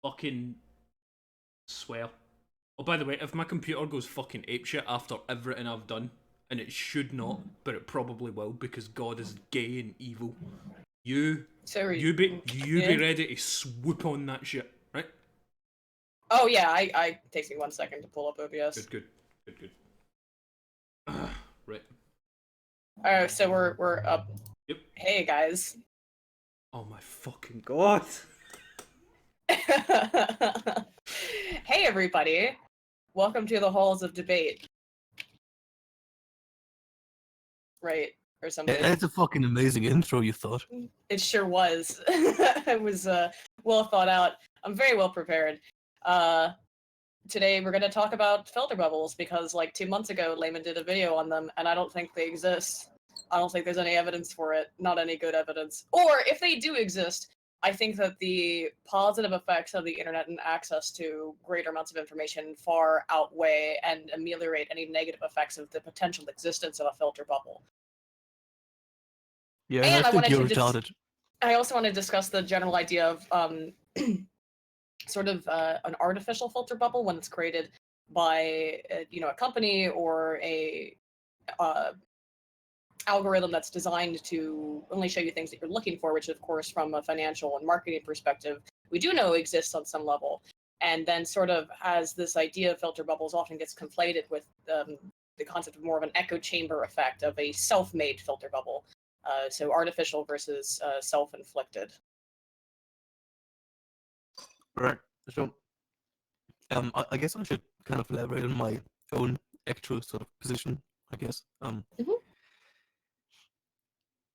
fucking swear. Oh, by the way, if my computer goes fucking apeshit after everything I've done, and it should not, but it probably will because God is gay and evil. You, So you yeah. be ready to swoop on that shit, right? Oh yeah, I takes me 1 second to pull up OBS. Good. Right. Alright, so we're up. Yep. Hey guys. Oh my fucking God. Hey everybody. Welcome to the halls of debate. Right, or something. That's a fucking amazing intro, you thought. It sure was. It was well thought out. I'm very well prepared. Today we're going to talk about filter bubbles because like 2 months ago Layman did a video on them and I don't think they exist. I don't think there's any evidence for it, not any good evidence. Or if they do exist, I think that the positive effects of the internet and access to greater amounts of information far outweigh and ameliorate any negative effects of the potential existence of a filter bubble. Yeah, And I I think wanted you're to retarded. I also want to discuss the general idea of sort of an artificial filter bubble when it's created by a company or a algorithm that's designed to only show you things that you're looking for, which of course from a financial and marketing perspective we do know exists on some level. And then sort of as this idea of filter bubbles often gets conflated with the concept of more of an echo chamber effect of a self-made filter bubble. So artificial versus self-inflicted. Right. So, I guess I should kind of elaborate on my own actual sort of position, I guess. Mhm.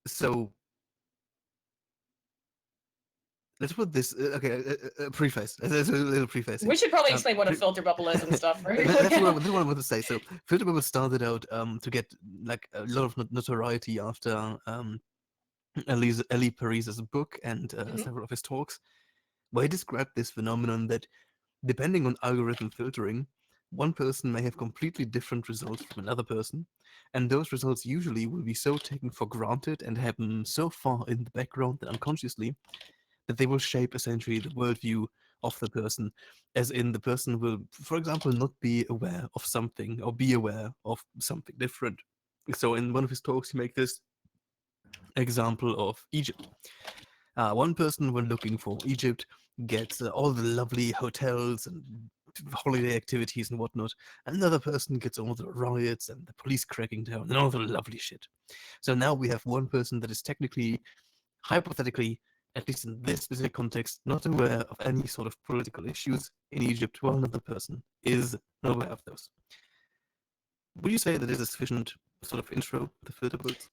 So let's put this. Okay, a preface. There's a little preface here. We should probably explain what a filter bubble is and stuff, right? That's what I wanted to say. So, filter bubble started out to get like a lot of notoriety after Eli Parise's book and Mhm. several of his talks, where he described this phenomenon that depending on algorithm filtering, one person may have completely different results from another person, and those results usually will be so taken for granted and happen so far in the background and unconsciously that they will shape essentially the worldview of the person, as in the person will, for example, not be aware of something or be aware of something different. So in one of his talks, he makes this example of Egypt. One person, when looking for Egypt, gets all the lovely hotels and holiday activities and whatnot. Another person gets all the riots and the police cracking down and all the lovely shit. So now we have one person that is technically, hypothetically, at least in this specific context, not aware of any sort of political issues in Egypt, while another person is not aware of those. Would you say that is a sufficient sort of intro to filter bubbles?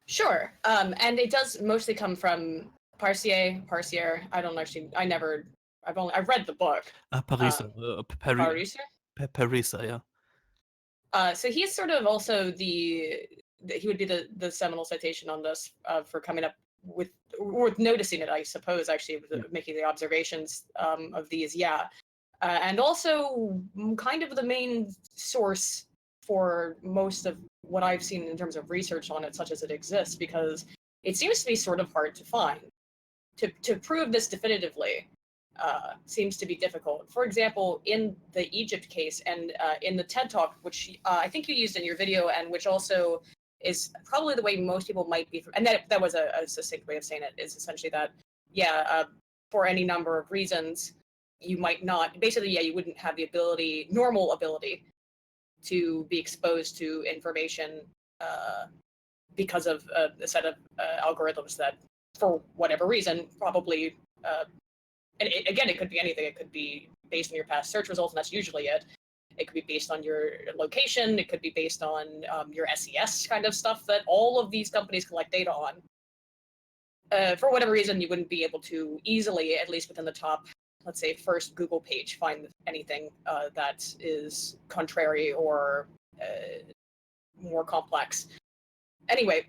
Sure. And it does mostly come from Parsier. I don't actually. I've read the book. Parisa, Pariser. Parisa, yeah. So he's sort of also he would be the seminal citation on this for coming up with worth noticing it, I suppose, actually, Yeah. making the observations of these, yeah. And also kind of the main source for most of what I've seen in terms of research on it, such as it exists, because it seems to be sort of hard to find. To prove this definitively seems to be difficult. For example, in the Egypt case and in the TED Talk, which I think you used in your video, and which also is probably the way most people might be, and that was a succinct way of saying it, is essentially that, yeah, for any number of reasons, you might not, basically, yeah, you wouldn't have the normal ability to be exposed to information because of a set of algorithms that, for whatever reason, probably, and again, it could be anything. It could be based on your past search results, and that's usually it. It could be based on your location. It could be based on your SES kind of stuff that all of these companies collect data on. For whatever reason, you wouldn't be able to easily, at least within the top, let's say, first Google page, find anything that is contrary or more complex. Anyway,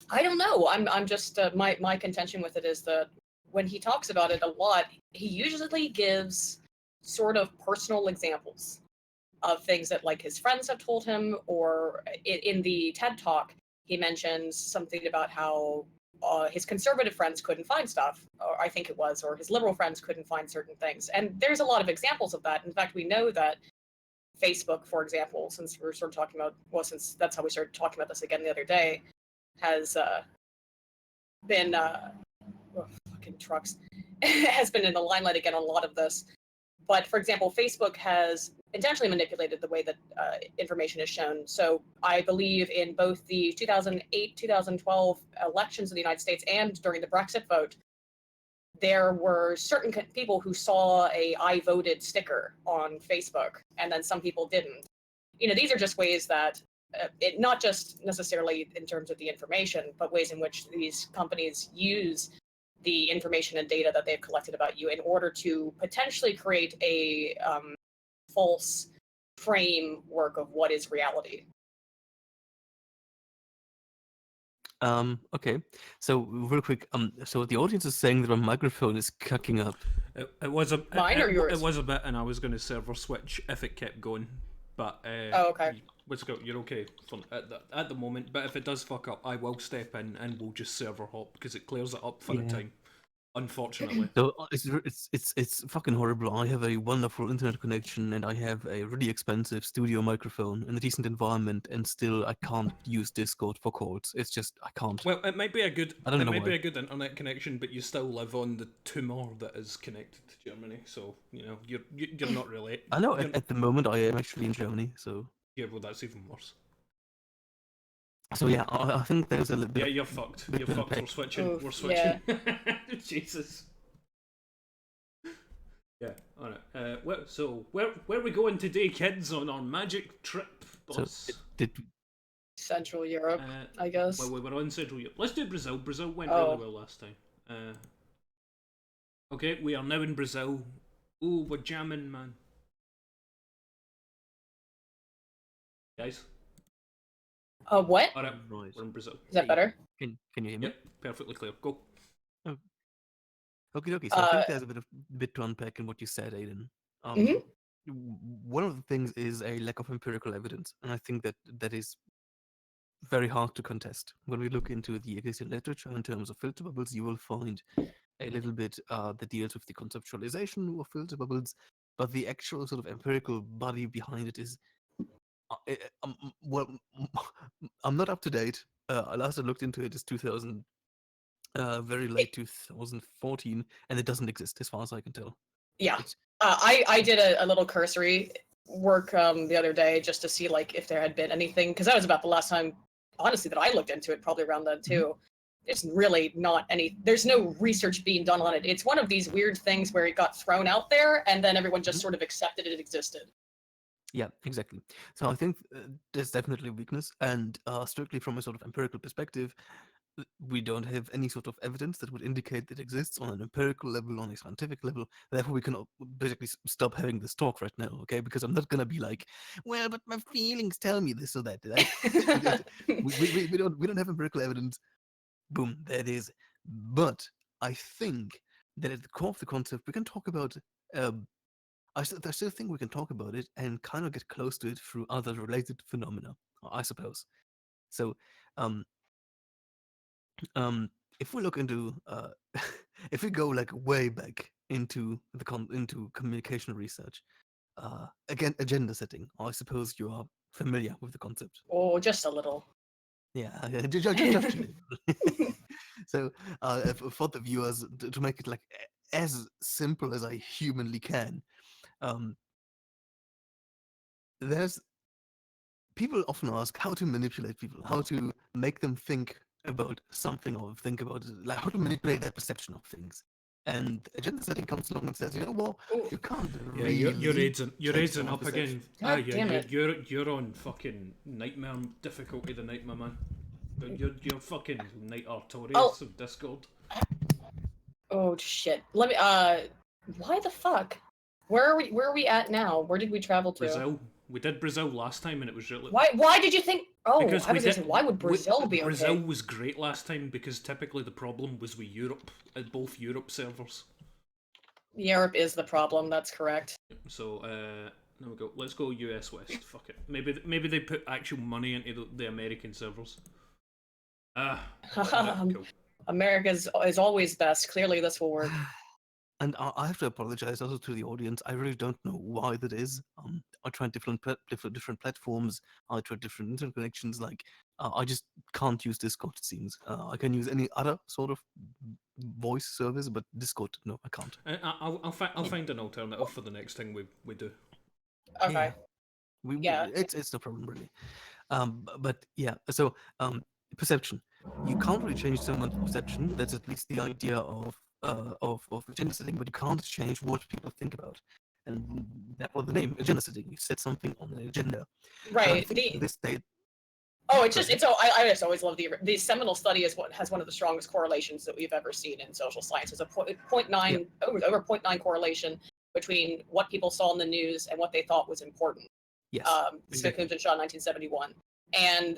I don't know. I'm just my contention with it is that when he talks about it a lot, he usually gives sort of personal examples of things that like his friends have told him, or in the TED Talk, he mentions something about how his conservative friends couldn't find stuff, or I think it was, or his liberal friends couldn't find certain things. And there's a lot of examples of that. In fact, we know that Facebook, for example, since we're sort of talking about, well, since that's how we started talking about this again the other day, has been fucking trucks has been in the limelight again on a lot of this. But for example, Facebook has intentionally manipulated the way that information is shown. So I believe in both the 2008, 2012 elections in the United States and during the Brexit vote, there were certain people who saw a "I voted" sticker on Facebook, and then some people didn't. You know, these are just ways that it, not just necessarily in terms of the information, but ways in which these companies use the information and data that they've collected about you in order to potentially create a false framework of what is reality. Okay. So real quick, so the audience is saying that my microphone is cucking up. It was a Mine or yours? It was a bit, and I was going to server switch if it kept going, but Oh, okay. What's go? You're okay at the moment, but if it does fuck up, I will step in and we'll just server hop because it clears it up for the time. Unfortunately. So it's fucking horrible. I have a wonderful internet connection and I have a really expensive studio microphone in a decent environment, and still I can't use Discord for calls. It's just I can't. Well, it might be a good. I don't it know might why. be a good internet connection, but you still live on the tumor that is connected to Germany. So you know you're not really. I know you're- at the moment I am actually in Germany, so Yeah, well, that's even worse. yeah, I think there's a little bit. Yeah, you're fucked. bit You're of fucked. pay. We're switching. Oof, We're switching. Jesus. Yeah. All right. Where are we going today, kids, on our magic trip So bus? did Central Europe, I guess. Well, we were on Central Europe. Let's do Brazil. Brazil went Oh. really well last time. Okay, we are now in Brazil. Ooh, we're jamming, man. Guys, What? all right, Right. we're in Brazil. Is that better? Can you hear me? Yep, perfectly clear. Go. Okay. So I think there's a bit to unpack in what you said, Aiden. Mhm. One of the things is a lack of empirical evidence, and I think that is very hard to contest. When we look into the existing literature in terms of filter bubbles, you will find a little bit that deals with the conceptualization of filter bubbles, but the actual sort of empirical body behind it is well, I'm not up to date. Last I looked into it is 2000, very late 2014, and it doesn't exist as far as I can tell. Yeah. It's, I did a little cursory work the other day just to see like if there had been anything, because that was about the last time, honestly, that I looked into it, probably around then too. There's really not any, there's no research being done on it. It's one of these weird things where it got thrown out there and then everyone just sort of accepted it existed. Yeah, exactly. So I think there's definitely a weakness, and strictly from a sort of empirical perspective, we don't have any sort of evidence that would indicate that it exists on an empirical level, on a scientific level. Therefore, we can basically stop having this talk right now, okay? Because I'm not gonna be like, well, but my feelings tell me this or that. Right? we don't have empirical evidence. Boom, there it is. But I think that at the core of the concept, we can talk about. I still think we can talk about it and kind of get close to it through other related phenomena, I suppose. So, um, if we look into, if we go like way back into into communication research, again, agenda setting. I suppose you are familiar with the concept. Oh, just a little. Yeah, just a little. So, for the viewers, to make it like as simple as I humanly can, um, there's people often ask how to manipulate people, how to make them think about something or think about like how to manipulate their perception of things. And agenda setting comes along and says, you know what, Ooh. you can't Yeah, really. you're raising change up someone's again. perception. God Yeah, damn it. you're on fucking nightmare difficulty tonight, my man. You're fucking night Artorias Oh. of Discord. Oh shit. Let me why the fuck? Where are we at now? Where did we travel to? Brazil. We did Brazil last time, and it was really. Why did you think Because I was we gonna say, why would Brazil be okay? Brazil was great last time because typically the problem was with Europe, at both Europe servers. Europe is the problem, that's correct. So, there we go. Let's go US West. Fuck it. Maybe they put actual money into the American servers. Cool. America is always best. Clearly, this will work. And I have to apologize also to the audience. I really don't know why that is. I tried different platforms. I tried different internet connections. Like I just can't use Discord. It seems I can use any other sort of voice service, but Discord, no, I can't. I'll find an alternative for the next thing we do. Okay. Yeah. It's no problem really. But yeah, so perception. You can't really change someone's perception. That's at least the idea of agenda setting, but you can't change what people think about. And that was the name, agenda setting. You set something on an agenda. And I Right. think this state. Oh, it's just I just always love the seminal study is what has one of the strongest correlations that we've ever seen in social science. It's a 0.9 over 0.9 correlation between what people saw in the news and what they thought was important. Yes. Smith and Shaw, 1971, and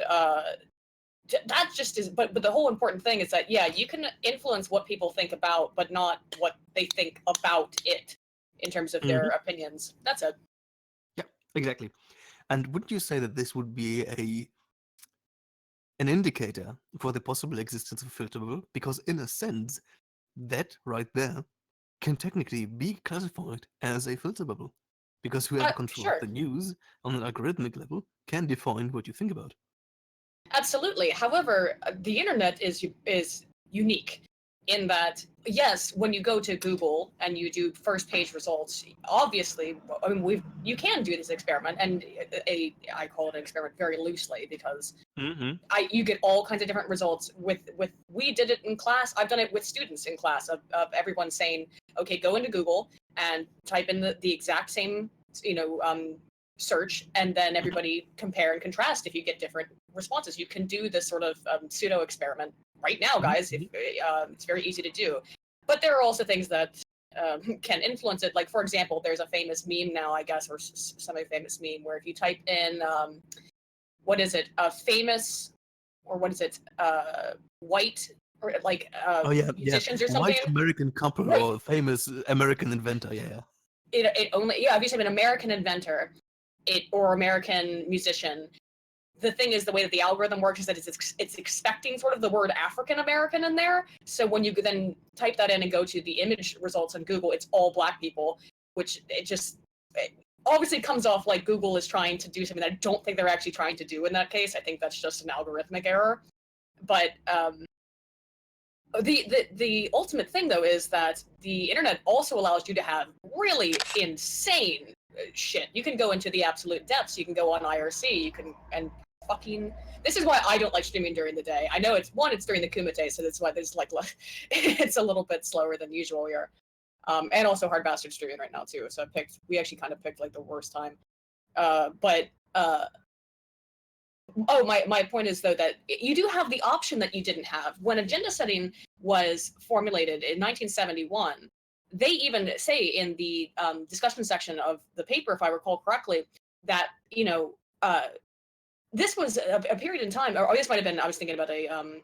that just is. But the whole important thing is that you can influence what people think about, but not what they think about it in terms of their opinions. That's it. Yeah, exactly. And wouldn't you say that this would be an indicator for the possible existence of filter bubble? Because in a sense, that right there can technically be classified as a filter bubble. Because whoever controls Sure. the news on an algorithmic level can define what you think about. Absolutely. However, the internet is unique in that, yes, when you go to Google and you do first page results, obviously, I mean, you can do this experiment, and I call it an experiment very loosely because you get all kinds of different results with we did it in class. I've done it with students in class of everyone saying, okay, go into Google and type in the exact same, search, and then everybody compare and contrast if you get different responses. You can do this sort of pseudo experiment right now, guys. If it's very easy to do, but there are also things that can influence it. Like, for example, there's a famous meme now, I guess, or semi-famous meme where if you type in what is it, a famous, or what is it, white, or like musicians or something. White American couple or famous American inventor, It only if you say an American inventor, or American musician. The thing is, the way that the algorithm works is that it's expecting sort of the word African American in there. So when you then type that in and go to the image results on Google, it's all black people, which it obviously comes off like Google is trying to do something that I don't think they're actually trying to do in that case. I think that's just an algorithmic error. But the ultimate thing, though, is that the internet also allows you to have really insane shit. You can go into the absolute depths. You can go on IRC. You can This is why I don't like streaming during the day. I know it's during the Kumite, so that's why there's it's a little bit slower than usual here. And also Hard Bastard streaming right now too. So we actually kind of picked like the worst time. My point is, though, that you do have the option that you didn't have. When agenda setting was formulated in 1971, they even say in the discussion section of the paper, if I recall correctly, that, this was a period in time, or this might have been, I was thinking about a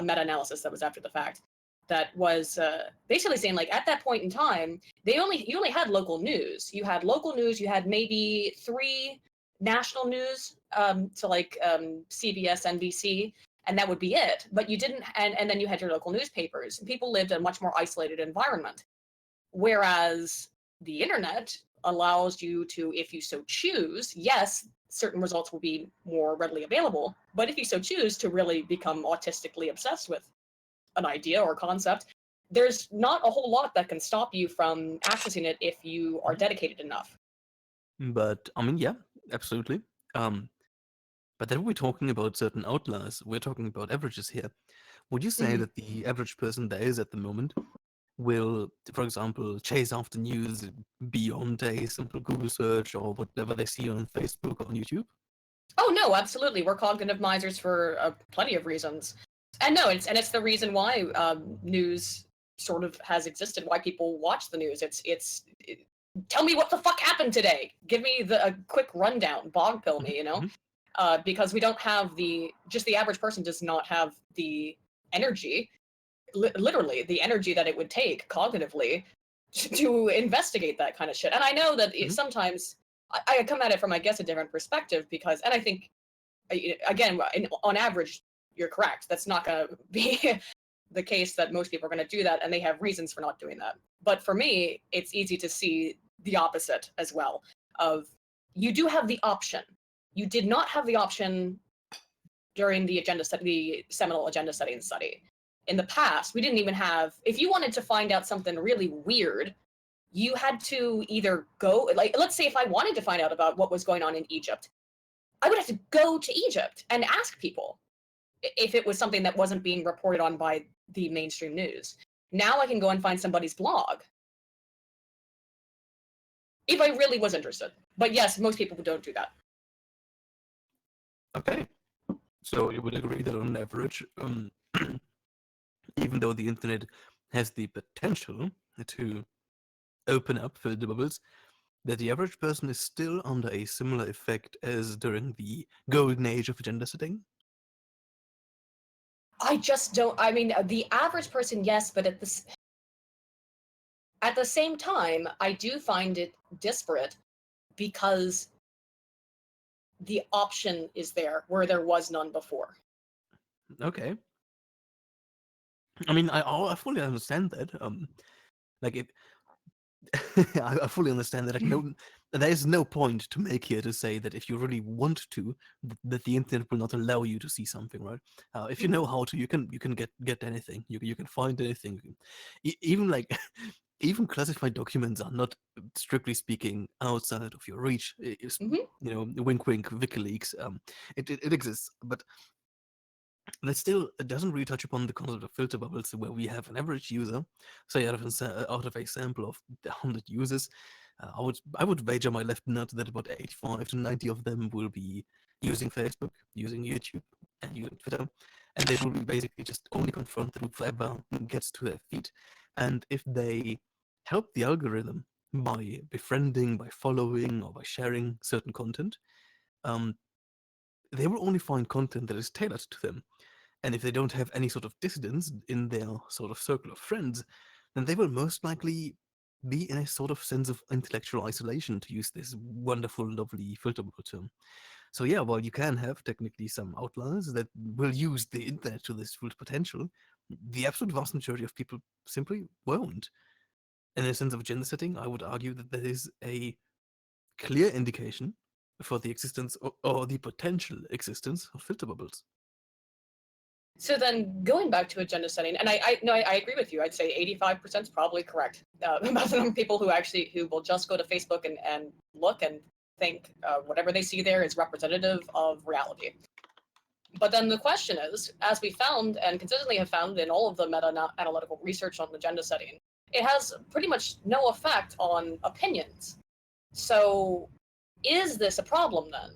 meta-analysis that was after the fact, that was basically saying, like, at that point in time, you only had local news. You had local news, you had maybe 3 national news, so like CBS, NBC, and that would be it. But you didn't, and then you had your local newspapers. People lived in a much more isolated environment. Whereas the internet allows you to, if you so choose, yes, certain results will be more readily available, but if you so choose to really become autistically obsessed with an idea or concept, there's not a whole lot that can stop you from accessing it if you are dedicated enough. But I mean, yeah, absolutely. But then we're talking about certain outliers. We're talking about averages here. Would you say that the average person there is at the moment will, for example, chase after news beyond a simple Google search or whatever they see on Facebook or on YouTube? Oh no, absolutely. We're cognitive misers for plenty of reasons, and it's the reason why news sort of has existed. Why people watch the news. Tell me what the fuck happened today. Give me a quick rundown. Bog pill me, because we don't have the average person does not have the energy, literally the energy that it would take cognitively to investigate that kind of shit. And I know that sometimes I come at it from, I guess, a different perspective because, and I think, again, on average, you're correct. That's not going to be the case that most people are going to do that, and they have reasons for not doing that. But for me, it's easy to see the opposite as well. Of you do have the option. You did not have the option during the seminal agenda setting study. In the past, we didn't even have. If you wanted to find out something really weird, you had to either go, like, let's say if I wanted to find out about what was going on in Egypt, I would have to go to Egypt and ask people if it was something that wasn't being reported on by the mainstream news. Now I can go and find somebody's blog if I really was interested. But yes, most people don't do that. Okay. So you would agree that on average, even though the internet has the potential to open up filter bubbles, that the average person is still under a similar effect as during the golden age of agenda setting? I just don't. I mean, the average person, yes, but at the same time, I do find it disparate because the option is there where there was none before. Okay. I mean, I fully understand that. Like it, I fully understand that. Like, no, there is no point to make here to say that if you really want to, that the internet will not allow you to see something, right? If you know how to, you can get anything. You can find anything. Even like even classified documents are not, strictly speaking, outside of your reach. It's, Mhm. you know, wink, wink, WikiLeaks. It exists, but that still doesn't really touch upon the concept of filter bubbles, where we have an average user, say out of a sample of 100 users, I would wager my left nut that about 85 to 90 of them will be using Facebook, using YouTube, and using Twitter, and they will be basically just only confronted with whatever gets to their feed. And if they help the algorithm by befriending, by following, or by sharing certain content, um, they will only find content that is tailored to them. And if they don't have any sort of dissidence in their sort of circle of friends, then they will most likely be in a sort of sense of intellectual isolation, to use this wonderful, lovely filterable term. So yeah, while you can have technically some outliers that will use the internet to this full potential, the absolute vast majority of people simply won't. In a sense of gender setting, I would argue that there is a clear indication for the existence or the potential existence of filter bubbles. So then, going back to agenda setting, and I agree with you. I'd say 85% is probably correct. About the number of people who will just go to Facebook and look and think whatever they see there is representative of reality. But then the question is, as we found and consistently have found in all of the meta-analytical research on agenda setting, it has pretty much no effect on opinions. So, is this a problem then?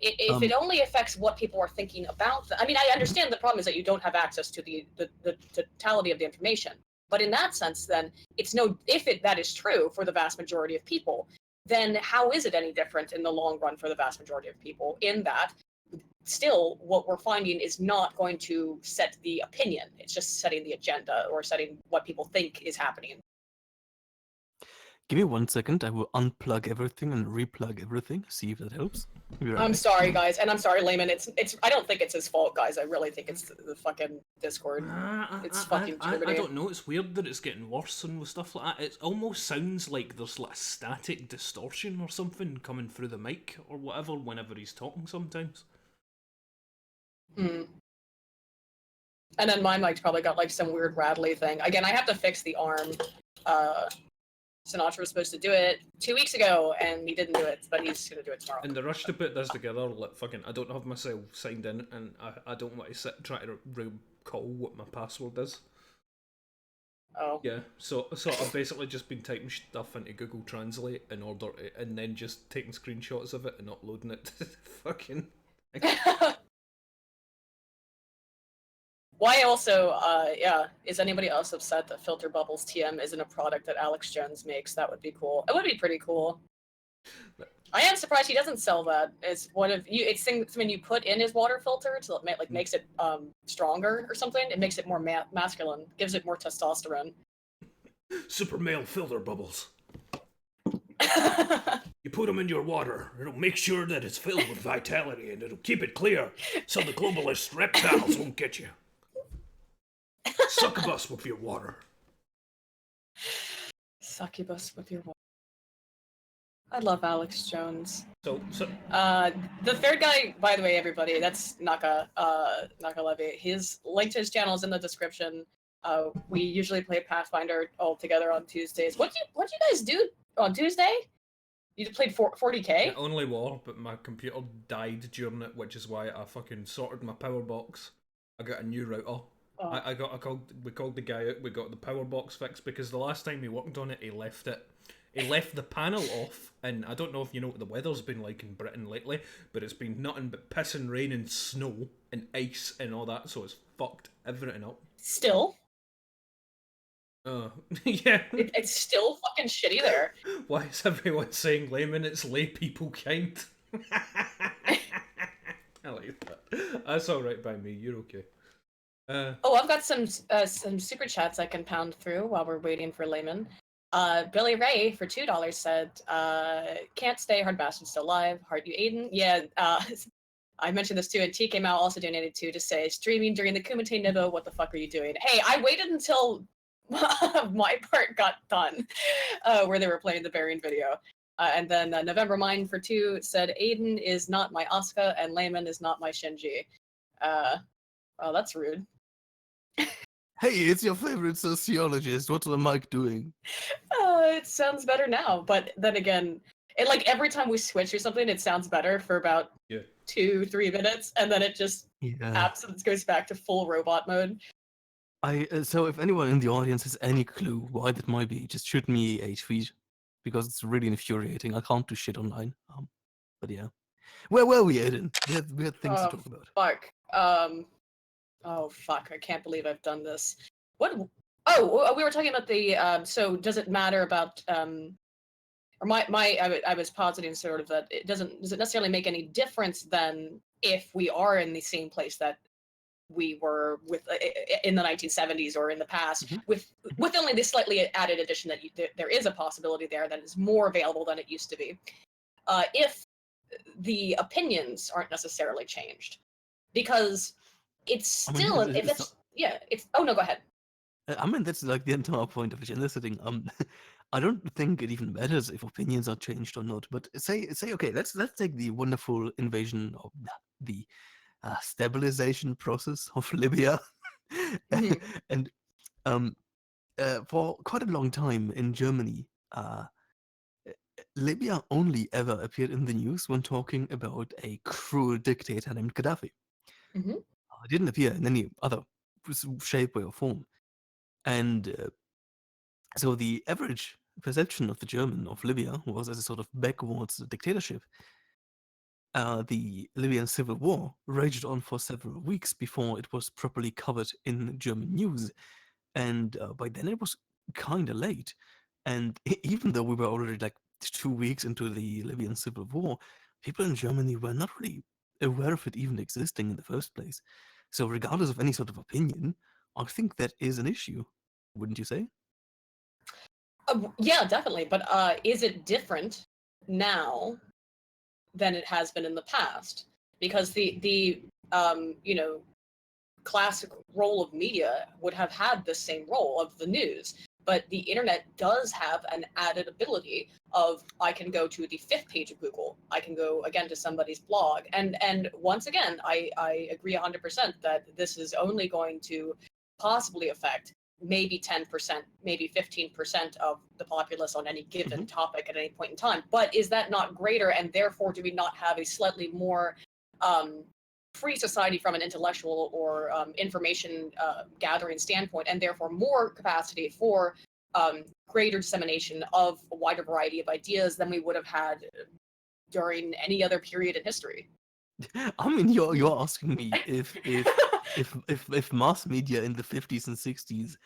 If it only affects what people are thinking about, I mean, I understand the problem is that you don't have access to the totality of the information. But in that sense, then it's no. If that is true for the vast majority of people, then how is it any different in the long run for the vast majority of people? In that, still, what we're finding is not going to set the opinion. It's just setting the agenda or setting what people think is happening. Give me 1 second. I will unplug everything and replug everything. See if that helps. Be right I'm back. sorry, guys, and I'm sorry, Layman. It's. I don't think it's his fault, guys. I really think it's the fucking Discord. It's fucking I Germany. don't know. It's weird that it's getting worse and with stuff like that. It almost sounds like there's like a static distortion or something coming through the mic or whatever whenever he's talking sometimes. Hmm. And then my mic's probably got like some weird rattly thing. Again, I have to fix the arm. Sinatra was supposed to do it 2 weeks ago, and he didn't do it, but he's gonna do it tomorrow. In the rush to put this together, like fucking, I don't have myself signed in, and I don't want to try to recall what my password is. Oh. Yeah, so I've basically just been typing stuff into Google Translate in order to, and then just taking screenshots of it and uploading it to fucking. Why also, yeah, is anybody else upset that Filter Bubbles TM isn't a product that Alex Jones makes? That would be cool. It would be pretty cool. I am surprised he doesn't sell that. It's one of you. It's things when you put in his water filter to like makes it stronger or something. It makes it more masculine, gives it more testosterone. Super male filter bubbles. You put them in your water, it'll make sure that it's filled with vitality and it'll keep it clear so the globalist reptiles won't get you. Succubus with your water. Succubus with your water. I love Alex Jones. So The third guy, by the way, everybody, that's Nuckelavee. His link to his channel is in the description. We usually play Pathfinder all together on Tuesdays. What do you guys do on Tuesday? You played 40k? it only war, but my computer died during it, which is why I fucking sorted my power box. I got a new router. Oh. We called the guy out. We got the power box fixed because the last time he worked on it, he left it. He left the panel off, and I don't know if you know what the weather's been like in Britain lately, but it's been nothing but piss and rain and snow and ice and all that, so it's fucked everything up. Still? Yeah. It's still fucking shitty there. Why is everyone saying Layman? It's lay people kind. I like that. That's alright by me, you're okay. I've got some super chats I can pound through while we're waiting for Layman. Billy Ray for $2 said, can't stay, Hard Bastard's still alive. Heart you, Aiden. Yeah, I mentioned this too, and TK Mao also donated to say, streaming during the Kumite Nibo, what the fuck are you doing? Hey, I waited until my part got done, where they were playing the Bearing video. And then November Mine for 2 said, Aiden is not my Asuka, and Layman is not my Shinji. Oh, that's rude. Hey, it's your favorite sociologist. What's the mic doing? It sounds better now, but then again, every time we switch or something, it sounds better for about 2-3 minutes, and then it just absolutely goes back to full robot mode. So if anyone in the audience has any clue why that might be, just shoot me a tweet, because it's really infuriating. I can't do shit online. But yeah, where were we, Aiden? We had things to talk about. Fuck. Oh fuck! I can't believe I've done this. What? Oh, we were talking about the. So does it matter about? Or I was positing sort of that it does it necessarily make any difference then if we are in the same place that we were with in the 1970s or in the past, with only the slightly added addition that there is a possibility there that is more available than it used to be, if the opinions aren't necessarily changed, because it's still oh no, go ahead. I mean, that's like the entire point of eliciting. I don't think it even matters if opinions are changed or not. But say okay, let's take the wonderful invasion of the stabilization process of Libya, and for quite a long time in Germany, Libya only ever appeared in the news when talking about a cruel dictator named Gaddafi. It didn't appear in any other shape, way, or form. And so the average perception of the German of Libya was as a sort of backwards dictatorship. The Libyan civil war raged on for several weeks before it was properly covered in German news. And by then it was kind of late. And even though we were already like 2 weeks into the Libyan civil war, people in Germany were not really aware of it even existing in the first place. So regardless of any sort of opinion, I think that is an issue, wouldn't you say? Yeah, definitely. But is it different now than it has been in the past? Because the classic role of media would have had the same role of the news, but the internet does have an added ability of, I can go to the 5th page of Google, I can go again to somebody's blog, and once again, I agree 100% that this is only going to possibly affect maybe 10%, maybe 15% of the populace on any given topic at any point in time. But is that not greater, and therefore do we not have a slightly more free society from an intellectual or information gathering standpoint, and therefore more capacity for greater dissemination of a wider variety of ideas than we would have had during any other period in history? I mean, you're asking me if mass media in the 50s and 60s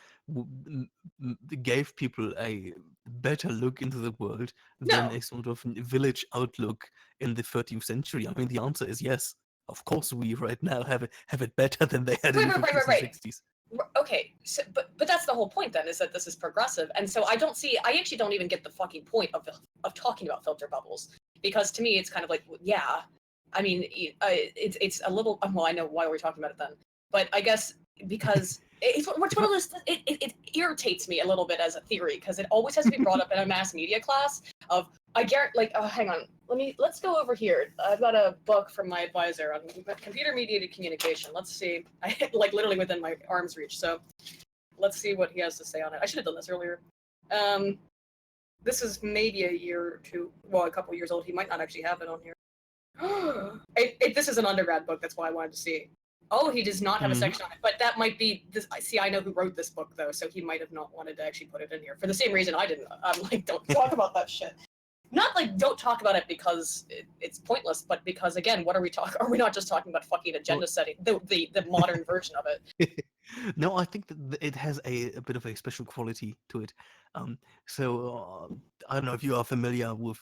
gave people a better look into the world than a sort of village outlook in the 13th century. I mean, the answer is yes. Of course, we right now have it better than they had in the 50s and 60s. Okay, so, but that's the whole point then, is that this is progressive, and so I actually don't even get the fucking point of talking about filter bubbles, because to me it's kind of like, yeah, I mean, it's a little, well, I know why we're talking about it then, but I guess because it's one of those. It irritates me a little bit as a theory because it always has to be brought up in a mass media class. Of I guarantee, like, oh, hang on, let's go over here. I've got a book from my advisor on computer mediated communication. Let's see, like literally within my arm's reach. So let's see what he has to say on it. I should have done this earlier. This is maybe a year or two, well, a couple years old. He might not actually have it on here. This is an undergrad book. That's why I wanted to see. Oh, he does not have a section on it, but that might be this. See, I know who wrote this book though, so he might have not wanted to actually put it in here for the same reason I didn't. I'm like, don't talk about that shit. Not like don't talk about it because it's pointless, but because again, what are we talking? Are we not just talking about fucking agenda setting? The modern version of it. No, I think that it has a bit of a special quality to it. I don't know if you are familiar with,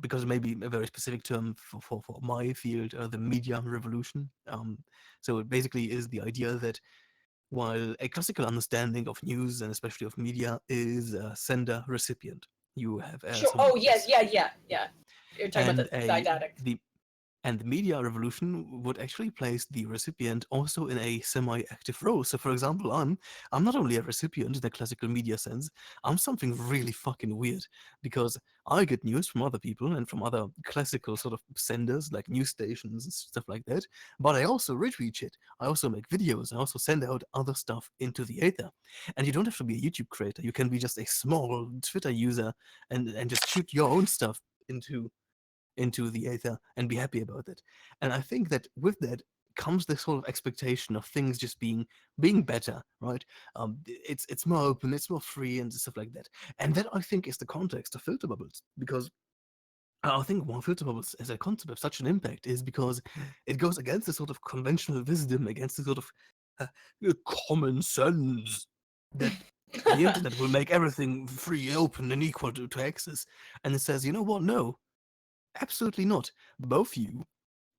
because it may be a very specific term for my field, the media revolution. So it basically is the idea that while a classical understanding of news and especially of media is sender recipient, you have Sure. someone Oh yes, yeah. You're talking and about the didactic. the media revolution would actually place the recipient also in a semi-active role. So, for example, I'm not only a recipient in the classical media sense, I'm something really fucking weird because I get news from other people and from other classical sort of senders like news stations and stuff like that. But I also retweet shit. I also make videos. I also send out other stuff into the ether. And you don't have to be a YouTube creator. You can be just a small Twitter user and just shoot your own stuff into the ether and be happy about it. And I think that with that comes this sort of expectation of things just being better, right? It's more open, it's more free, and stuff like that. And that I think is the context of filter bubbles, because I think why filter bubbles as a concept have such an impact is because it goes against the sort of conventional wisdom, against the sort of uh, common sense that the internet will make everything free, open, and equal to access. And it says, you know what? No, absolutely not. Both you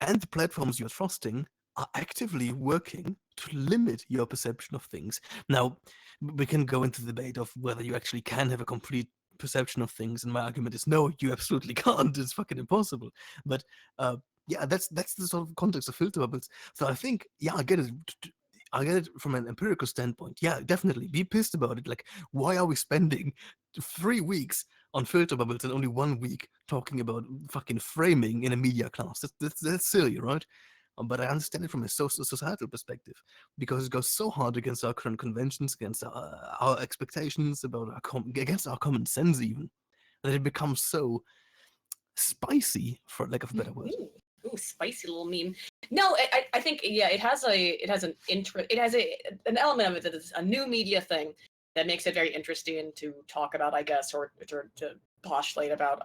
and the platforms you're trusting are actively working to limit your perception of things. Now, we can go into the debate of whether you actually can have a complete perception of things, and my argument is no, you absolutely can't. It's fucking impossible. But yeah, that's the sort of context of filter bubbles. So I think, yeah, I get it. I get it from an empirical standpoint. Yeah, definitely. Be pissed about it. Like, why are we spending 3 weeks on filter bubbles and only 1 week talking about fucking framing in a media class? That's silly, right? But I understand it from a societal perspective because it goes so hard against our current conventions, against our expectations, about against our common sense, even that it becomes so spicy, for lack of a better word. Ooh, spicy little meme. No, I think yeah, it has an element of it that is a new media thing that makes it very interesting to talk about, I guess, or to postulate about.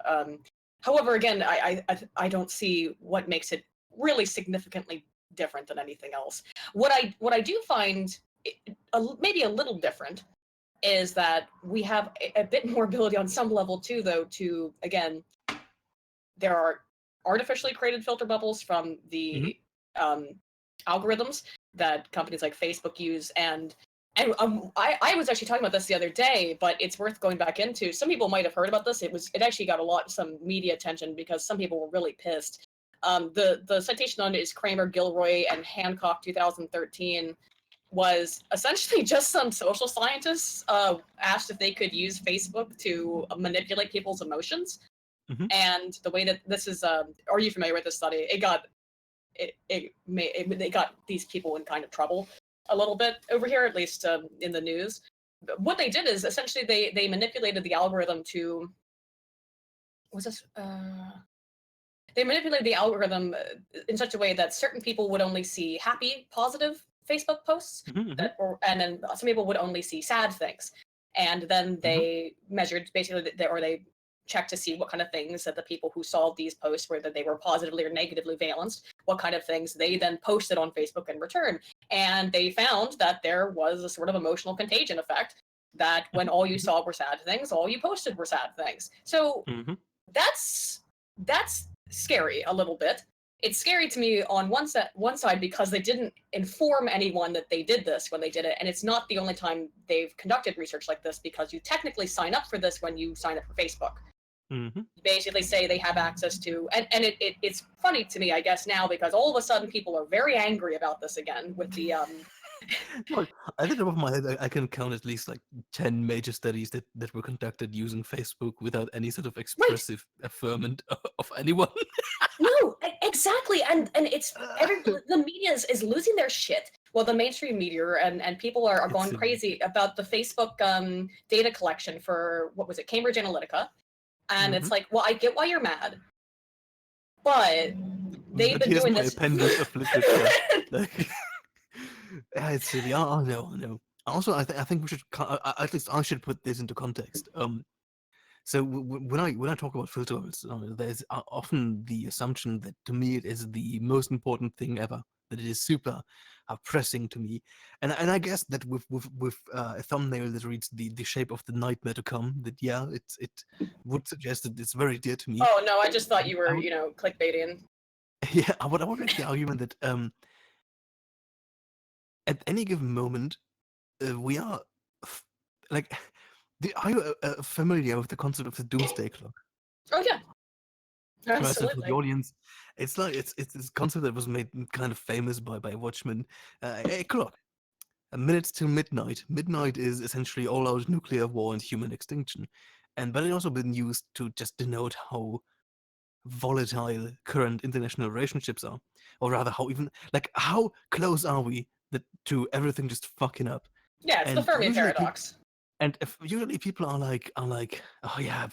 However, again, I don't see what makes it really significantly different than anything else. What I do find maybe a little different is that we have a bit more ability on some level too, though, to again, there are artificially created filter bubbles from the algorithms that companies like Facebook use, and I was actually talking about this the other day, but it's worth going back into. Some people might have heard about this. It actually got some media attention because some people were really pissed. The citation on it is Kramer, Gilroy, and Hancock, 2013. Was essentially just some social scientists asked if they could use Facebook to manipulate people's emotions. And the way that this is, are you familiar with this study? It got these people in kind of trouble a little bit over here, at least in the news. What they did is essentially they manipulated the algorithm to they manipulated the algorithm in such a way that certain people would only see happy, positive Facebook posts, and then some people would only see sad things. And then they measured basically, they checked to see what kind of things that the people who saw these posts, whether they were positively or negatively valenced, what kind of things they then posted on Facebook in return. And they found that there was a sort of emotional contagion effect, that when all you saw were sad things, all you posted were sad things. So that's scary a little bit. It's scary to me on one side because they didn't inform anyone that they did this when they did it, and it's not the only time they've conducted research like this, because you technically sign up for this when you sign up for Facebook. You basically say they have access to, and it's funny to me, I guess, now, because all of a sudden people are very angry about this again with the Well, at the top of my head, I can count at least like 10 major studies that were conducted using Facebook without any sort of Right. expressive affirmation of anyone. No, exactly, and it's the media is losing their shit. Well, the mainstream media and people are It's going crazy about the Facebook data collection for what was it, Cambridge Analytica, and it's Mhm. like, well, I get why you're mad, but they've But been here's doing my this. appendix of literature. Like, yeah, it's silly. I know, I know. Also, I think we should at least I should put this into context. So when I talk about filter bubbles, there's often the assumption that to me it is the most important thing ever. That it is super pressing to me, and I guess that with a thumbnail that reads the shape of the nightmare to come, that yeah, it would suggest that it's very dear to me. Oh no, I just thought you I were, would, clickbaiting. yeah, I would make the argument that at any given moment we are f- like are you familiar with the concept of the doomsday clock? Oh yeah, Right, so for the absolutely. audience, it's like it's this concept that was made kind of famous by Watchmen. A clock, a minute till midnight. Midnight is essentially all-out nuclear war and human extinction, and but it also been used to just denote how volatile current international relationships are, or rather, how even like how close are we to everything just fucking up? Yeah, it's the And Fermi usually, paradox. and if usually people are like, oh yeah,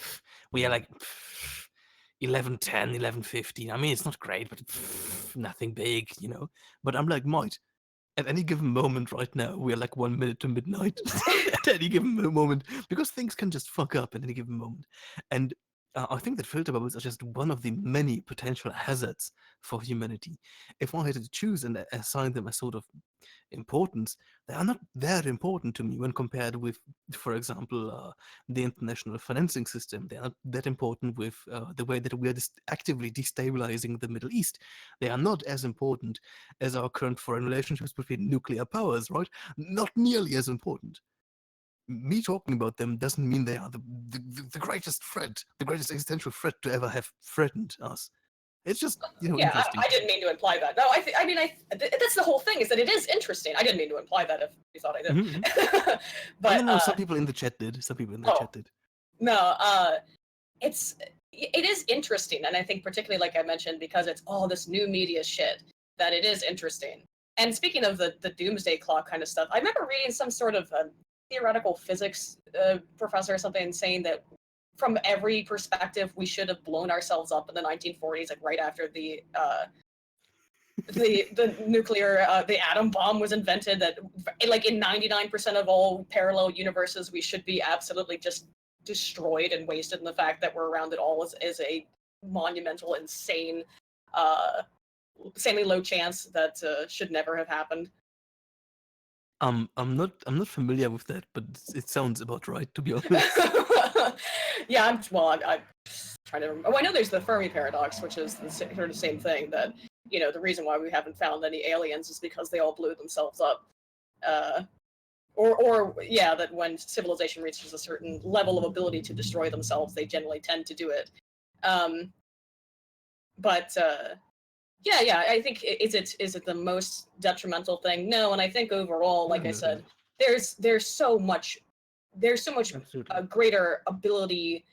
we are like 11:10, 11:15. I mean, it's not great, but nothing big, you know. But I'm like, might at any given moment right now, we are like 1 minute to midnight at any given moment because things can just fuck up at any given moment. And I think that filter bubbles are just one of the many potential hazards for humanity. If I had to choose and assign them a sort of importance, they are not that important to me when compared with, for example, the international financing system. They are not that important with the way that we are actively destabilizing the Middle East. They are not as important as our current foreign relationships between nuclear powers, right? Not nearly as important. Me talking about them doesn't mean they are the greatest threat, the greatest existential threat to ever have threatened us. It's just, Yeah, interesting. I didn't mean to imply that. No, I mean, that's the whole thing, is that it is interesting. I didn't mean to imply that if you thought I did. Mhm. Oh, no, But no, some people in the chat did. Some people in the oh chat did. no, it is interesting, and I think particularly, like I mentioned, because it's all this new media shit, that it is interesting. And speaking of the doomsday clock kind of stuff, I remember reading some sort of theoretical physics professor or something saying that from every perspective we should have blown ourselves up in the 1940s, like right after the nuclear the atom bomb was invented, that like in 99% of all parallel universes we should be absolutely just destroyed and wasted, and the fact that we're around it all is a monumental, insane, uh insanely low chance that should never have happened. I'm not familiar with that, but it sounds about right, to be honest. Yeah, I'm trying to remember. Oh, I know there's the Fermi paradox, which is the sort of same thing, that the reason why we haven't found any aliens is because they all blew themselves up. uh or yeah, that when civilization reaches a certain level of ability to destroy themselves, they generally tend to do it. um but yeah, I think is it the most detrimental thing? No. And I think overall, No, like I no, no. said, there's so much Absolutely. greater ability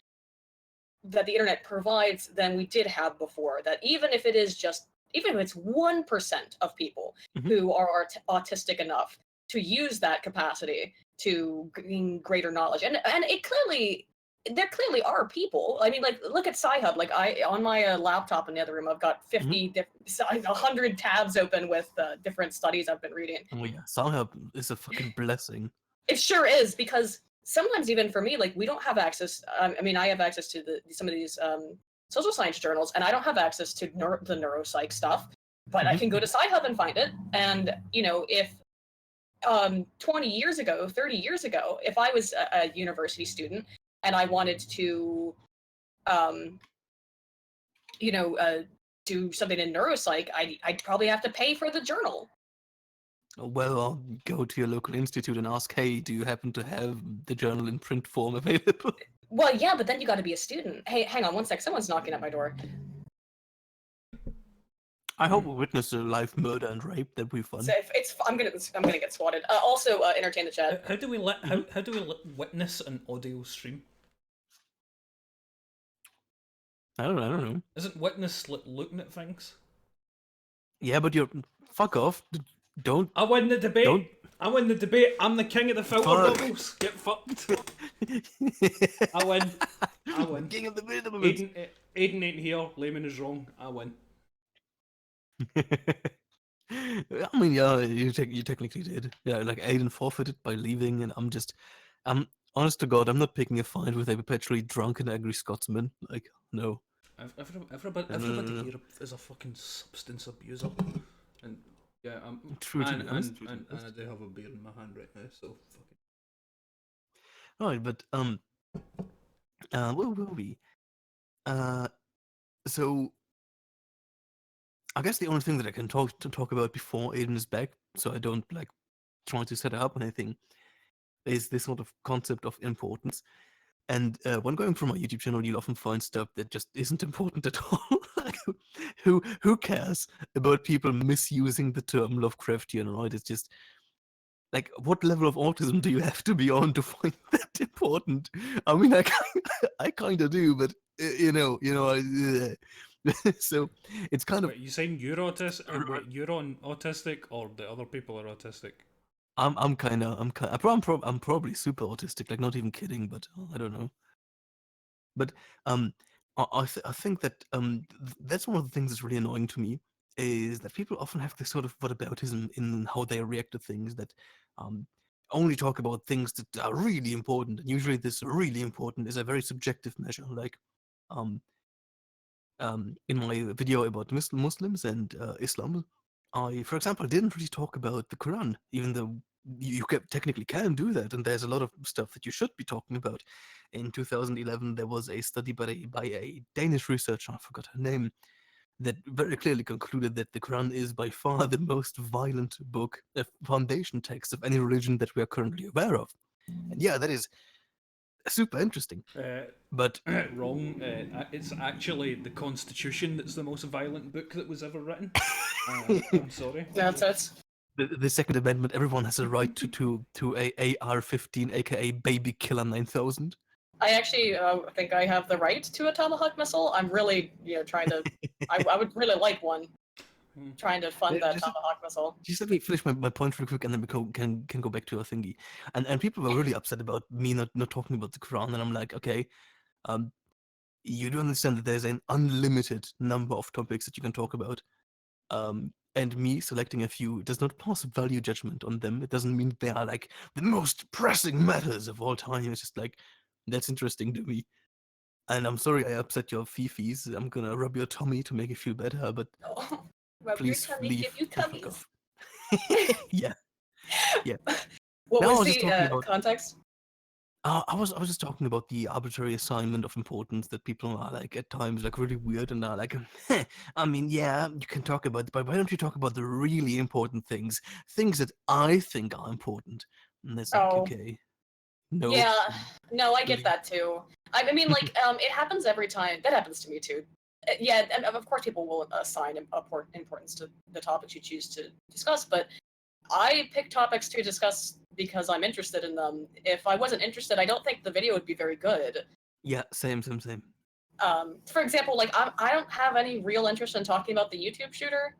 that the internet provides than we did have before. That even if it's 1% of people Mhm. who are autistic enough to use that capacity to gain greater knowledge, and there clearly are people. I mean, like, look at Sci-Hub. Like, I on my laptop in the other room, I've got Mhm. 100 tabs open with different studies I've been reading. Oh yeah, SoundHelp is a fucking blessing. It sure is, because sometimes even for me, like, we don't have access. I mean, I have access to some of these social science journals, and I don't have access to the neuropsych stuff. But I Mhm. can go to Sci-Hub and find it. And if 20 years ago, 30 years ago, if I was a university student and I wanted to, um, you know, uh, do something in neuropsych, I'd probably have to pay for the journal. Well, I'll go to your local institute and ask, hey, do you happen to have the journal in print form available? Well, yeah, but then you got to be a student. Hey, hang on one sec. Someone's knocking at my door. I hope we witness a live murder and rape. That'd be fun. So if it's I'm gonna get swatted. Also, entertain the chat. How do we let Mhm. how do we witness an audio stream? I don't know. Isn't witness looking at things? Yeah, but you're fuck off. Don't I win the debate. don't I win the debate. I'm the king of the filter Fuck. bubbles. Get fucked. I win. I win. King of the minute moments. Aiden ain't here. Layman is wrong. I win. I mean, yeah, you technically did. Yeah, like Aiden forfeited by leaving, and I'm honest to God, I'm not picking a fight with a perpetually drunk and angry Scotsman. Like, no. Everybody No. here is a fucking substance abuser, and yeah, True, to be honest. and I do have a beer in my hand right now, so fucking. Right, but where were we? So I guess the only thing that I can talk about before Aiden is back, so I don't like try to set up anything, is this sort of concept of importance. And when going through my YouTube channel, you'll often find stuff that just isn't important at all. Like, who cares about people misusing the term Lovecraftian, right? It's just like, what level of autism do you have to be on to find that important? I mean, I kind of do, but so it's kind of Wait, you saying you're autistic? Wait, you're on autistic, or the other people are autistic? I'm probably super autistic, like not even kidding, but I don't know. But I think that that's one of the things that's really annoying to me is that people often have this sort of whataboutism in how they react to things that um, only talk about things that are really important. And usually, this really important is a very subjective measure. Like um, in my video about Muslims and Islam, I, for example, didn't really talk about the Quran, even though technically can do that, and there's a lot of stuff that you should be talking about. In 2011, there was a study by a Danish researcher, I forgot her name, that very clearly concluded that the Quran is by far the most violent book, a foundation text of any religion that we are currently aware of. And yeah, that is super interesting. But Wrong. It's actually the Constitution that's the most violent book that was ever written. I'm sorry. That's it. the Second Amendment, everyone has a right to a AR-15, aka Baby Killer 9000. I actually think I have the right to a tomahawk missile. I'm really, trying to. I would really like one. Trying to fund that tomahawk missile. Just let me finish my point real quick, and then we can go back to our thingy. And people were really upset about me not talking about the Quran, and I'm like, okay, you do understand that there's an unlimited number of topics that you can talk about. And me selecting a few does not pass a value judgment on them. It doesn't mean they are like the most pressing matters of all time. It's just like, that's interesting to me. And I'm sorry I upset your fifis. I'm gonna rub your tummy to make you feel better, but Oh, rub please your tummy, leave give you the fuck tummies. off. Yeah. What Now I was was just talking the about context? I was just talking about the arbitrary assignment of importance that people are like at times like really weird and are like, I mean, yeah, you can talk about, but why don't you talk about the really important things that I think are important? And it's like, Oh. okay, no, Yeah, no, I get leave. that too. I mean, like, it happens every time. That happens to me too. Yeah, and of course, people will assign importance to the topics you choose to discuss, but I pick topics to discuss because I'm interested in them. If I wasn't interested, I don't think the video would be very good. Yeah, same. For example, like I don't have any real interest in talking about the YouTube shooter.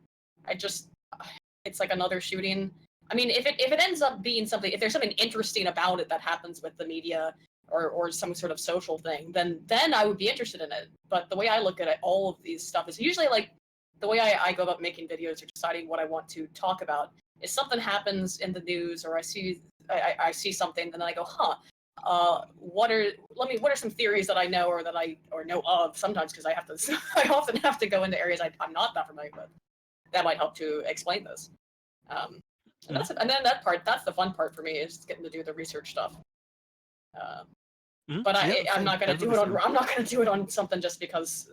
It's like another shooting. I mean, if it ends up being something, if there's something interesting about it that happens with the media or some sort of social thing, then I would be interested in it. But the way I look at it, all of these stuff is usually like the way I go about making videos or deciding what I want to talk about is something happens in the news or I see something and then I go, what are some theories that I know or that I know of sometimes because I often have to go into areas I'm not that familiar with that might help to explain this. And then that's the fun part for me is getting to do the research stuff. But I'm not gonna do it on I'm not gonna do it on something just because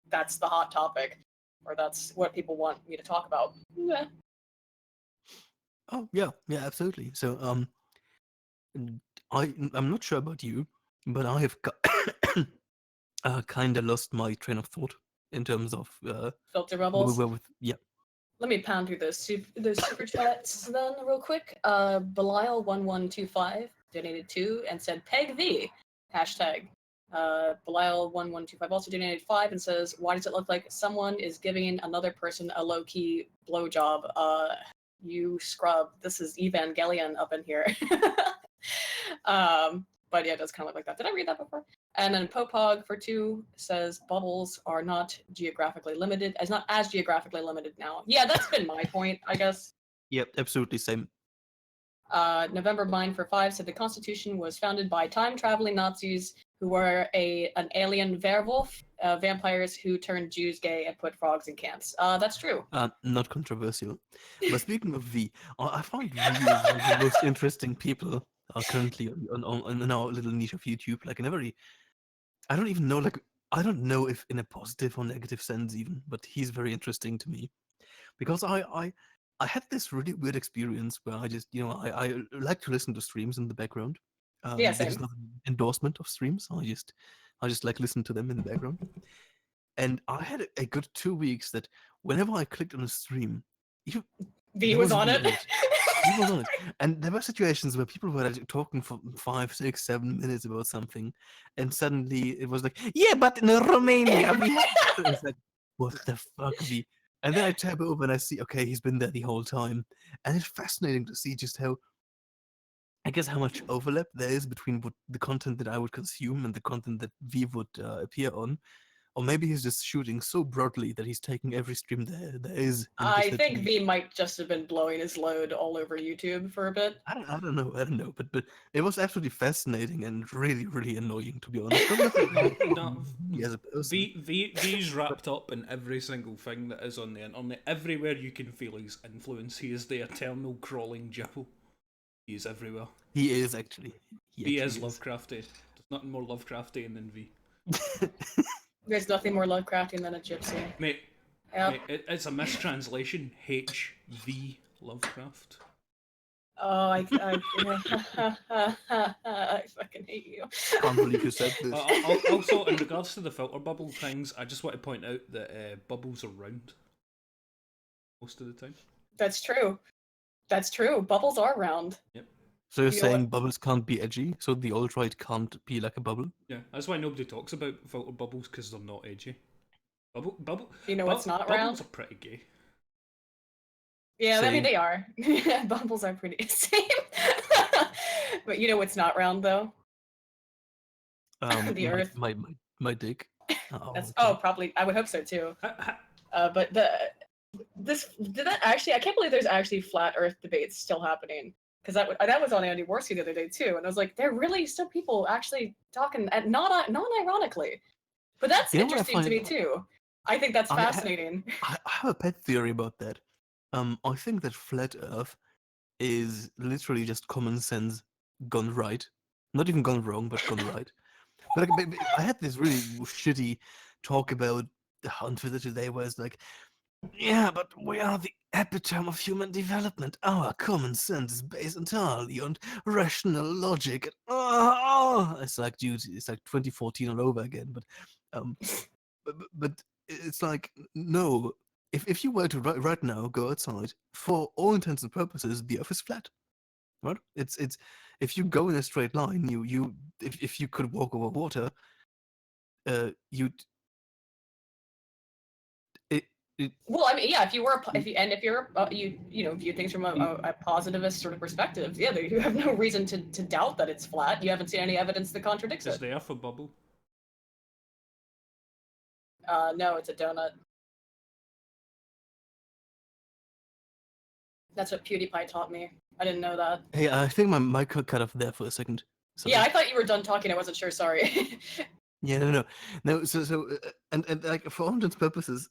that's the hot topic or that's what people want me to talk about. Yeah. Oh yeah, absolutely. So I'm not sure about you, but I have kind of lost my train of thought. in terms of Filter bubbles. yeah. Let me pound through those super chats then real quick. Belial1125 donated 2 and said Peg V hashtag. Belial1125 also donated 5 and says, why does it look like someone is giving another person a low-key blowjob? You scrub. This is Evangelion up in here. But yeah, it does kind of look like that. Did I read that before? And then Popog for 2 says bubbles are not geographically limited, not as geographically limited now. Yeah, that's been my point, I guess. Yep, absolutely same. November Mine for 5 said the Constitution was founded by time-traveling Nazis who were an alien werewolf, vampires who turned Jews gay and put frogs in camps. That's true. Not controversial. But speaking of V, I find V is one of the most interesting people currently on our little niche of YouTube. Like in a very, I don't even know, like, I don't know if in a positive or negative sense even, but he's very interesting to me. Because I had this really weird experience where I just, I like to listen to streams in the background. Yeah, This is same. not an endorsement of streams. I just like listen to them in the background. And I had a good 2 weeks that whenever I clicked on a stream, V there was on V it. in it. V was on it. And there were situations where people were like, talking for 5, 6, 7 minutes about something, and suddenly it was like, yeah, but in Romania we have. It's like, what the fuck, V? And then I tab over and I see, okay, he's been there the whole time, and it's fascinating to see just how, I guess, how much overlap there is between the content that I would consume and the content that V would appear on. Or maybe he's just shooting so broadly that he's taking every stream there is and I just think literally. V might just have been blowing his load all over YouTube for a bit. I don't know, but it was absolutely fascinating and really, really annoying, to be honest. Not necessarily No, me as a person. V's wrapped up in every single thing that is on the internet. Everywhere you can feel his influence, he is the eternal crawling gibble. He is everywhere. He is actually. V is Lovecrafty. There's nothing more Lovecraftian than V. There's nothing more Lovecraftian than a gypsy. Mate, Yep. it's a mistranslation. HV Lovecraft. Oh, I fucking hate you. Can't believe you said this. Also, in regards to the filter bubble things, I just want to point out that bubbles are round most of the time. That's true. That's true. Bubbles are round. Yep. So you're saying bubbles can't be edgy, so the alt-right can't be like a bubble? Yeah, that's why nobody talks about filter bubbles, because they're not edgy. Bubble. You know what's not round? Bubbles are pretty gay. Yeah, I Same. mean they are. Bubbles are pretty same. But you know what's not round though? The Earth. My dick. That's okay. probably. I would hope so too. But I can't believe there's actually flat Earth debates still happening. Because that was on Andy Worski the other day too, and I was like, there are really still people actually talking at non-ironically. But that's interesting to me too. I think that's fascinating. I have a pet theory about that. I think that flat Earth is literally just common sense gone right. Not even gone wrong, but gone right. But I had this really shitty talk about on Twitter today where it's like, yeah, but we are the epitome of human development. Our common sense is based entirely on rational logic. It's like, dude, it's like 2014 all over again. But it's like, no. If you were to right now go outside, for all intents and purposes, the Earth is flat. Right? It's if you go in a straight line, if you could walk over water, you'd. Well, I mean, yeah. If you're you view things from a positivist sort of perspective, yeah, you have no reason to doubt that it's flat. You haven't seen any evidence that contradicts it. Is the Earth a bubble? No, it's a donut. That's what PewDiePie taught me. I didn't know that. Hey, I think my mic cut off there for a second. Sorry. Yeah, I thought you were done talking. I wasn't sure. Sorry. Yeah, no. So, and like for all intents and purposes,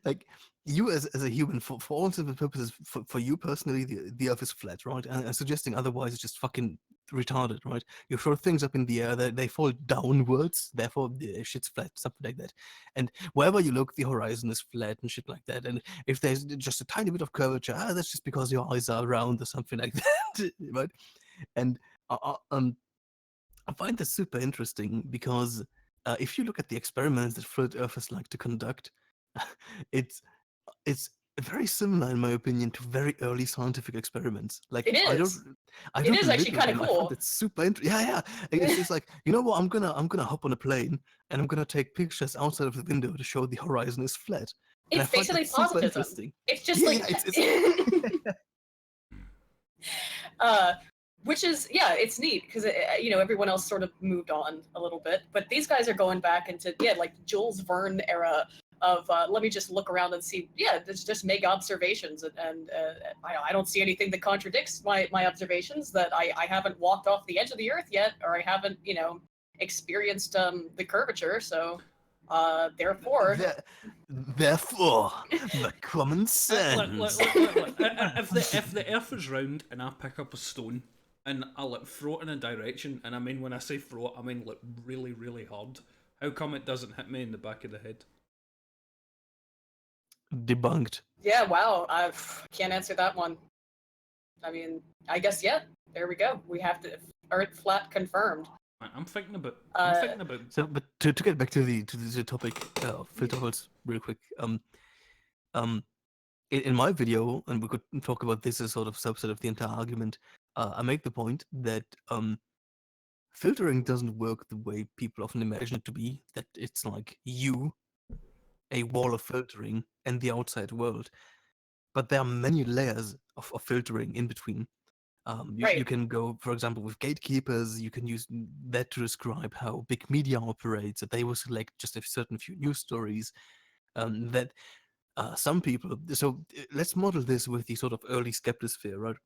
like you as a human, for all intents and purposes, for you personally, the Earth is flat, right? And suggesting otherwise is just fucking retarded, right? You throw things up in the air, they fall downwards, therefore the shit's flat, something like that. And wherever you look, the horizon is flat and shit like that. And if there's just a tiny bit of curvature, that's just because your eyes are round or something like that, right? And I find this super interesting because if you look at the experiments that flat earthers like to conduct, it's it's very similar, in my opinion, to very early scientific experiments. Like It I is. don't Is actually belittle kind of them. I find cool. it super interesting. Yeah, yeah. It's just like, you know what? I'm gonna hop on a plane and I'm gonna take pictures outside of the window to show the horizon is flat. And I It's find basically that super positivism. interesting. It's just Yeah, like, yeah. It's uh, which is it's neat because everyone else sort of moved on a little bit, but these guys are going back into like Jules Verne era of let me just look around and see. Just make observations, and I don't see anything that contradicts my observations. That I haven't walked off the edge of the earth yet, or I haven't experienced the curvature. So therefore, therefore, the common sense. If the Earth is round and I pick up a stone and I like throw it in a direction, and I mean when I say throw it, I mean like really really hard. How come it doesn't hit me in the back of the head? Debunked. yeah, wow, I can't answer that one. I mean, I guess there we go. We have to Earth flat confirmed. I'm thinking about. So, but to get back to the topic of filter holes real quick. In my video, and we could talk about this as sort of subset of the entire argument. I make the point that filtering doesn't work the way people often imagine it to be. That it's like a wall of filtering, and the outside world. But there are many layers of filtering in between. You Right. can go, for example, with gatekeepers. You can use that to describe how big media operates. That they will select just a certain few news stories. That some people. So let's model this with the sort of early skeptosphere, right?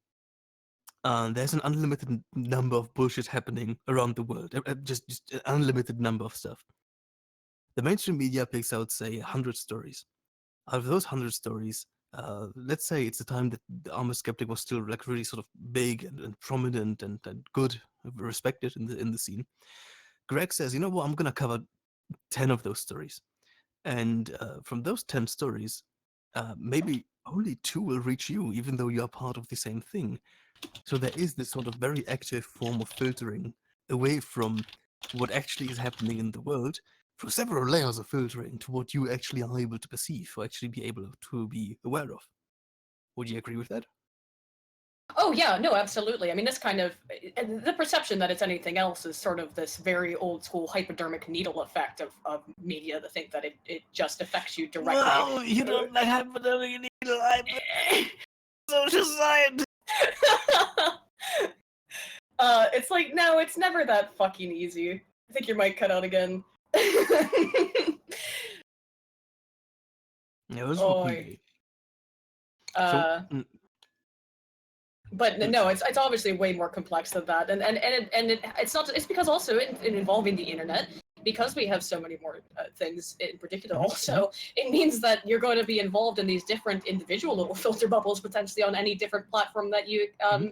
There's an unlimited number of bullshit happening around the world. Just an unlimited number of stuff. The mainstream media picks out, say, 100 stories. Out of those 100 stories, let's say it's the time that the Armored Skeptic was still like really sort of big and prominent and good, respected in the scene. Greg says, you know what, I'm gonna cover 10 of those stories, and from those 10 stories, maybe only 2 will reach you, even though you are part of the same thing. So there is this sort of very active form of filtering away from what actually is happening in the world, through several layers of filtering to what you actually are able to perceive or actually be able to be aware of. Would you agree with that? Oh yeah, no, absolutely. I mean, this kind of the perception that it's anything else is sort of this very old school hypodermic needle effect of media. To think that it just affects you directly. Well, you don't like hypodermic needle, social science. It's like, no, it's never that fucking easy. I think your mic cut out again. Yeah, it was Oh, me. But no, it's obviously way more complex than that, and it's not. It's because also in involving the internet, because we have so many more things in particular. Also, it means that you're going to be involved in these different individual little filter bubbles potentially on any different platform that you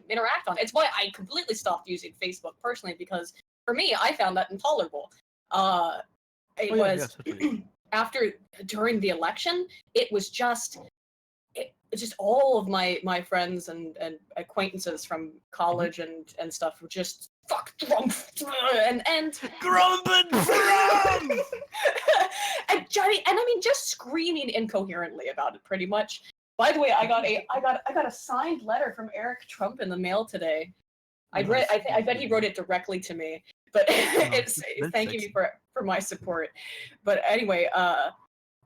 interact on. It's why I completely stopped using Facebook personally, because for me, I found that intolerable. During the election, it was just all of my friends and acquaintances from college and stuff were just fuck Trump and Grump and Trump! and I mean just screaming incoherently about it pretty much. By the way, I got a signed letter from Eric Trump in the mail today. I bet he wrote it directly to me, but it's thanking me for my support. But anyway,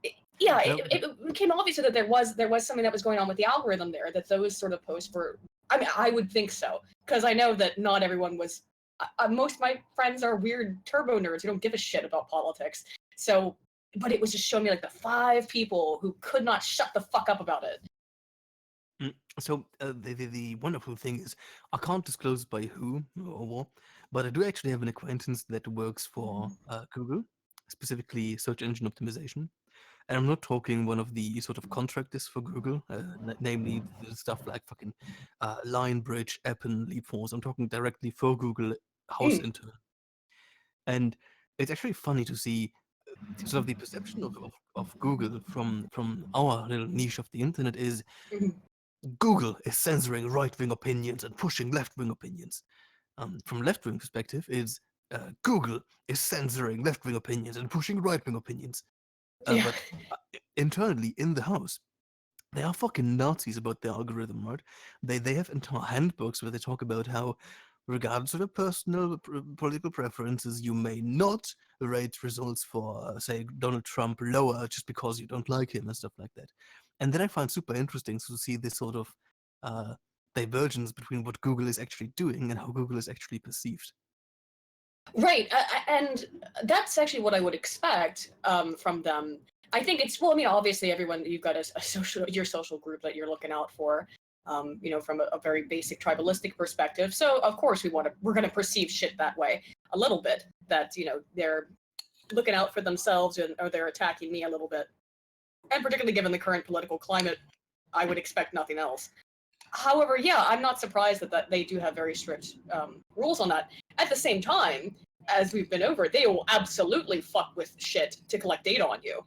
it became obvious that there was something that was going on with the algorithm there, that those sort of posts were, I mean, I would think so, because I know that not everyone was, most of my friends are weird turbo nerds who don't give a shit about politics. So, but it was just showing me like the 5 people who could not shut the fuck up about it. So the wonderful thing is, I can't disclose by who or what, but I do actually have an acquaintance that works for Google, specifically search engine optimization. And I'm not talking one of the sort of contractors for Google, namely the stuff like fucking Lionbridge, Appen, LeapForce. I'm talking directly for Google house intern. And it's actually funny to see sort of the perception of Google from our little niche of the internet is Google is censoring right-wing opinions and pushing left-wing opinions. From left-wing perspective, is Google is censoring left-wing opinions and pushing right-wing opinions. Yeah. But internally in the house, they are fucking Nazis about the algorithm, right? They have entire handbooks where they talk about how, regardless of your personal political preferences, you may not rate results for, say, Donald Trump lower just because you don't like him and stuff like that. And then I find super interesting to see this sort of uh, divergence between what Google is actually doing and how Google is actually perceived. Right, and that's actually what I would expect from them. I think it's well, I mean, obviously, everyone you've got a your social group that you're looking out for, from a very basic tribalistic perspective. So of course we're going to perceive shit that way a little bit. That they're looking out for themselves or they're attacking me a little bit, and particularly given the current political climate, I would expect nothing else. However, yeah, I'm not surprised that they do have very strict rules on that. At the same time, as we've been over, they will absolutely fuck with shit to collect data on you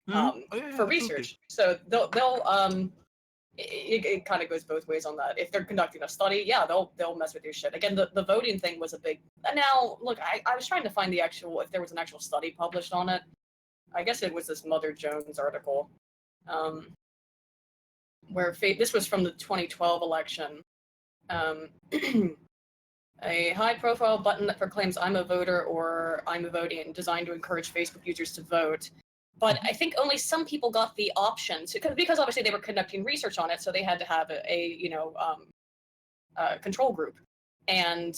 Oh, yeah, for absolutely. research. So they'll it kind of goes both ways on that. If they're conducting a study, yeah, they'll mess with your shit. Again, the voting thing was a big. Now, look, I was trying to find if there was an actual study published on it. I guess it was this Mother Jones article. Where this was from the 2012 election. A high-profile button that proclaims "I'm a voter" or "I'm a voting," designed to encourage Facebook users to vote. But I think only some people got the option because obviously they were conducting research on it, so they had to have a control group. And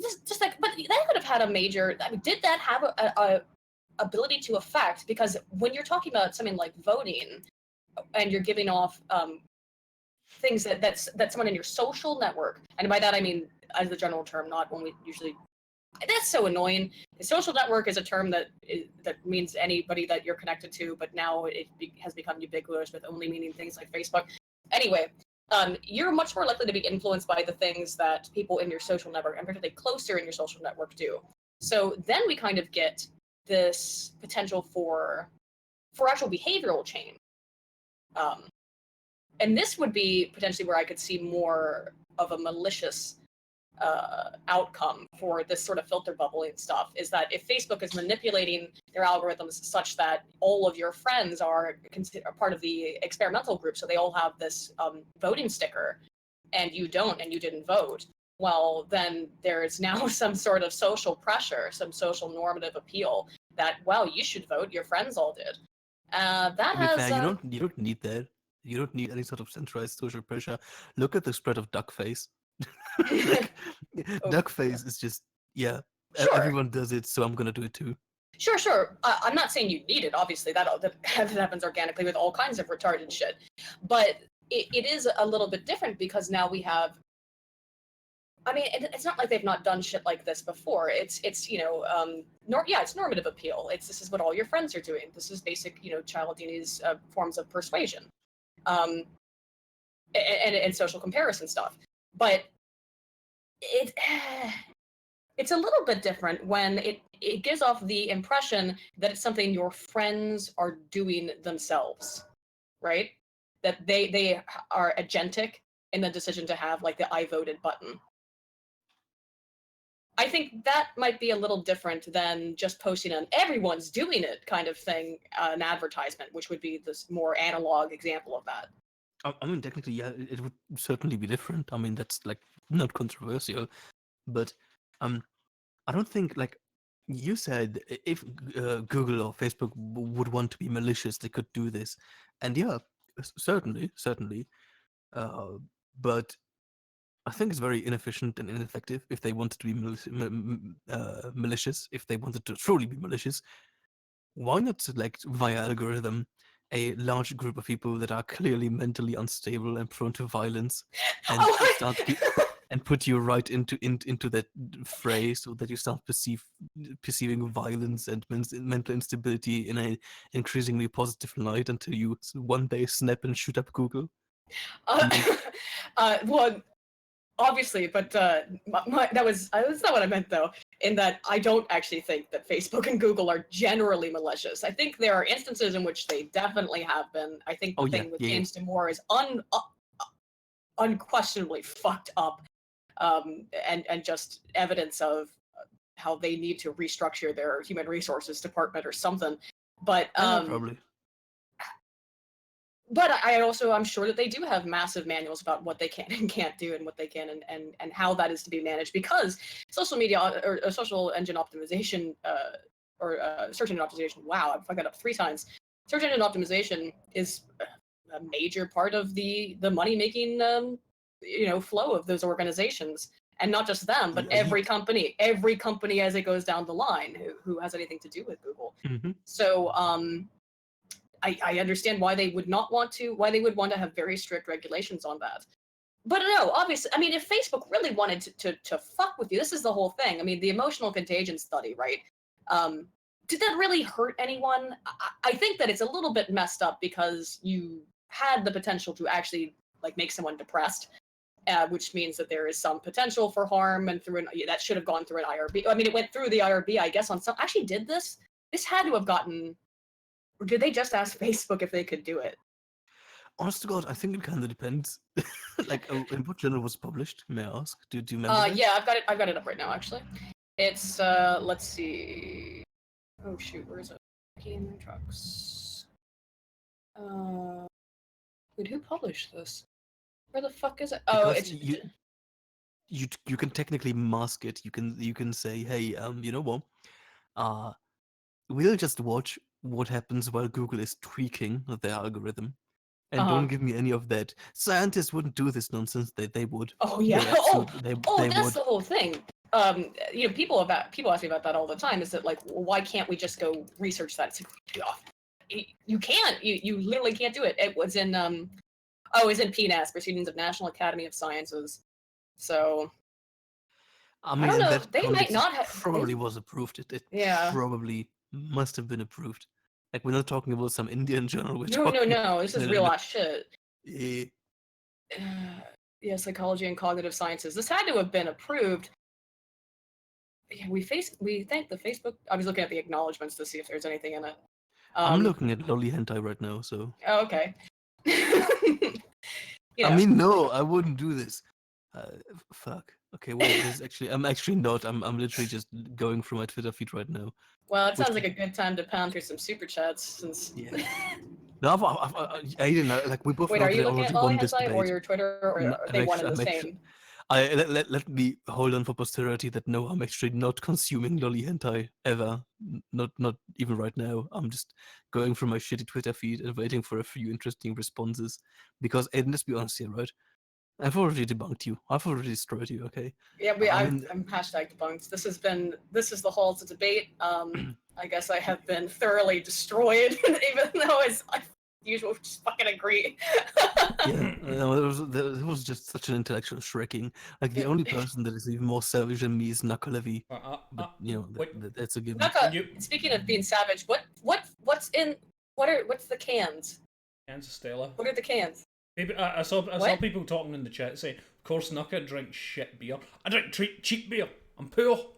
just like, but that could have had a major. I mean, did that have a ability to affect? Because when you're talking about something like voting, and you're giving off things that's someone in your social network, and by that I mean as the general term, not when we usually. That's so annoying. The social network is a term that means anybody that you're connected to, but now it has become ubiquitous with only meaning things like Facebook. Anyway, you're much more likely to be influenced by the things that people in your social network, and particularly closer in your social network, do. So then we kind of get this potential for actual behavioral change. And this would be potentially where I could see more of a malicious outcome for this sort of filter bubbling stuff, is that if Facebook is manipulating their algorithms such that all of your friends are part of the experimental group, so they all have this voting sticker, and you don't, and you didn't vote, well, then there's now some sort of social pressure, some social normative appeal that, well, you should vote, your friends all did. That To be has... fair, you don't need that. You don't need any sort of centralized social pressure. Look at the spread of duckface. Like, Oh, duckface is just, yeah, sure. everyone does it, so I'm gonna do it too. Sure. I'm not saying you need it. Obviously, that happens organically with all kinds of retarded shit. But it is a little bit different because now we have. I mean, it's not like they've not done shit like this before. It's it's normative appeal. This is what all your friends are doing. This is basic Cialdini's forms of persuasion, and social comparison stuff. But it's a little bit different when it gives off the impression that it's something your friends are doing themselves, right? That they are agentic in the decision to have like the "I voted" button. I think that might be a little different than just posting an "everyone's doing it" kind of thing, an advertisement, which would be this more analog example of that. I mean, technically, yeah, it would certainly be different. I mean, that's like not controversial, but I don't think like you said if Google or Facebook would want to be malicious, they could do this, and yeah, certainly. Uh, but I think it's very inefficient and ineffective if they wanted to be malicious. If they wanted to truly be malicious, why not select via algorithm a large group of people that are clearly mentally unstable and prone to violence, and Oh, and put you right into that phrase, so that you start perceiving violence and mental instability in a increasingly positive light until you one day snap and shoot up Google. I mean, well, obviously, but that's not what I meant though. In that, I don't actually think that Facebook and Google are generally malicious. I think there are instances in which they definitely have been. I think the oh yeah, thing with yeah, yeah. James Damore is unquestionably fucked up, and just evidence of how they need to restructure their human resources department or something. But Probably. but I'm sure that they do have massive manuals about what they can and can't do and what they can and how that is to be managed, because social media or social engine optimization or search engine optimization. Wow, I fucked that up 3 times. Search engine optimization is a major part of the money making flow of those organizations, and not just them, but The elite. every company as it goes down the line who has anything to do with Google. Mm-hmm. So I understand why they would want to have very strict regulations on that. But no, obviously, I mean, if Facebook really wanted to fuck with you, this is the whole thing. I mean, the emotional contagion study, right? Did that really hurt anyone? I think that it's a little bit messed up, because you had the potential to actually like make someone depressed, which means that there is some potential for harm, and that should have gone through an IRB. I mean, it went through the IRB, I guess. On some actually did this. This had to have gotten. Or did they just ask Facebook if they could do it? Honest to God, I think it kind of depends. Like, in what journal was published? May I ask? Do you remember? That? Yeah, I've got it up right now. Actually, it's let's see. Oh shoot, where is it? Game Trucks. Wait, who published this? Where the fuck is it? Oh, Because it's you can technically mask it. You can say, hey, you know what? We'll just watch what happens while Google is tweaking their algorithm, and don't give me any of that. Scientists wouldn't do this nonsense. They would. Oh yeah. They absolutely, they That's would. the whole thing. People ask me about that all the time. Is that like, well, why can't we just go research that? It's like, you can't. You literally can't do it. It was in it's in PNAS, Proceedings of National Academy of Sciences. So I mean, don't in know. that They might context, not it have- probably was approved. It Yeah. probably must have been approved. Like, we're not talking about some Indian journal. We're No. talking This is real ass shit. Eh, Yeah, psychology and cognitive sciences. This had to have been approved. Yeah, we thank the Facebook. I was looking at the acknowledgements to see if there's anything in it. I'm looking at lolly hentai right now, so. Oh, okay. I mean, no, I wouldn't do this. Fuck. Okay, wait. This is actually. I'm actually not. I'm literally just going through my Twitter feed right now. Well, it sounds like a good time to pound through some super chats since. Yeah. No, I didn't know. Like, we both Wait, know are that you I looking already at Lolly won this Hentai or debate. your Twitter, or No, are they one and the same? Let me hold on for posterity that no, I'm actually not consuming lolly hentai ever. Not even right now. I'm just going through my shitty Twitter feed and waiting for a few interesting responses. Because, and let's be honest here, right? I've already debunked you. I've already destroyed you. Okay. Yeah, I mean, I'm hashtag debunked. This is the halls of debate. I guess I have been thoroughly destroyed, even though I usually just fucking agree. yeah, no, there was just such an intellectual shrekking. Like, the only person that is even more savage than me is Nuckelavee. But you know, that's a given. Speaking of being savage, what's the cans? Cans of Stella. What are the cans? I saw people talking in the chat saying, of course Nucka drinks shit beer. I drink cheap beer. I'm poor.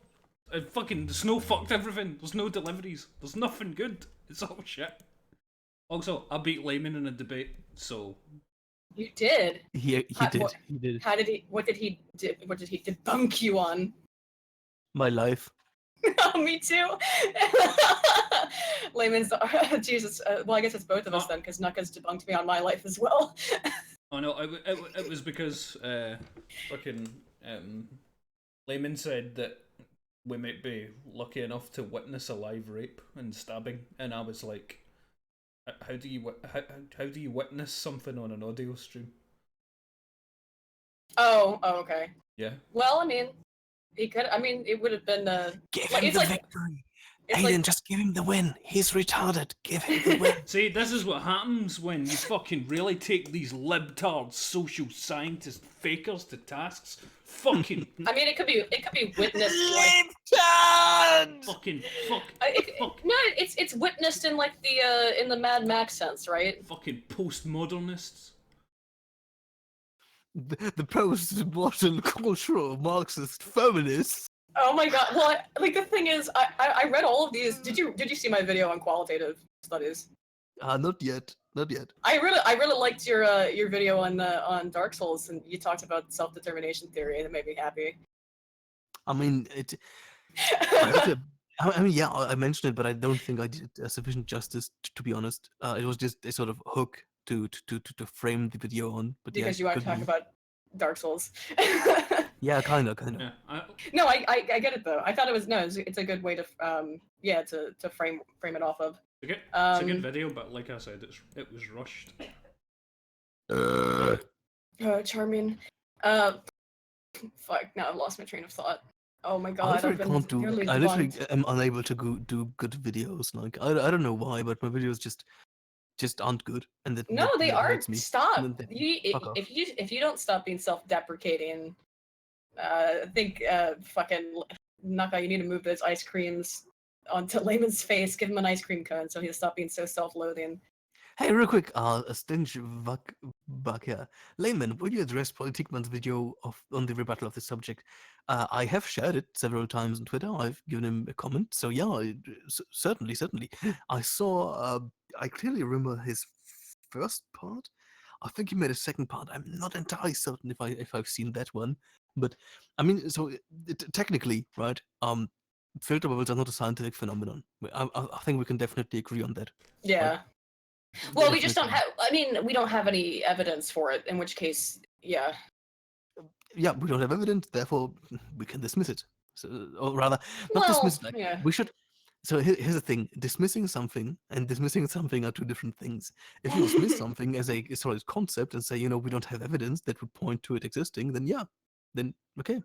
The snow fucked everything. There's no deliveries. There's nothing good. It's all shit. Also, I beat Layman in a debate, so... You did? He did. He did. What did he debunk you on? My life. Oh, me too. Layman's Jesus. Well, I guess it's both of us then, because Nucka's debunked me on my life as well. Oh no, it was because Layman said that we might be lucky enough to witness a live rape and stabbing, and I was like, how do you witness something on an audio stream? Oh, okay. Yeah. Well, I mean, he could. I mean, it would have been Give him the victory. Aiden, just give him the win. He's retarded. Give him the win. See, this is what happens when you fucking really take these libtard social scientist fakers to tasks. Fucking. I mean, it could be witnessed. Libtard. Fuck. No, it's witnessed in like in the Mad Max sense, right? Fucking postmodernists. The post-modern cultural Marxist feminists. Oh my god! Well, like the thing is, I read all of these. Did you see my video on qualitative studies? Not yet. I really liked your video on Dark Souls, and you talked about self-determination theory, and it made me happy. I mean, I also, I mean, yeah, I mentioned it, but I don't think I did sufficient justice. To be honest, it was just a sort of hook to frame the video on. But yeah, Because you want to talk continue. about Dark Souls. Yeah, kind of. Yeah, No, I get it though. I thought it was no, it's a good way to yeah to frame it off of. it's a good video, but like I said, it was rushed. Charming. Fuck. Now I've lost my train of thought. Oh my I god, I've literally been can't do. nearly I literally bugged. am unable to do good videos. Like I don't know why, but my videos just aren't good, and No, they that are. hurts me. Stop. And then fuck You off. if you don't stop being self-deprecating, I think fucking Naka, you need to move those ice creams onto Layman's face. Give him an ice cream cone so he'll stop being so self-loathing. Hey, real quick, a stinge back here. Layman, will you address Politikman's video on the rebuttal of this subject? I have shared it several times on Twitter. I've given him a comment. So yeah, certainly. I saw. I clearly remember his first part. I think he made a second part. I'm not entirely certain if I've seen that one, but I mean, so technically, right? Filter bubbles are not a scientific phenomenon. I think we can definitely agree on that. Yeah. Well, we just don't Definitely. have. I mean, we don't have any evidence for it. In which case, yeah. Yeah, we don't have evidence, therefore we can dismiss it. So, or rather, not Well, dismiss it. Like yeah. we should. So here's the thing: dismissing something and dismissing something are two different things. If you dismiss something as a solid concept and say, we don't have evidence that would point to it existing, then yeah, then okay.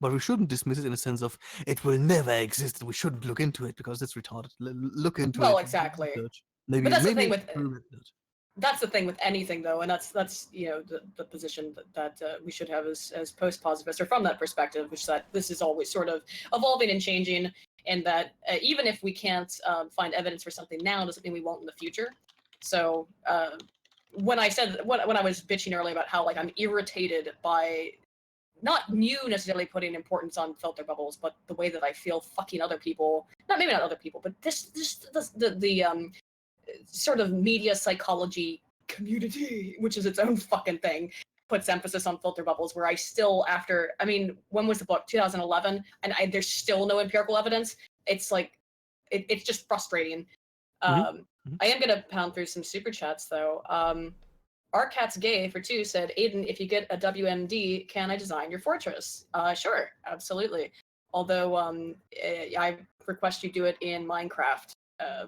But we shouldn't dismiss it in a sense of it will never exist. We shouldn't look into it because it's retarded. Look into Well, it. exactly. Research. But Maybe that's the thing maybe with experiment it. that's the thing with anything though, and that's the position that we should have as post positivists, or from that perspective, which that this is always sort of evolving and changing, and that even if we can't find evidence for something now, doesn't mean we won't in the future. So when I said when I was bitching earlier about how like I'm irritated by not you necessarily putting importance on filter bubbles, but the way that I feel fucking other people, maybe not other people, but the sort of media psychology community, which is its own fucking thing, puts emphasis on filter bubbles. Where I still, after, I mean, when was the book? 2011, and there's still no empirical evidence. It's like, it's just frustrating. Mhm. I am gonna pound through some super chats though. Our cat's gay for two said, Aiden, if you get a WMD, can I design your fortress? Sure, absolutely. Although I request you do it in Minecraft. That's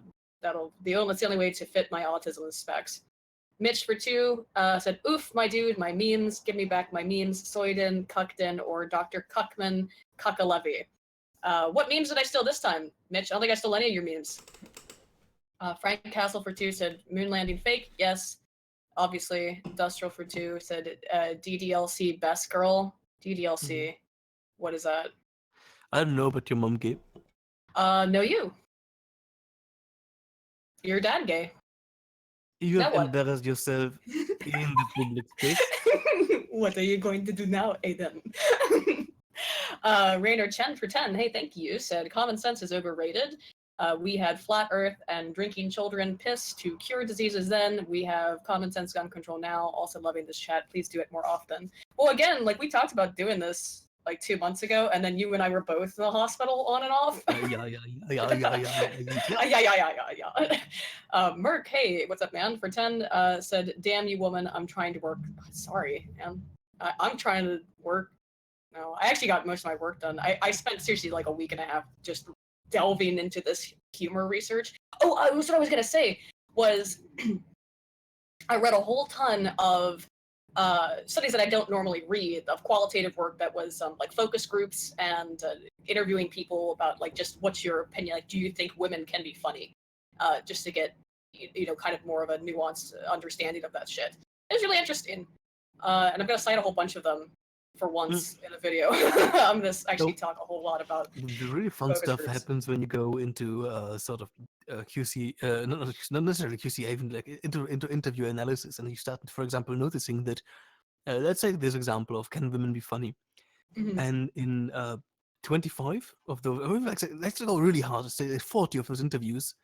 the only way to fit my autism specs. Mitch for two said, oof, my dude, my memes, give me back my memes, Soyden, Cuckden, or Dr. Cuckman, Nuckelavee. What memes did I steal this time, Mitch? I don't think I stole any of your memes. Frank Castle for two said, moon landing fake, yes. Obviously, Industrial for two said, DDLC best girl. DDLC, what is that? I don't know, but your mom gay. No, you. Your dad gay. You Now have what? embarrassed yourself in the public space. What are you going to do now, Aiden? Rainer Chen for 10, hey, thank you, said common sense is overrated. We had flat earth and drinking children piss to cure diseases then. We have common sense gun control now. Also loving this chat. Please do it more often. Well, again, like we talked about doing this like 2 months ago, and then you and I were both in the hospital on and off. Yeah. Merc, hey, what's up, man? For 10, said, damn you, woman, I'm trying to work. Sorry, man. I'm trying to work. No, I actually got most of my work done. I spent seriously like a week and a half just delving into this humor research. Oh, what I was going to say was I read a whole ton of studies that I don't normally read, of qualitative work that was like focus groups and interviewing people about like just what's your opinion, like do you think women can be funny, just to get kind of more of a nuanced understanding of that shit. It was really interesting, and I'm gonna cite a whole bunch of them for once in a video. I'm gonna actually talk a whole lot about the really fun focus stuff groups. happens when you go into sort of QC, not necessarily QC, even like into interview analysis, and you start, for example, noticing that let's say this example of can women be funny, Mhm. and in 25 of those, or let's go really hard, say 40 of those interviews,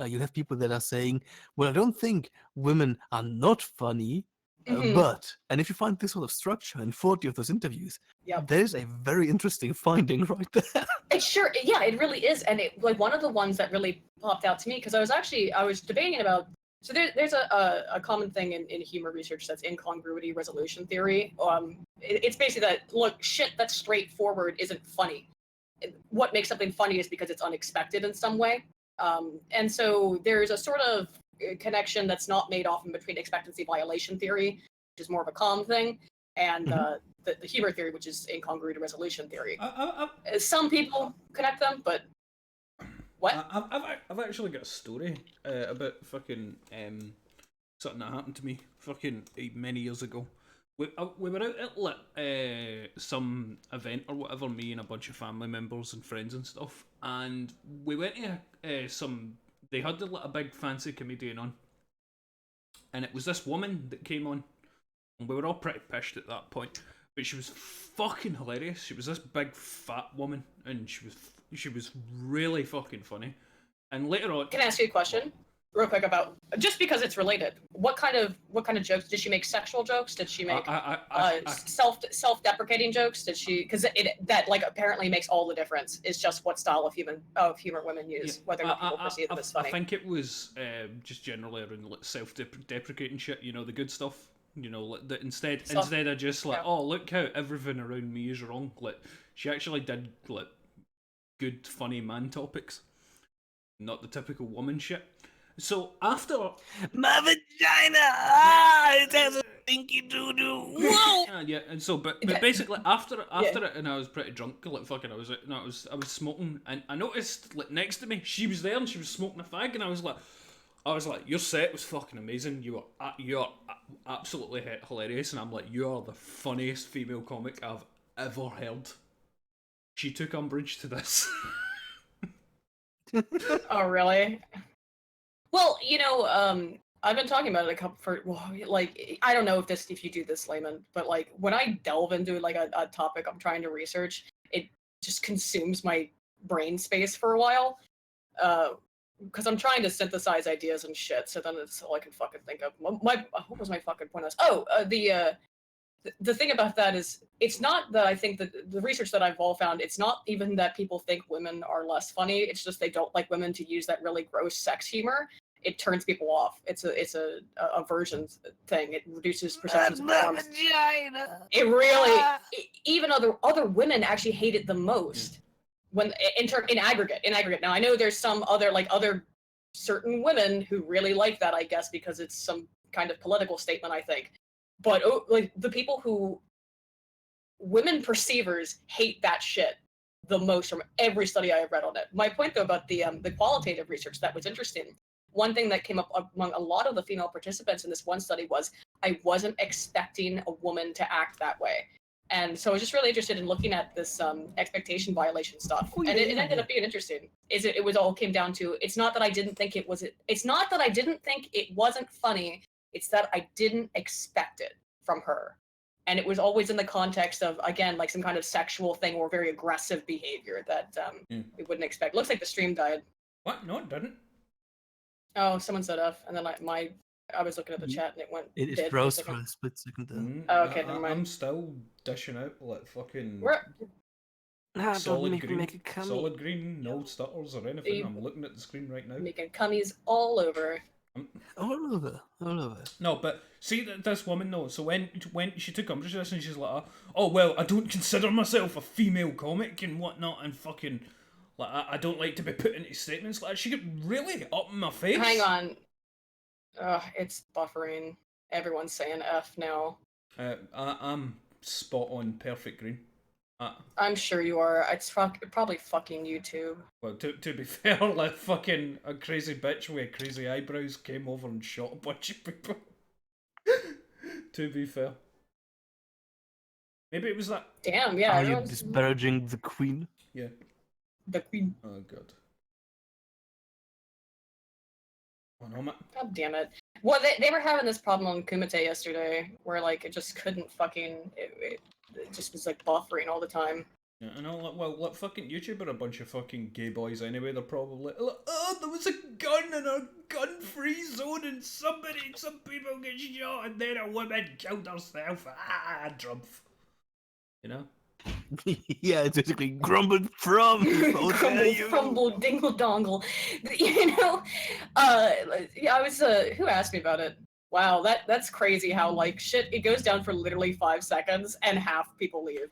you have people that are saying, well, I don't think women are not funny, Mhm. And if you find this sort of structure in 40 of those interviews, Yep. there's a very interesting finding right there. It sure, yeah, it really is, and it like one of the ones that really popped out to me because I was debating about. So there's a common thing in humor research that's incongruity resolution theory. It's basically that look, shit that's straightforward isn't funny. What makes something funny is because it's unexpected in some way. And so there's a sort of connection that's not made often between expectancy violation theory, which is more of a calm thing, and the humor theory, which is incongruity resolution theory. Some people connect them, but what? I've actually got a story about fucking something that happened to me fucking many years ago. We were out at like, some event or whatever, me and a bunch of family members and friends and stuff, and we went to some. They had like, a big fancy comedian on, and it was this woman that came on, and we were all pretty pissed at that point. But she was fucking hilarious. She was this big fat woman, and she was really fucking funny. And later on, Can I ask you a question, real quick, about just because it's related? What kind of jokes did she make? Sexual jokes? Did she make self-deprecating jokes? Did she? Because that like apparently makes all the difference. It's just what style of humor women use, whether or not people perceive them as funny. I think it was just generally around like self-deprecating shit. You know, the good stuff. You know, like that instead of just like, oh, look how everything around me is wrong. Like she actually did like good, funny man topics, not the typical woman shit. So after My vagina! Ah, it has a stinky doo doo. Whoa! yeah, and so but basically after it, and I was pretty drunk, like fucking, I was smoking, and I noticed like next to me she was there and she was smoking a fag, and I was like, your set was fucking amazing. You are absolutely hilarious, and I'm like, you are the funniest female comic I've ever heard. She took umbrage to this. Oh, really? Well, I've been talking about it like I don't know if you do this, Layman, but like when I delve into like a topic I'm trying to research, it just consumes my brain space for a while. Because I'm trying to synthesize ideas and shit, so then it's all I can fucking think of. What was my fucking point? The thing about that is, it's not that I think that the research that I've all found, it's not even that people think women are less funny. It's just they don't like women to use that really gross sex humor. It turns people off. It's a aversion thing. It reduces perceptions of performance. It really, even other women actually hate it the most. When in aggregate. Now I know there's some other certain women who really like that, I guess, because it's some kind of political statement, I think. But like the people who women perceivers hate that shit the most from every study I have read on it. My point though about the qualitative research that was interesting. One thing that came up among a lot of the female participants in this one study was I wasn't expecting a woman to act that way. And so I was just really interested in looking at this expectation violation stuff, and it ended up being interesting. It was all came down to it's not that I didn't think it was. It's not that I didn't think it wasn't funny. It's that I didn't expect it from her, and it was always in the context of again like some kind of sexual thing or very aggressive behavior that we wouldn't expect. Looks like the stream died. What? No, it didn't. Oh, someone said F, and then I was looking at the chat and it went. It froze for a split second there. Oh, okay, never mind. I'm still dishing out like fucking Solid green, no stutters or anything. I'm looking at the screen right now. Making cummies all over. All over. No, but see this woman though. So when she took umbrage to this, and she's like, "Oh well, I don't consider myself a female comic and whatnot," and fucking like I don't like to be put into statements like that. She got really up in my face. Hang on. It's buffering. Everyone's saying F now. I'm spot on, perfect green. I'm sure you are. It's probably fucking YouTube. Well, to be fair, like fucking a crazy bitch with crazy eyebrows came over and shot a bunch of people. To be fair. Maybe it was that. Damn, yeah. Are you disparaging the queen? Yeah. The queen. Oh god. Oh no, man. God damn it. Well, they were having this problem on Kumite yesterday, where like it just couldn't fucking. It just was like buffering all the time. Yeah, I know. Well, fucking YouTube are a bunch of fucking gay boys anyway. They're probably like, oh, there was a gun and a gun free zone and some people get shot and then a woman killed herself. Ah, drumpf. You know? Yeah, it's basically grumbled from. How dare Crumble, you? crumble, dingle dongle. Yeah, I was who asked me about it? Wow, that's crazy how like shit it goes down for literally 5 seconds and half people leave.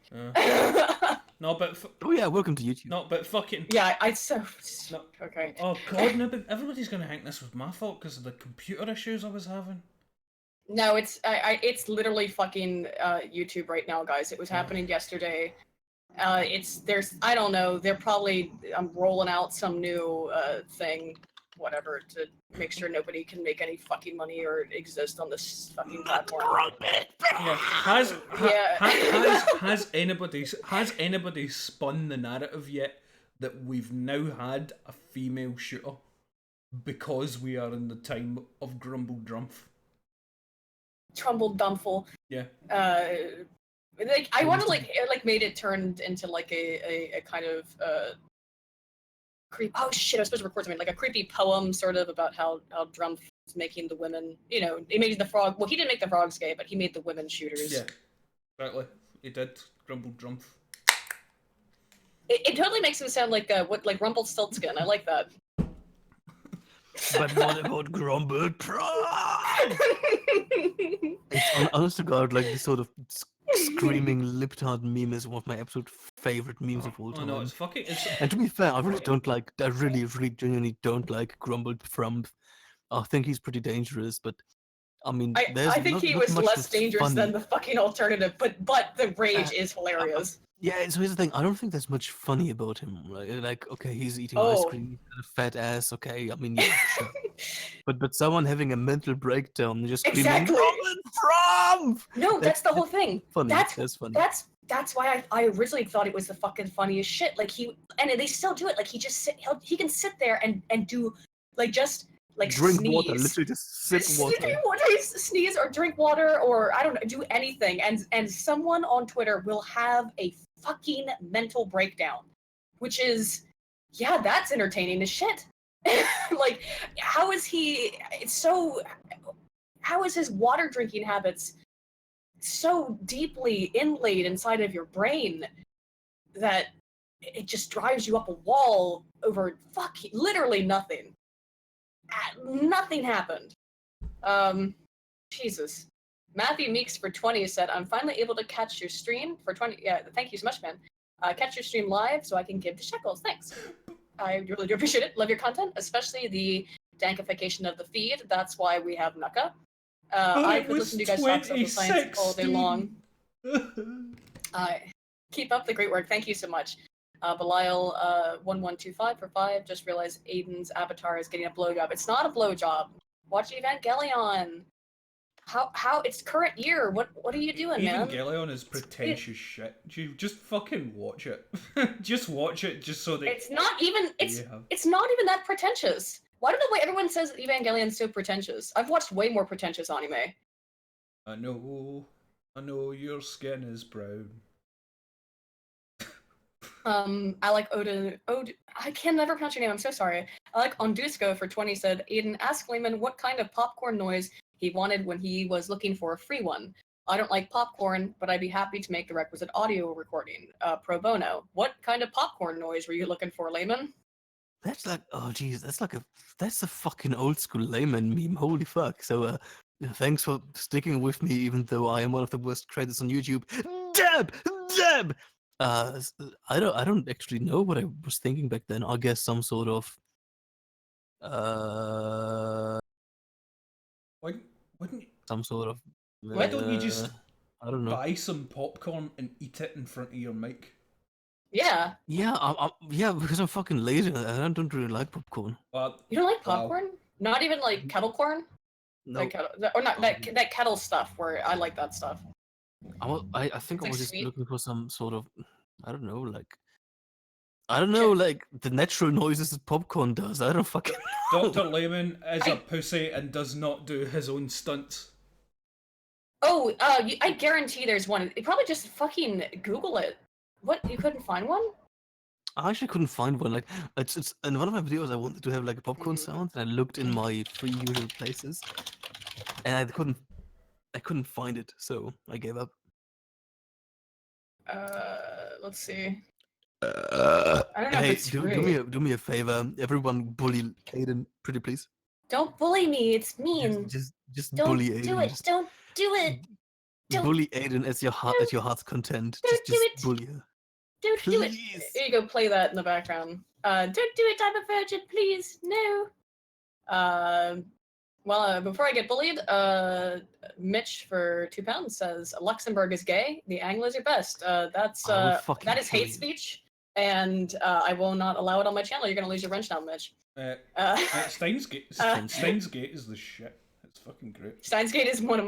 No, but Oh yeah, welcome to YouTube. no, but fucking Yeah, I so no. okay. Oh god, no! But everybody's gonna think this was my fault because of the computer issues I was having. No, it's literally fucking YouTube right now, guys. It was happening yesterday. There's I don't know. They're probably rolling out some new thing, whatever, to make sure nobody can make any fucking money or exist on this fucking platform. Yeah. Has anybody spun the narrative yet that we've now had a female shooter because we are in the time of Grumble Drumpf? Trumble Dumful. Yeah. Like I want to like made it turned into like a kind of creep. Oh shit! I was supposed to record something like a creepy poem, sort of about how Drumpf is making the women. You know, he made the frog. Well, he didn't make the frogs gay, but he made the women shooters. Yeah. Exactly. He did. Grumble Drumpf. It totally makes him sound like like Rumpelstiltskin. I like that. But what about grumbled pride? It's honest to God, like this sort of screaming lip-tart meme is one of my absolute favorite memes of all Oh time. no, it's fucking. And to be fair, I really don't like. I really, really genuinely don't like grumbled from. I think he's pretty dangerous, but I mean, there's I think not, he not was much less that's dangerous funny. than the fucking alternative, but the rage is hilarious. Yeah, so here's the thing. I don't think there's much funny about him. Like okay, he's eating ice Oh. cream, he's got a fat ass. Okay, I mean, yeah, sure. But someone having a mental breakdown, and just screaming, Exactly. "From!" No, that's the whole thing. Funny. That's funny. That's why I originally thought it was the fucking funniest shit. Like they still do it. Like he can sit there and do like just like drink sneeze. water, literally just sip water. Sneeze or drink water or I don't know, do anything, and someone on Twitter will have a fucking mental breakdown, which is, yeah, that's entertaining as shit. Like, how is his water drinking habits so deeply inlaid inside of your brain that it just drives you up a wall over literally nothing. Nothing happened. Jesus. Matthew Meeks for 20 said, I'm finally able to catch your stream for 20. Yeah, thank you so much, man. Catch your stream live so I can give the shekels. Thanks. I really do appreciate it. Love your content, especially the dankification of the feed. That's why we have Nucka. I could listen to you guys talk social science all day long. Keep up the great work. Thank you so much. Belial 1125 for 5. Just realized Aiden's avatar is getting a blowjob. It's not a blowjob. Watch Evangelion. How it's current year. What are you doing, man? Evangelion is pretentious shit. You just fucking watch it. Just watch it just so that it's not even that pretentious. Why don't know why everyone says Evangelion's so pretentious? I've watched way more pretentious anime. I know your skin is brown. I like Odin. I can never pronounce your name. I'm so sorry. I like Ondusco for 20 said, Aiden, ask Layman what kind of popcorn noise he wanted when he was looking for a free one. I don't like popcorn, but I'd be happy to make the requisite audio recording, pro bono. What kind of popcorn noise were you looking for, Layman? That's like, oh geez, that's a fucking old school Layman meme. Holy fuck! So, thanks for sticking with me, even though I am one of the worst creators on YouTube. Deb. I don't actually know what I was thinking back then. I guess some sort of Wouldn't some sort of. why don't you just I don't know. buy some popcorn and eat it in front of your mic? Yeah. Yeah, yeah, because I'm fucking lazy. I don't really like popcorn. You don't like popcorn? Not even like kettle corn? No. Like kettle, or not that kettle stuff where I like that stuff. I think It's I was just sweet. looking for some sort of, I don't know, like the natural noises that popcorn does. I don't fucking know. Dr. Layman is a pussy and does not do his own stunts. Oh, I guarantee there's one. You probably just fucking Google it. What, you couldn't find one? I actually couldn't find one. Like it's in one of my videos I wanted to have like a popcorn Mhm. sound, and I looked in my three usual places, and I couldn't find it, so I gave up. Let's see. Uh, I don't know if hey, it's do free. me a favor, everyone, bully Aiden, pretty please. Don't bully me. It's Just mean. just just Don't bully do Aiden. it. Just Don't do it. Don't. bully Aiden at your heart's content. Don't do Just it. bully her, Don't do it. please. Here you go. Play that in the background. Don't do it. I'm a virgin. Please, no. Before I get bullied, Mitch for £2 says Luxembourg is gay. The Anglos are best. I will fucking That is kill hate you. speech, and I will not allow it on my channel. You're gonna lose your wrench now, Mitch. Steins Gate is the shit. It's fucking great. Steins Gate is one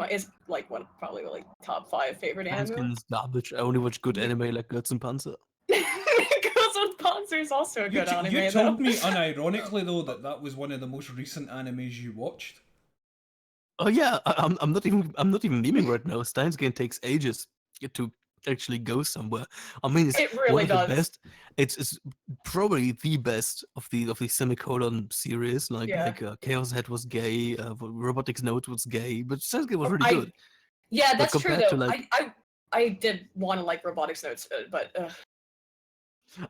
probably like top 5 favorite anime. Hanskin's garbage. I only watch good anime like Götz and Panzer. Girls with Panzer is also a good anime. You though. told me unironically though that was one of the most recent animes you watched. Oh yeah, I'm not even memeing right now. Steins Gate takes ages to actually go somewhere. I mean, it's It really one of does. the best. It's probably the best of the semicolon series. Yeah. Chaos Head was gay, Robotics Note was gay, but Steins Gate was really I- good. Yeah, But that's true compared though. to, like- I did want to like Robotics Notes, but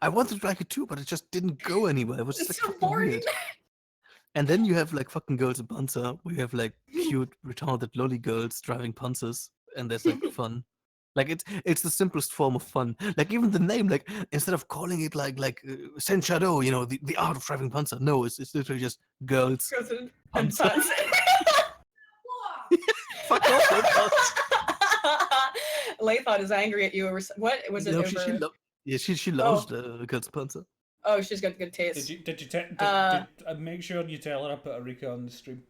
I wanted to like it too, but it just didn't go anywhere. It was just it's like so fucking boring. weird. And then you have like fucking Girls in Panzer, where you have like cute, retarded lolly girls driving Panzers, and there's like fun. Like it's the simplest form of fun. Like even the name, like instead of calling it Sen Shadow, the art of driving Panzer. No, it's literally just girls. And Panzer. sons. Fuck off, Laythought is angry at you over what was it no, over? she loves Girls Panzer. Oh, she's got good taste. Did make sure you tell her I put a Rika on the stream?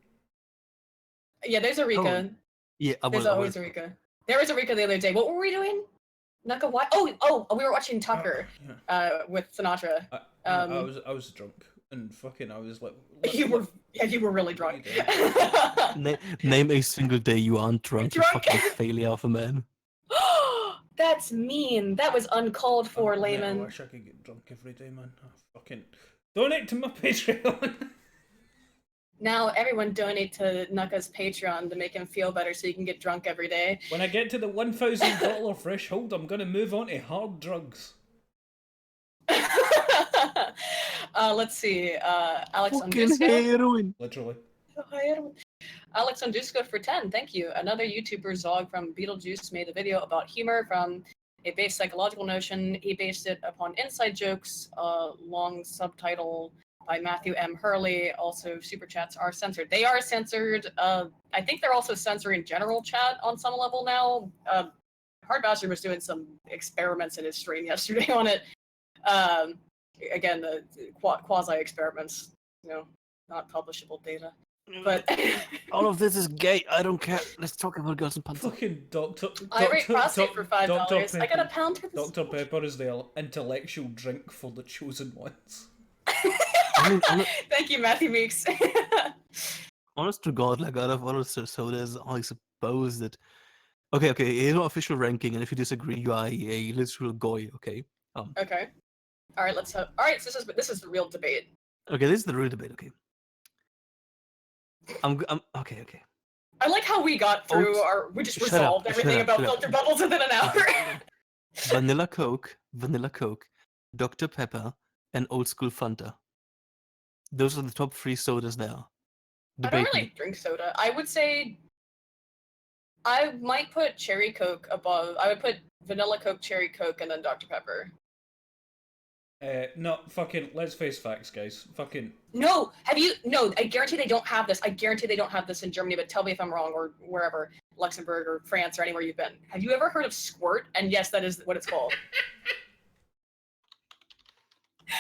Yeah, there's a Rika. Oh, yeah, I There's will. always a Rika. There was a Rika the other day. What were we doing? Nuckelavee. Oh, we were watching Tucker with Sinatra. I was drunk and fucking I was like. You were really drunk. Name a single day you aren't drunk. You fucking failure of a man. That's mean. That was uncalled for, Layman. I wish I could get drunk every day, man. Fucking donate to my Patreon. Now everyone donate to Nuka's Patreon to make him feel better so he can get drunk every day. When I get to the $1,000 threshold, I'm gonna move on to hard drugs. Let's see. Alex Fucking Undusko. heroin. Literally. Alex Undusko for 10. Thank you. Another YouTuber, Zog from Beetlejuice, made a video about humor from a base psychological notion. He based it upon inside jokes, long subtitle by Matthew M. Hurley. Also, super chats are censored. They are censored. I think they're also censoring general chat on some level now. Hard Bastard was doing some experiments in his stream yesterday on it. Again, the quasi experiments, not publishable data. But all of this is gay. I don't care. Let's talk about Girls and Panzer. Fucking Doctor. I rate prostate for $5. I got a pound for this. Dr. Pepper is the intellectual drink for the chosen ones. Thank you, Matthew Meeks. Honest to God, like out of all of the sodas, I suppose that. Okay, here's our official ranking, and if you disagree, you are a literal goy. Okay. Okay. All right. Let's have. All right. So this is the real debate. Okay, this is the real debate. Okay. I'm okay. I like how we got through we just resolved everything about filter bubbles within an hour. Vanilla Coke, Dr. Pepper, and Old School Fanta. Those are the top 3 sodas there. I don't really drink soda. I would say I might put Cherry Coke above. I would put Vanilla Coke, Cherry Coke, and then Dr. Pepper. No, fucking, let's face facts, guys. Fucking. No, no, I guarantee they don't have this. I guarantee they don't have this in Germany, but tell me if I'm wrong, or wherever, Luxembourg or France or anywhere you've been. Have you ever heard of Squirt? And yes, that is what it's called.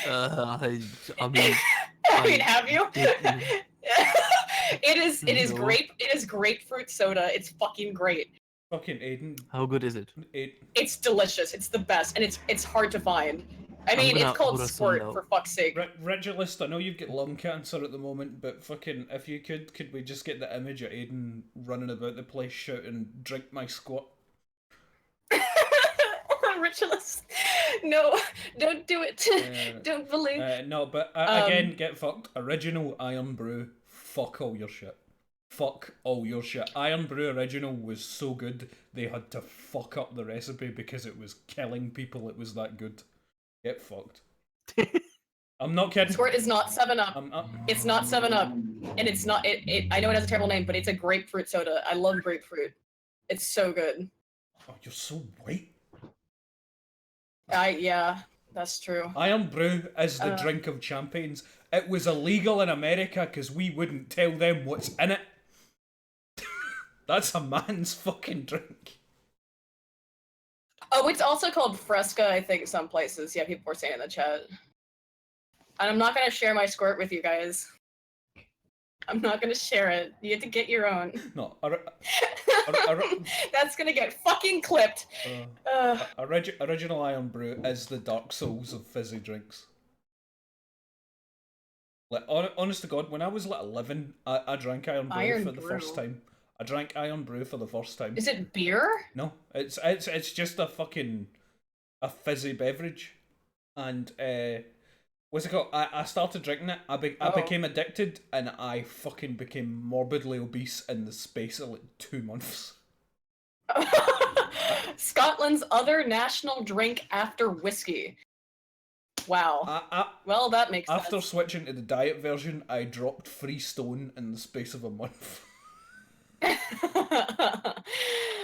I mean, have you? It is No. grape. It is grapefruit soda. It's fucking great. Fucking Aiden. How good is it? It's delicious. It's the best, and it's hard to find. I mean, it's called Squirt, for fuck's sake. Regulist, I know you've got lung cancer at the moment, but fucking, if you could we just get the image of Aiden running about the place shouting, "Drink my squat"? Ritualist. No, don't do it. Uh, Don't believe. No, but again, get fucked. Original Iron Brew, fuck all your shit. Fuck all your shit. Iron Brew Original was so good, they had to fuck up the recipe because it was killing people, it was that good. Get fucked. I'm not kidding. Squirt is not 7-Up. I'm not... It's not 7-Up. And it's not, I know it has a terrible name, but it's a grapefruit soda. I love grapefruit. It's so good. Oh, you're so white. Yeah, that's true. Iron Brew is the drink of champions. It was illegal in America because we wouldn't tell them what's in it. That's a man's fucking drink. Oh, it's also called Fresca, I think, some places. Yeah, people were saying in the chat. And I'm not gonna share my squirt with you guys. I'm not gonna share it. You have to get your own. No, That's gonna get fucking clipped. Original Iron Brew is the Dark Souls of fizzy drinks. Like, honest to God, when I was like 11, I drank Iron Brew for the first time. I drank Iron Brew for the first time. Is it beer? No, it's just a fizzy beverage, and what's it called? I started drinking it. I became addicted, and I fucking became morbidly obese in the space of like 2 months. Scotland's other national drink after whiskey. Wow. Well, that makes sense. After switching to the diet version, I dropped 3 stone in the space of a month.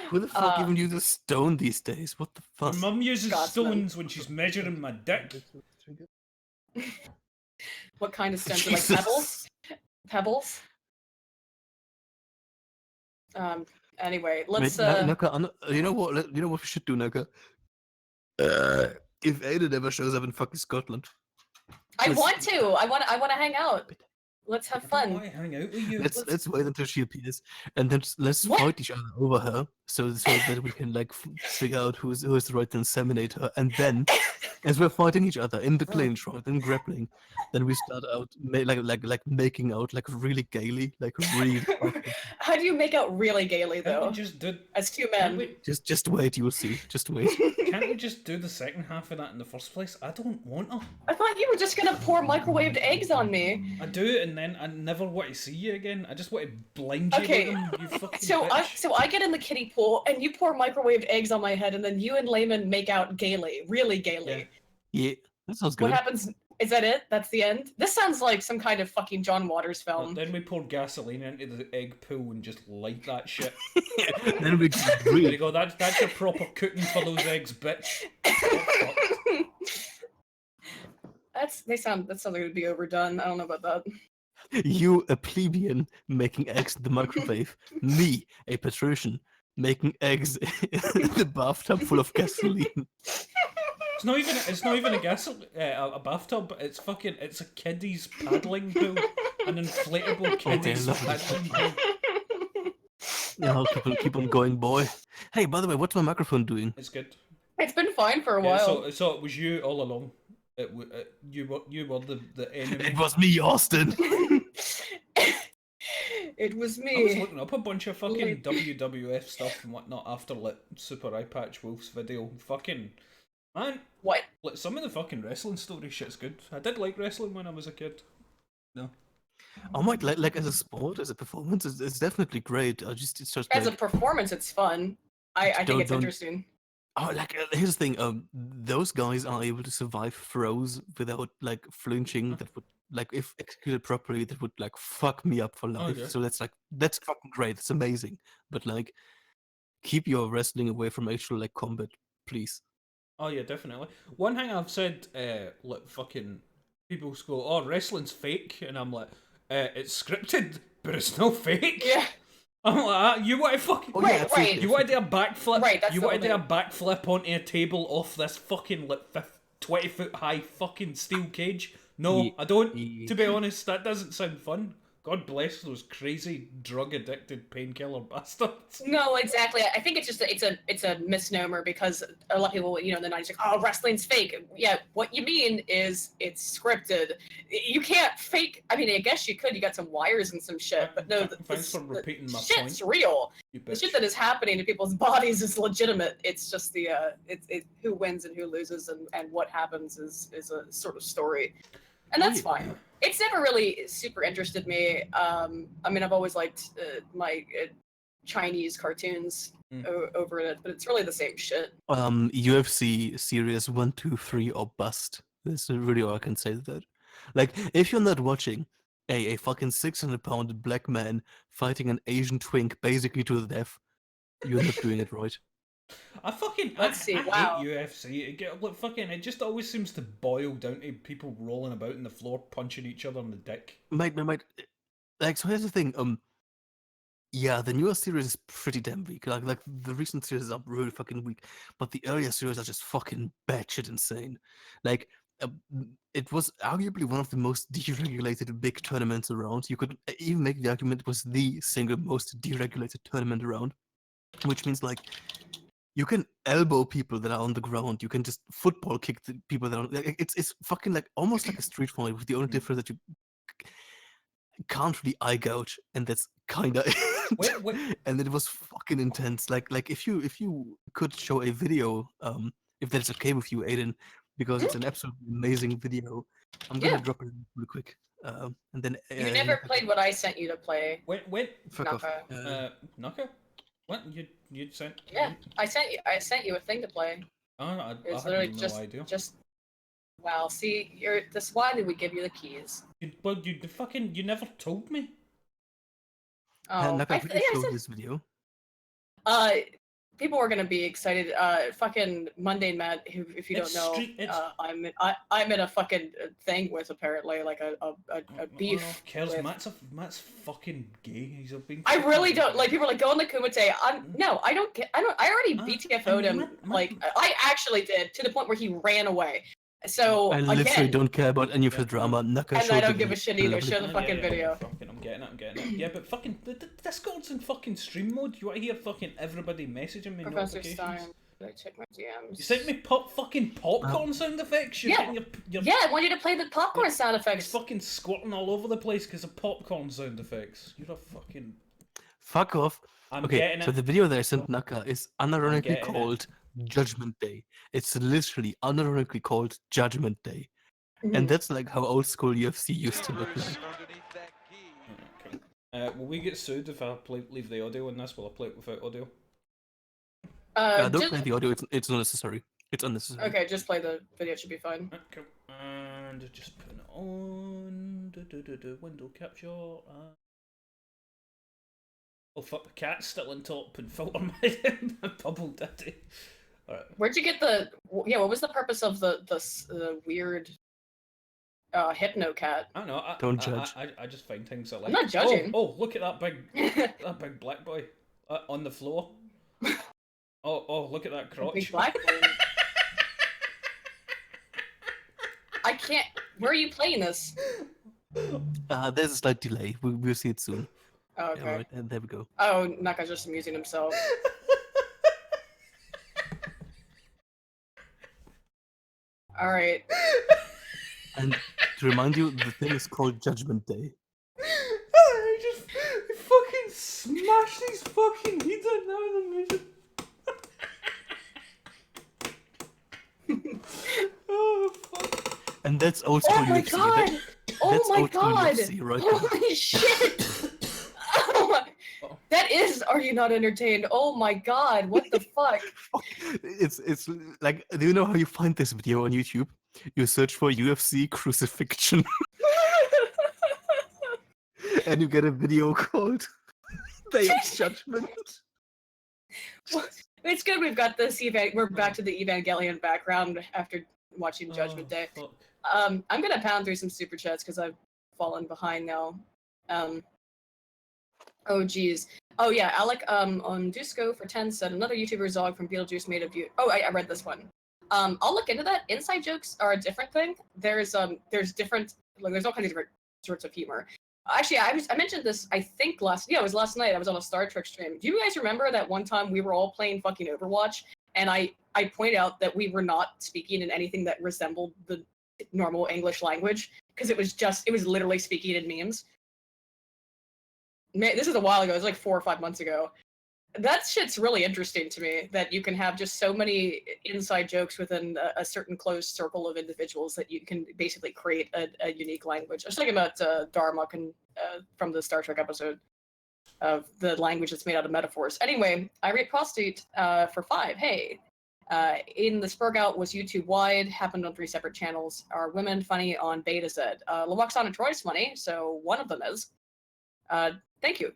Who the fuck even uses stone these days? What the fuck? My mum uses Scotsman. stones when she's measuring my dick. What kind of stones? Like Jesus. pebbles? Pebbles? Anyway, let's Naka, you know what? You know what we should do, Naka? If Aiden ever shows up in fucking Scotland, I want to hang out. Let's have I fun. want to hang out with you. let's wait until she appears, and then let's fight each other over her, so that we can like figure out who is the right to inseminate her, and then as we're fighting each other in the clinch, right, in grappling, then we start out like making out like really gaily, like really. How do you make out really gaily Can't though? we just do? As 2 Can't men. we, Just wait, you will see. Just wait. can't we just do the second half of that in the first place? I don't want to. I thought you were just gonna pour microwaved eggs on me. I do, and then I never want to see you again. I just want to blind you Okay, with them, you fucking So bitch. I get in the kiddie pool and you pour microwaved eggs on my head and then you and Layman make out gaily, really gaily. Yeah, that sounds What good. happens? Is that it? That's the end? This sounds like some kind of fucking John Waters Well, film. then we pour gasoline into the egg pool and just light that shit. Then we There you really. go, that's your proper cooking for those eggs, bitch. That sounds like it would be overdone. I don't know about that. You, a plebeian, making eggs in the microwave. Me, a patrician, making eggs in the bathtub full of gasoline. It's not even a bathtub. It's a kiddie's paddling pool, an inflatable kiddie's lovely. paddling pool. Yeah, I'll keep on going, boy. Hey, by the way, what's my microphone doing? It's good. It's been fine for a Yeah, while. so it was you all along. You were the enemy. It was me, Austin. It was I was me. looking up a bunch of fucking WWF stuff and whatnot after like Super Eye Patch Wolf's video. Fucking man, What? like some of the fucking wrestling story shit's good. I did like wrestling when I was a kid. No. I might like as a sport, as a performance, it's definitely great. It's just As a like, performance, it's fun. I think it's don't- interesting. oh, like here's the thing. Those guys are able to survive throws without like flinching. That would like, if executed properly, that would like fuck me up for life. yeah. So that's fucking great. It's amazing. But like, keep your wrestling away from actual like combat, please. Oh yeah, definitely. One thing I've said, like fucking people go, "Oh, wrestling's fake," and I'm like, "It's scripted, but it's not fake." Yeah. I'm like, you want to fucking Oh, yeah, it's right. you want to do a backflip? Right, that's you the want to do a only- backflip onto a table off this fucking like 20-foot high fucking steel cage? No, Yeah, I don't. yeah. To be honest, that doesn't sound fun. God bless those crazy drug-addicted painkiller bastards. No, exactly. I think it's a misnomer because a lot of people, in the 90s, like, oh, wrestling's fake. Yeah, what you mean is it's scripted. You can't fake. I mean, I guess you could. You got some wires and some shit, but no, Thanks for repeating my shit's point. real. You The bitch. shit that is happening to people's bodies is legitimate. It's just the who wins and who loses and what happens is a sort of story, and that's fine. It's never really super interested me. I mean, I've always liked my Chinese cartoons over it, but it's really the same shit. UFC series 1, 2, 3 or bust. That's really all I can say to that. Like, if you're not watching a fucking 600-pound black man fighting an Asian twink basically to the death, you're not doing it right. I fucking Let's see, I wow. hate UFC. It just always seems to boil down to people rolling about in the floor, punching each other in the dick. Mate, like, so here's the thing. Yeah, the newer series is pretty damn weak. Like the recent series are really fucking weak, but the earlier series are just fucking batshit insane. Like, it was arguably one of the most deregulated big tournaments around. You could even make the argument it was the single most deregulated tournament around, which means like you can elbow people that are on the ground. You can just football kick the people that are. It's fucking like almost like a street fight with the only difference that you can't really eye gouge, and that's kinda it. Wait. And it was fucking intense. Like if you could show a video, if that's okay with you, Aiden, because it's an absolutely amazing video. I'm gonna Yeah. drop it real quick. And then You never played what I sent you to play. Wait. Fuck off. Naka. Naka? What you sent? Yeah, I sent you a thing to play. Oh, I It's had literally no idea. just. Wow, see, that's why did we give you the keys? You never told me. Oh, Naka, I could you I show said, this video? people are gonna be excited. Fucking Mundane Matt, who, if you It's don't know, street- it's- I'm in a fucking thing with apparently like a beef. Oh, cares? with- Matt's fucking gay. He's been. I really don't like. People are like go on the Kumite. No, I don't get. I already BTFO'd him. Like I actually did to the point where he ran away. So I literally again, don't care about any of the drama. Naka and showed I the don't give a video. shit I either. loved it. Show the fucking video. Fucking, I'm getting it. Yeah, but fucking the Discord's in fucking stream mode. You want to hear fucking everybody messaging me Professor notifications? Stein, did I check my DMs? You sent me fucking popcorn sound effects. You're Yeah. getting your Yeah, I want you to play the popcorn sound It's effects. fucking squirting all over the place because of popcorn sound effects. You're a fucking. Fuck off. I'm Okay, getting so it. the video that I sent Naka is unironically getting it. called Judgment Day. It's literally unironically called Judgment Day. And that's like how old school UFC used to look like. Okay. Will we get sued if I leave the audio in this? Will I play it without audio? Don't Just, play the audio, it's unnecessary. It's unnecessary. okay, just play the video. It should be fine. Okay. And just put it on. Window capture. Oh fuck, the cat's still on top and filter my bubble daddy. Alright. Where'd you get the? Yeah, what was the purpose of the weird hypno cat? I don't know. Don't judge. I just find things I like. I'm not judging. Oh, look at that big black boy on the floor. Oh, look at that crotch. Big black boy. I can't. Where are you playing this? There's a slight delay. We'll see it soon. Oh, okay. Yeah, right, and there we go. Oh, Naka's just amusing himself. All right. And to remind you, the thing is called Judgment Day. I just fucking smashed these fucking heads in now the music. Oh fuck. And that's old school Oh my UFC. god! Oh That's my old school god! UFC right there. Holy shit! Oh my... That is. Are you not entertained? Oh my god! What the fuck? It's like, do you know how you find this video on YouTube? You search for UFC crucifixion, and you get a video called Day of Judgment. It's good we've got this we're back to the Evangelion background after watching Judgment Day. Fuck. I'm gonna pound through some super chats because I've fallen behind now. Oh geez. Oh yeah, Alec on Dusko for 10 said another YouTuber Zog from Beetlejuice made a view. Oh, I read this one. I'll look into that. Inside jokes are a different thing. There's different, like there's all kinds of different sorts of humor. Actually, I mentioned this, I think it was last night. I was on a Star Trek stream. Do you guys remember that one time we were all playing fucking Overwatch, and I pointed out that we were not speaking in anything that resembled the normal English language, because it was literally speaking in memes. This is a while ago. It was like 4 or 5 months ago. That shit's really interesting to me, that you can have just so many inside jokes within a certain closed circle of individuals that you can basically create a unique language. I was talking about Dharma from the Star Trek episode of the language that's made out of metaphors. Anyway, I rate Prostate for 5. Hey, in the Spurgout was YouTube wide, happened on 3 separate channels. Are women funny on Beta Z? Luxana and Troy's funny, so one of them is. Thank you.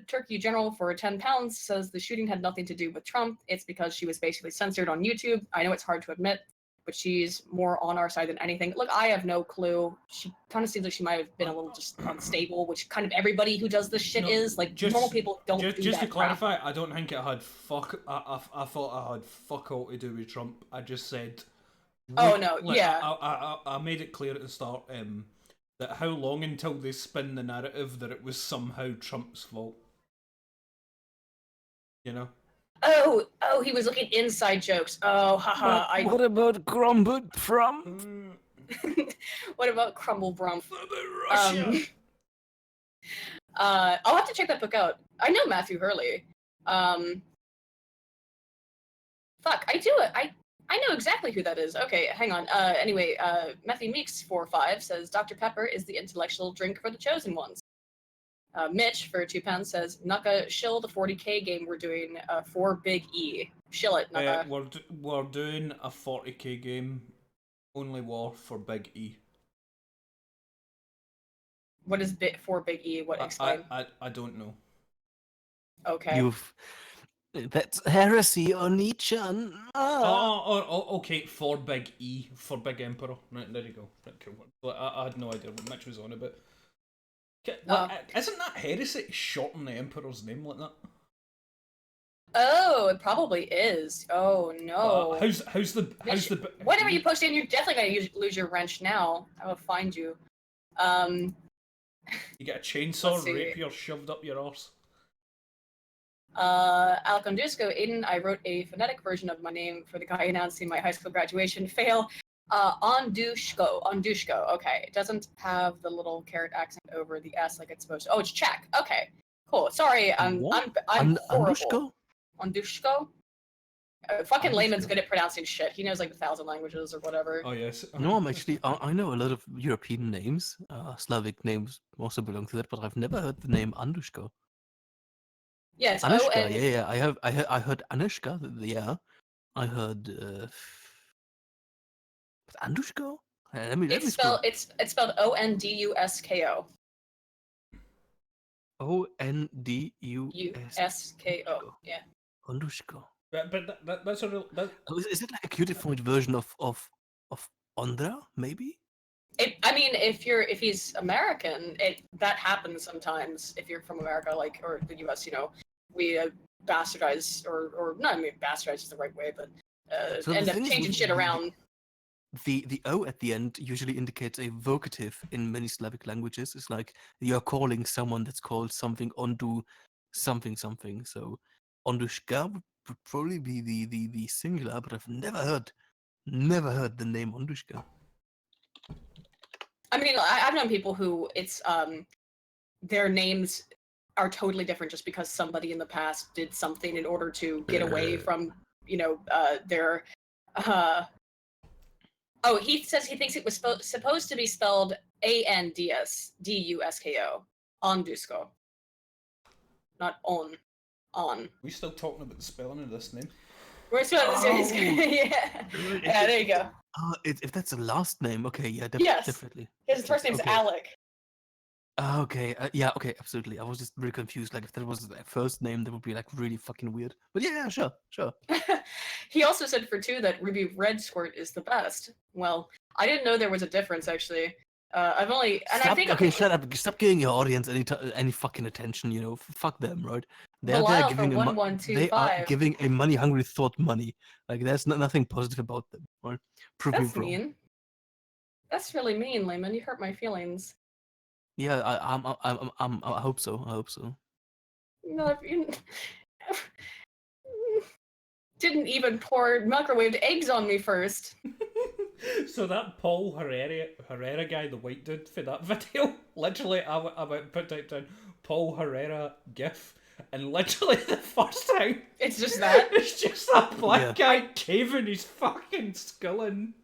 Turkey General for £10 says the shooting had nothing to do with Trump. It's because she was basically censored on YouTube. I know it's hard to admit, but she's more on our side than anything. Look, I have no clue. She kind of seems like she might have been a little just unstable, which kind of everybody who does this shit is. Like, normal people don't do that. Just to clarify, crap. I don't think it had I thought I had fuck all to do with Trump. I just said. Oh no, like, yeah. I made it clear at the start. That how long until they spin the narrative that it was somehow Trump's fault? You know? Oh, he was looking inside jokes. Oh, haha. What about Grumble from? What about Crumble Brum? Russia. I'll have to check that book out. I know Matthew Hurley. Fuck, I do it. I know exactly who that is. Okay, hang on. Anyway, Matthew Meeks 45 says Dr. Pepper is the intellectual drink for the chosen ones. Mitch for £2 says Nucka shill the 40k game we're doing for Big E. Shill it, Nucka. We're doing a 40k game. Only war for Big E. What is for Big E? What explain? I don't know. Okay. That's heresy on Nietzsche. Okay, for Big E, for Big Emperor. Right, there you go. Right, cool. I had no idea what Mitch was on about. Isn't that heresy to shorten the Emperor's name like that? Oh, it probably is. Oh no. How's the whatever you post in, you're definitely gonna lose your wrench now. I will find you. You get a chainsaw rapier shoved up your arse. Alcondusco, Aiden, I wrote a phonetic version of my name for the guy announcing my high school graduation. Fail. Ondushko. Okay. It doesn't have the little carrot accent over the S like it's supposed to. Oh, it's Czech. Okay. Cool. Sorry, I'm horrible. Ondushko? Fucking Layman's good at pronouncing shit. He knows like 1,000 languages or whatever. Oh, yes. No, I'm actually, I know a lot of European names. Slavic names also belong to that, but I've never heard the name Andushko. Yes, Anushka, yeah. I heard Anushka, yeah. I heard Andushko? It's spelled Ondusko. Ondusko. Yeah. Ondushko. But that's a real. Is it like a cutified version of Ondra, maybe? I mean, if he's American, that happens sometimes. If you're from America, like, or the U.S., you know, we bastardize, or not. I mean, bastardize is the right way, but end up changing shit around. The O at the end usually indicates a vocative in many Slavic languages. It's like you're calling someone that's called something ondu something something. So Ondushka would probably be the singular, but I've never heard the name Ondushka. I mean, I've known people who it's their names are totally different just because somebody in the past did something in order to get away from, you know, their Oh, he says he thinks it was supposed to be spelled Andusko. Ondusko. Not on. We still talking about the spelling of this name? We're spelling this name. Yeah, there you go. If that's a last name, okay, yeah, yes. Definitely. His first name's Alec. Okay, okay, absolutely. I was just really confused. Like, if that was their first name, that would be like really fucking weird. But yeah, sure. He also said for 2 that Ruby Red Squirt is the best. Well, I didn't know there was a difference actually. I've only shut up. Stop giving your audience any fucking attention. You know, fuck them, right? They're giving a money-hungry thought money. Like, there's nothing positive about them. Right? Prove me wrong. Mean. That's really mean, Layman. You hurt my feelings. Yeah, I hope so. I hope so. No, if you didn't even pour microwaved eggs on me first. So that Paul Herrera guy, the white dude for that video, literally I went and typed down Paul Herrera gif, and literally the first thing It's just that. it's just that black Yeah. guy caving his fucking skull in.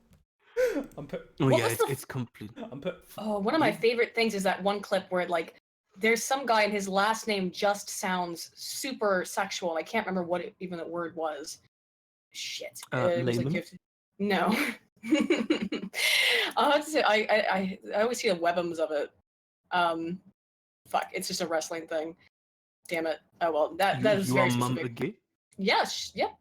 I'm put. Oh What yeah, was the it's complete. I'm put. Oh, one of my favorite things is that one clip where like there's some guy and his last name just sounds super sexual. I can't remember what even the word was. Shit. It was like Layman. no. I'll have to say I always see the webums of it. Fuck, it's just a wrestling thing. Damn it. Oh well, that is You very are mum specific. gay? Yes, yep.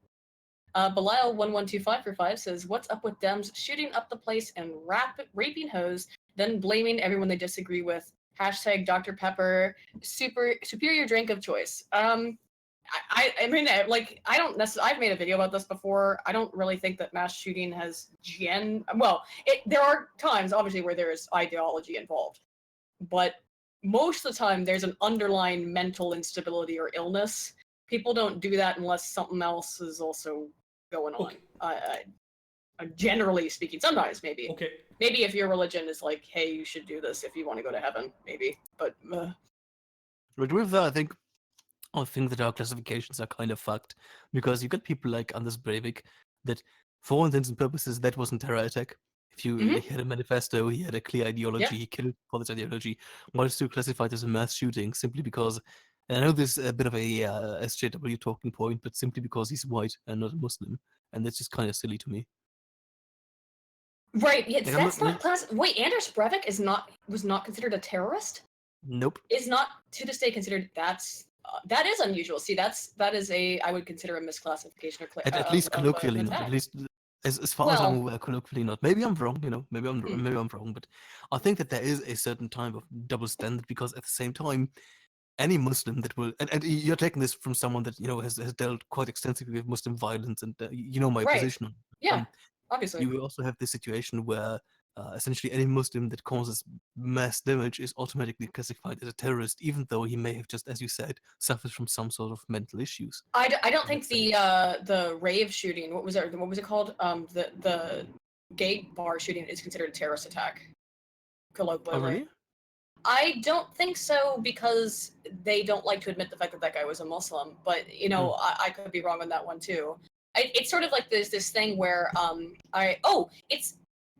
Belial1125 for 5 says, "What's up with Dems shooting up the place and raping hoes, then blaming everyone they disagree with? Hashtag Dr. Pepper, superior drink of choice." I mean, like, I don't necessarily. I've made a video about this before. I don't really think that mass shooting has well. There are times, obviously, where there is ideology involved, but most of the time there's an underlying mental instability or illness. People don't do that unless something else is also going on. Okay. Generally speaking, sometimes maybe. Okay. Maybe if your religion is like, hey, you should do this if you want to go to heaven, maybe. But But with that, I think that our classifications are kind of fucked because you got people like Anders Breivik that, for all intents and purposes, that wasn't terror attack. If you Mhm. he had a manifesto, he had a clear ideology, Yeah. he killed for this ideology. Why is still classified as a mass shooting simply because? And I know this is a bit of a SJW talking point, but simply because he's white and not a Muslim, and that's just kind of silly to me. Right. Yeah, Like, I'm that's not class. Wait, Anders Breivik was not considered a terrorist. Nope. Is not to this day considered. That is unusual. See, that is I would consider a misclassification or At least of colloquially an not. At attack. least as far as I'm Well, aware, colloquially not. Maybe I'm wrong. Hmm. Maybe I'm wrong. But I think that there is a certain type of double standard because at the same time, any Muslim that will and you're taking this from someone that has dealt quite extensively with Muslim violence, and you know my Right. position on it. Yeah. Obviously. You will also have this situation where essentially any Muslim that causes mass damage is automatically classified as a terrorist, even though he may have just, as you said, suffered from some sort of mental issues. I don't And think that's the rave shooting. What was it called? The gay bar shooting is considered a terrorist attack oh, colloquially. really? I don't think so because they don't like to admit the fact that that guy was a Muslim. But I could be wrong on that one too. It's sort of like there's this thing where it's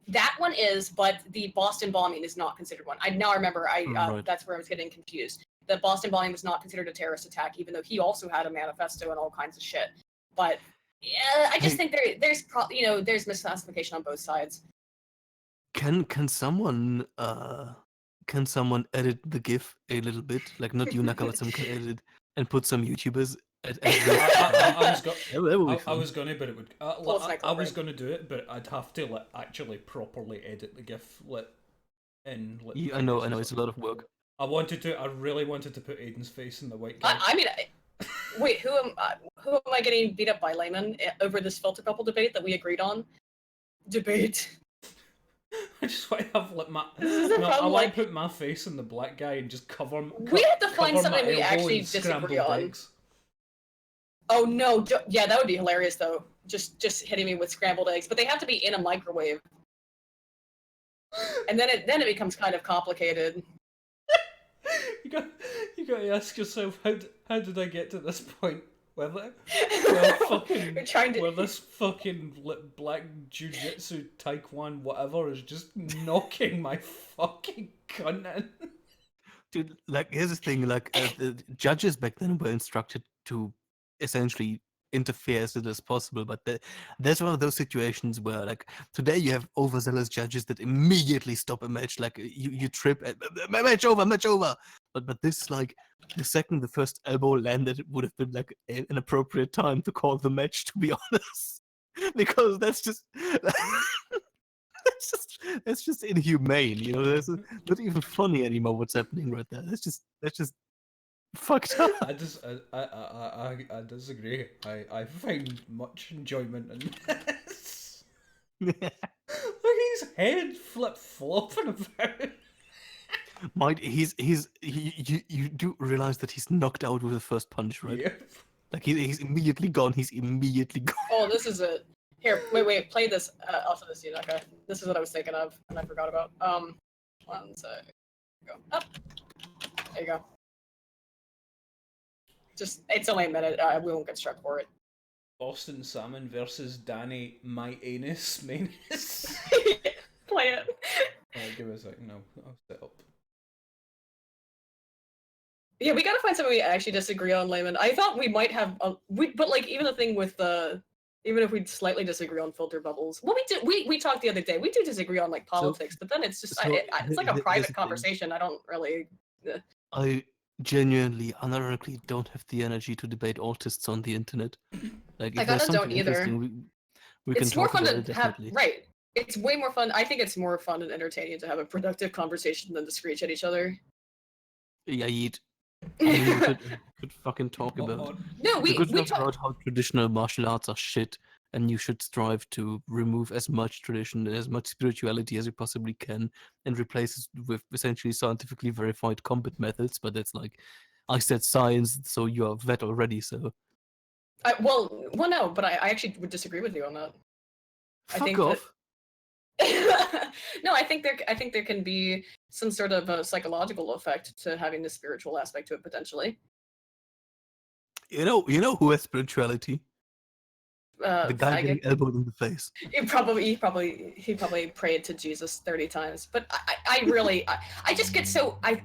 that one is, but the Boston bombing is not considered one. Now I remember. Right. That's where I was getting confused. The Boston bombing was not considered a terrorist attack, even though he also had a manifesto and all kinds of shit. But yeah, I just Hey, think there's there's misclassification on both sides. can someone edit the GIF a little bit? Like not you, Naka, but someone can edit it and put some YouTubers as those. I was That would be I fun. was gonna, but it would. Well, it's I was right? gonna do it, but I'd have to actually properly edit the GIF in I know, it's a lot of work. I really wanted to put Aiden's face in the white guy. I mean, wait, who am I getting beat up by, Layman, over this filter couple debate that we agreed on? Debate. I just want to have my. This is the No, I problem, want like- to put my face in the black guy and just cover him. We have to find cover something my we elbow actually in disagree scrambled on. eggs. Oh no, yeah, that would be hilarious though. Just hitting me with scrambled eggs, but they have to be in a microwave, and then it becomes kind of complicated. You got to ask yourself how did I get to this point? Where We're trying to. where this fucking black jujitsu taekwondo whatever is just knocking my fucking cunt in. Dude, like here's the thing: like the judges back then were instructed to essentially interfere as little as possible, but there's one of those situations where, like today, you have overzealous judges that immediately stop a match. Like you trip, match over, match over. But this, like the second the first elbow landed, it would have been like an appropriate time to call the match. To be honest, because that's just. That's just inhumane, you know. That's not even funny anymore. What's happening right there? That's just fucked up. I disagree. I find much enjoyment in this. Look at his head flip flopping about. You do realize that he's knocked out with the first punch, right? Yeah. Like he's immediately gone. He's immediately gone. Oh, this is it. Here, wait, play this. Also, this Yunuka. This is what I was thinking of, and I forgot about. 1 sec. Go up. There you go. Just, it's only a minute. We won't get struck for it. Boston Salmon versus Danny My Anus Manus. Play it. Give me a second. No, I'll set up. Yeah, we gotta find something we actually disagree on, Layman. I thought we might have, but like even the thing with even if we slightly disagree on filter bubbles, well, we talked the other day. We do disagree on like politics, but then it's just it's like a private conversation. I don't really. I genuinely, unironically, don't have the energy to debate autists on the internet. Like, I if there's kinda don't something either. interesting, we can It's more talk fun about it, to have, definitely. right? It's way more fun. I think it's more fun and entertaining to have a productive conversation than to screech at each other. Yeah, yeet. I mean, we could fucking talk What about. on? No, We could talk talk. about how traditional martial arts are shit, and you should strive to remove as much tradition and as much spirituality as you possibly can, and replace it with essentially scientifically verified combat methods. But that's like, I said science, so you're a vet already. So Well, no, but I actually would disagree with you on that. I fuck think off. No, I think there can be some sort of a psychological effect to having the spiritual aspect to it potentially. You know who has spirituality? The guy Faggot. getting elbowed in the face. He probably prayed to Jesus 30 times. But I really I just get so I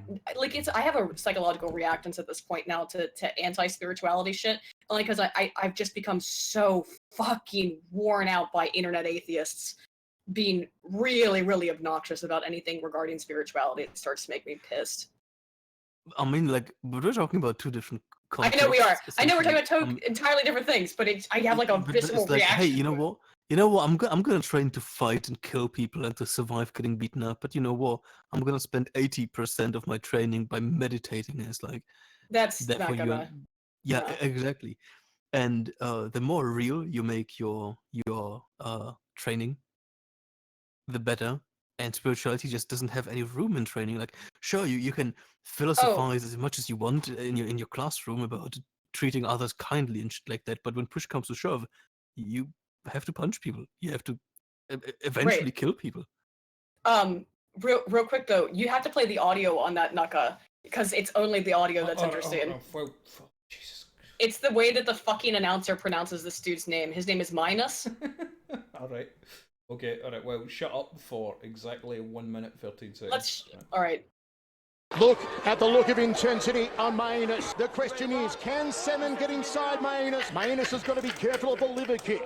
have a psychological reactance at this point now to anti-spirituality shit. Only because I've just become so fucking worn out by internet atheists being really, really obnoxious about anything regarding spirituality. It starts to make me pissed. I mean, like, but we're talking about two different I know we are. contexts, I know we're talking essentially. about entirely different things, but I have like a But visceral it's like, reaction. hey, you know what? You know what? I'm gonna train to fight and kill people and to survive getting beaten up. But you know what? I'm gonna spend 80% of my training by meditating. And it's like That's therefore not gonna. yeah, no. exactly. And the more real you make your training, the better. And spirituality just doesn't have any room in training. Like, sure, you can philosophize as much as you want in your classroom about treating others kindly and shit like that. But when push comes to shove, you have to punch people. You have to eventually Right. kill people. Real quick though, you have to play the audio on that Nuka because it's only the audio that's interesting. Well, Jesus. It's the way that the fucking announcer pronounces this dude's name. His name is Minus. All right. Okay. All right. Well, shut up for exactly 1 minute 13 seconds. All right. Look at the look of intensity on Maenus. The question is, can Semen get inside Maenus? Maenus has got to be careful of the liver kick.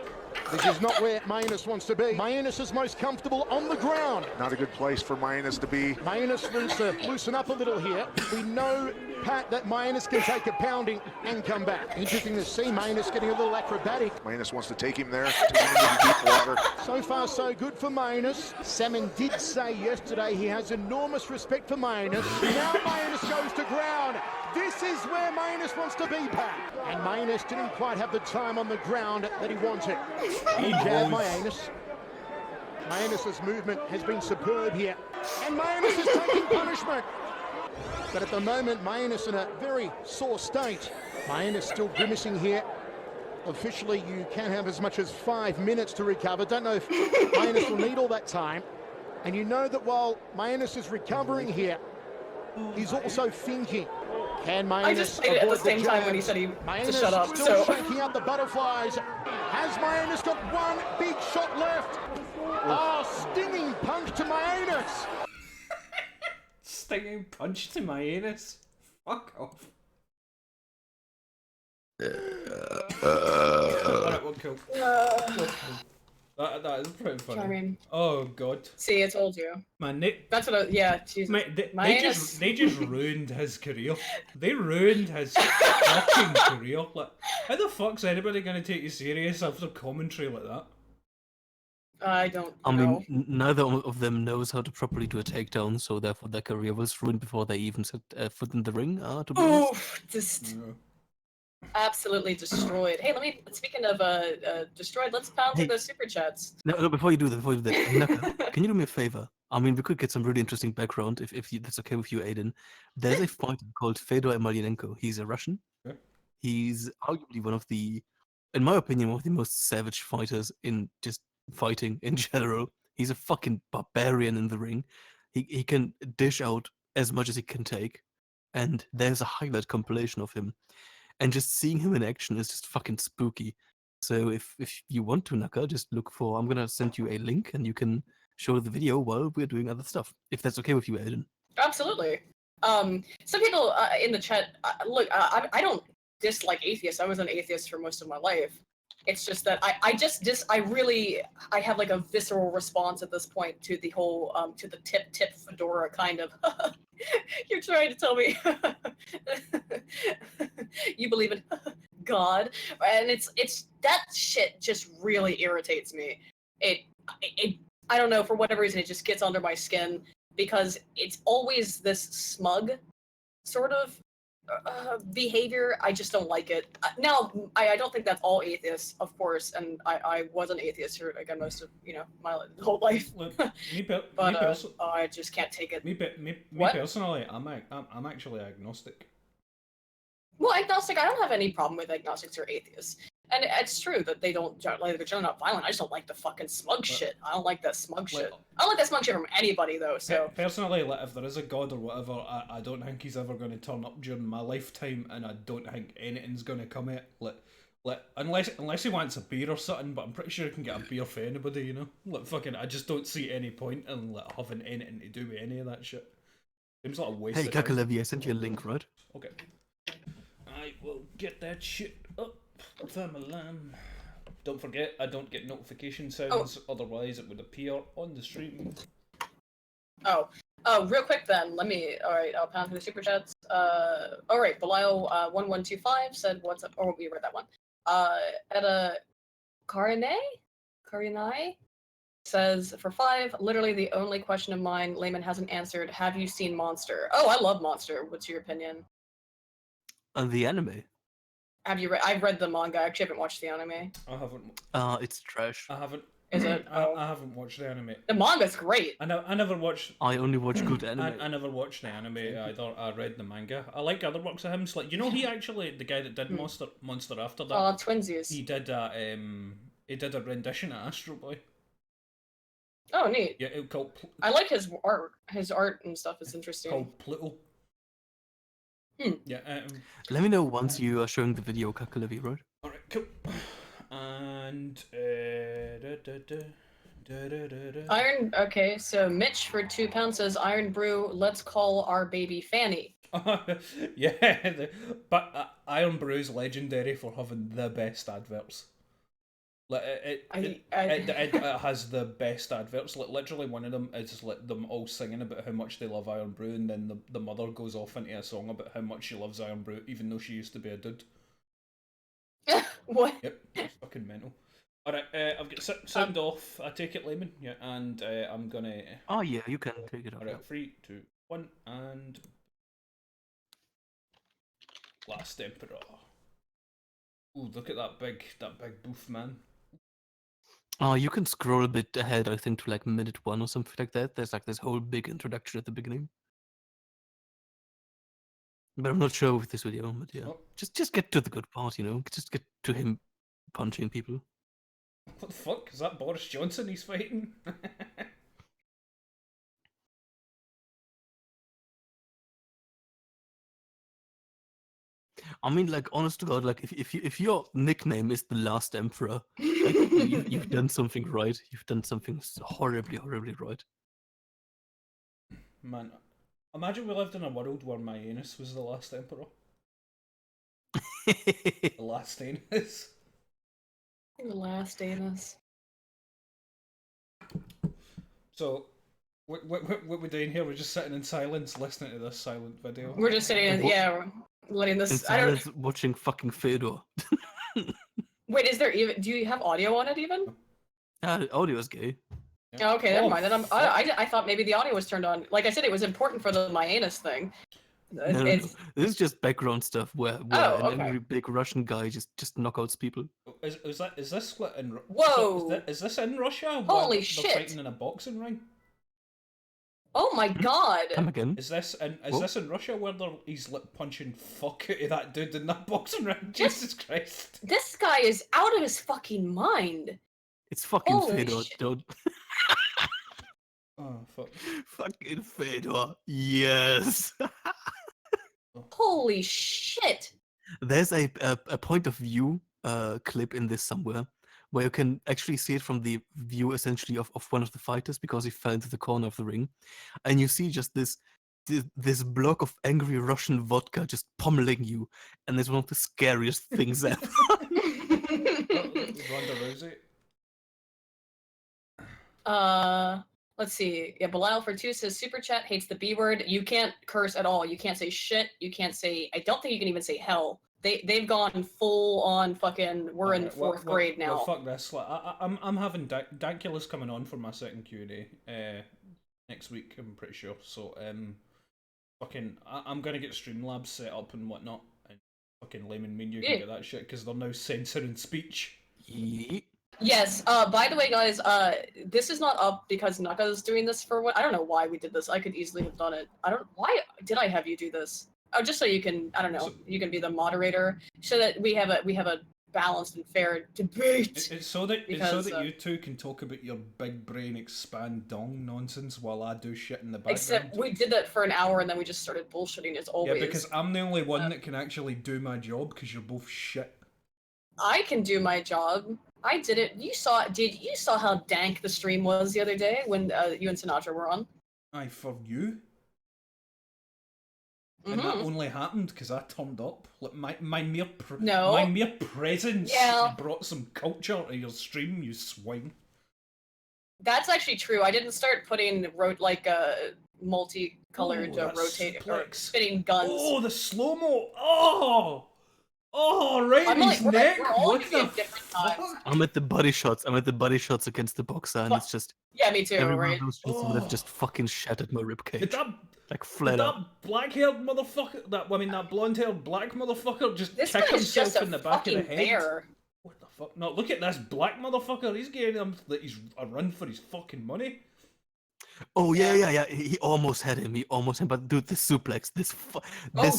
This is not where Maenus wants to be. Maenus is most comfortable on the ground. Not a good place for Maenus to be. Maenus needs to loosen up a little here. We know, Pat, that Maenus can take a pounding and come back. Interesting to see Maenus getting a little acrobatic. Maenus wants to take him there, take him into deep water. So far, so good for Maenus. Semen did say yesterday he has enormous respect for Maenus. Now Maenus goes to ground. This is where Maenus wants to be, Pat. And Maenus didn't quite have the time on the ground that he wanted. He jabbed Maenus. Maenus' movement has been superb here. And Maenus is taking punishment. But at the moment, Maenus in a very sore state. Maenus still grimacing here. Officially, you can have as much as 5 minutes to recover. Don't know if Maenus will need all that time. And you know that while Maenus is recovering here, he's also thinking. Can Maenus I just played it at the same time when he said to shut up. Still So shaking out the butterflies. Has Maenus got one big shot left? Oh, stinging punch to Maenus. Stinging punch to my anus. Fuck off. Alright, well, cool. That is pretty funny. Charming. Oh god. See, I told you. Man, That's what. Yeah, Jesus. mate, they Minus- just ruined his career. They ruined his fucking career. Like, how the fuck's anybody gonna take you serious after commentary like that? I don't I know. mean, neither of them knows how to properly do a takedown, so therefore their career was ruined before they even set foot in the ring. To be honest. Oof, just No. absolutely destroyed. Hey, speaking of destroyed, let's pound through Hey. those super chats. No, before you do that, Naka, can you do me a favor? I mean, we could get some really interesting background if that's okay with you, Aiden. There's a fighter called Fedor Emelianenko. He's a Russian. Okay. He's arguably one of the, in my opinion, one of the most savage fighters in just fighting in general. He's a fucking barbarian in the ring. He can dish out as much as he can take, and there's a highlight compilation of him. And just seeing him in action is just fucking spooky. So if you want to, Naka, just look for. I'm gonna send you a link, and you can show the video while we're doing other stuff. If that's okay with you, Aiden. Absolutely. Some people in the chat, look, I don't dislike atheists. I was an atheist for most of my life. It's just that I have like a visceral response at this point to the whole to the tip fedora kind of. You're trying to tell me you believe in God, and it's that shit just really irritates me. It I don't know, for whatever reason, it just gets under my skin because it's always this smug sort of behavior. I just don't like it. Now, I don't think that's all atheists, of course, and I was an atheist for again most of my whole life. Look, But I just can't take it. me What? personally, I'm actually agnostic. Well, agnostic, I don't have any problem with agnostics or atheists. And it's true that they're generally not violent. I just don't like the fucking smug shit. I don't like that smug shit. I don't like that smug shit from anybody, though, so... Personally, like, if there is a god or whatever, I don't think he's ever going to turn up during my lifetime, and I don't think anything's going to come at unless he wants a beer or something, but I'm pretty sure he can get a beer for anybody, you know? Like, fucking, I just don't see any point in, like, having anything to do with any of that shit. Seems like a waste Hey, of time. Nuckelavee, I sent you a link, right? Okay. I will get that shit up. Famalam. Don't forget, I don't get notification sounds, otherwise it would appear on the stream. Oh, real quick then, alright, I'll pound through the super chats. Alright, Belial1125 said, what's up, or we read that one. Etta Karinai says, for 5, literally the only question of mine Layman hasn't answered, have you seen Monster? Oh, I love Monster, what's your opinion? The anime. Have you read? I've read the manga. I actually haven't watched the anime. I haven't. It's trash. I haven't. Is it? I haven't watched the anime. The manga's great. I never watched. I only watch good anime. I never watched the anime either. I read the manga. I like other works of him. So, like, you know, he actually, the guy that did Monster After that. Twinsies. He did a rendition of Astro Boy. Oh, neat. Yeah, it called. I like his art. His art and stuff is interesting. Called Pluto. Yeah. Let me know once you are showing the video, Nuckelavee, right? Alright, cool. And Iron. Okay, so Mitch for £2 says Iron Brew. Let's call our baby Fanny. yeah, but Iron Brew's legendary for having the best adverts. Like it has the best adverts. Like literally, one of them is like them all singing about how much they love Iron Brew, and then the mother goes off into a song about how much she loves Iron Brew, even though she used to be a dude. What? Yep, it's fucking mental. Alright, I've got sound off. I take it, Layman. Yeah, and I'm gonna. Oh yeah, you can take it off. Alright, 3, 2, 1, and Last Emperor. Ooh, look at that big boof, man. Oh, you can scroll a bit ahead, I think, to like minute 1 or something like that. There's like this whole big introduction at the beginning. But I'm not sure with this video, but yeah. Oh. Just get to the good part, you know? Just get to him punching people. What the fuck? Is that Boris Johnson he's fighting? I mean, like, honest to God, like, if your nickname is the Last Emperor, like, you've done something right. You've done something horribly, horribly right. Man, imagine we lived in a world where my anus was the last emperor. The last anus. The last anus. So, what we're doing here, we're just sitting in silence listening to this silent video. We're just sitting in, we're letting this. I don't. Watching fucking Fedor. Wait, is there even? Do you have audio on it even? Audio is gay. Yeah. Okay, never mind. Then I thought maybe the audio was turned on. Like I said, it was important for the my anus thing. No, this is just background stuff where an angry big Russian guy just knockouts people. Is this split in? Whoa! Is this in Russia? Holy they're shit! Fighting in a boxing ring. Oh my god! Come again? Is this What? this in Russia where he's like punching fuck out of that dude in that boxing ring? Just- Jesus Christ! This guy is out of his fucking mind. It's fucking Holy Fedor, shit. dude. Oh fuck! Fucking Fedor. Yes. Holy shit! There's a point of view clip in this somewhere where you can actually see it from the view essentially of one of the fighters because he fell into the corner of the ring, and you see just this block of angry Russian vodka just pummeling you, and it's one of the scariest things ever. Ronda Rousey. Let's see. Yeah, Belial for 2 says super chat hates the B word. You can't curse at all. You can't say shit. You can't say. I don't think you can even say hell. They've gone full on fucking. We're in Alright, well- 4th grade now. Well, fuck this. Like, I'm having Dankula's coming on for my second Q&A next week. I'm pretty sure. So fucking I'm gonna get Streamlabs set up and whatnot, and fucking Layman, me and you can get that shit because they're now censoring speech. Yeet. Yes. By the way, guys, this is not up because Nuckelavee is doing this for what? I don't know why we did this. I could easily have done it. Why did I have you do this? Oh, just so you can. I don't know. You can be the moderator, so that we have a balanced and fair debate. It's so that Because, you two can talk about your big brain expand dong nonsense while I do shit in the background. Except we did that for an hour and then we just started bullshitting as always. Yeah, because I'm the only one that can actually do my job because you're both shit. I can do my job. I did it. You saw how dank the stream was the other day when you and Sinatra were on? Aye, for you. And that only happened because I turned up. Like my mere presence brought some culture to your stream, you swine. That's actually true. I didn't start putting multicolored rotate or spinning guns. Oh, the slow mo! Oh, right I'm in like, his we're neck. all What gonna be the at different fuck? times. I'm at the body shots. Against the boxer, and it's just Yeah, me too. every one Right? of those shots would have just fucking shattered my ribcage. Like flat out. That black-haired motherfucker, that blonde-haired black motherfucker just This kick guy is himself just a in the back of the fucking head? bear. What the fuck? No, look at this black motherfucker. He's getting him that he's a run for his fucking money. Oh yeah. He almost had him. But dude, this suplex, this fucking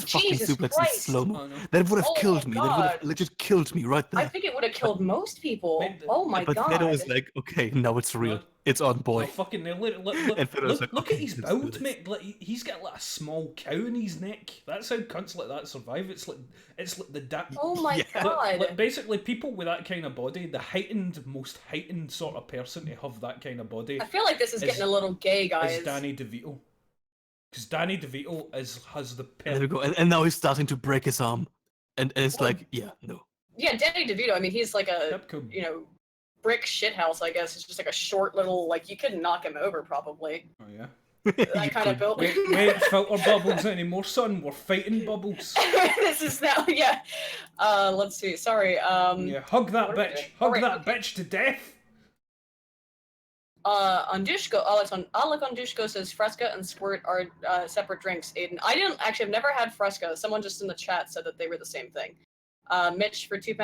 Jesus suplex in Christ. slow mo, Oh, no. that would have Oh killed my me. That would have God. legit killed me right there. I think it would have killed most people. Wait, Oh my but god. Fedor was like, okay, now it's real. No. It's on, boy. No, fucking no, look, And Fedor's like, look okay, at his let's do build, this. mate. Like, he's got like a small cow in his neck. That's how cunts like that survive. It's like the Oh my Yeah. god. Like, basically, people with that kind of body, the most heightened sort of person to have that kind of body I feel like this is getting a little gay, guys. is Danny DeVito. Because Danny DeVito has the There we go. And now he's starting to break his arm. And it's like, yeah, no. Yeah, Danny DeVito, I mean, he's like a, Capcom. brick shithouse, I guess. It's just like a short little, like, you couldn't knock him over, probably. Oh yeah. That kind of build. We ain't filter bubbles anymore, son. We're fighting bubbles. This is now, yeah. Let's see. Sorry. Yeah, hug that what are we bitch. doing? Hug Alright, that okay. bitch to death. Andushko, Alec Andushko says Fresca and Squirt are separate drinks, Aiden. I've never had Fresca. Someone just in the chat said that they were the same thing. Mitch for £2,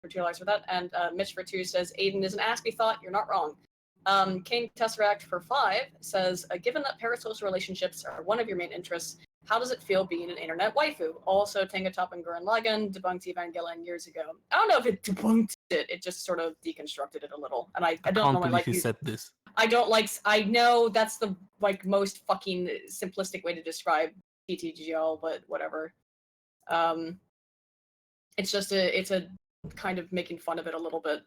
for $2 for that, and Mitch for 2 says Aiden is an ASCII thought, you're not wrong. King Tesseract for 5 says, given that parasocial relationships are one of your main interests, how does it feel being an internet waifu? Also, Tangatop and Gurren Lagann debunked Evangelion years ago. I don't know if it debunked it, it just sort of deconstructed it a little. And I don't can't normally believe like he use- said this. I know that's the most fucking simplistic way to describe TTGL, but whatever. It's a kind of making fun of it a little bit.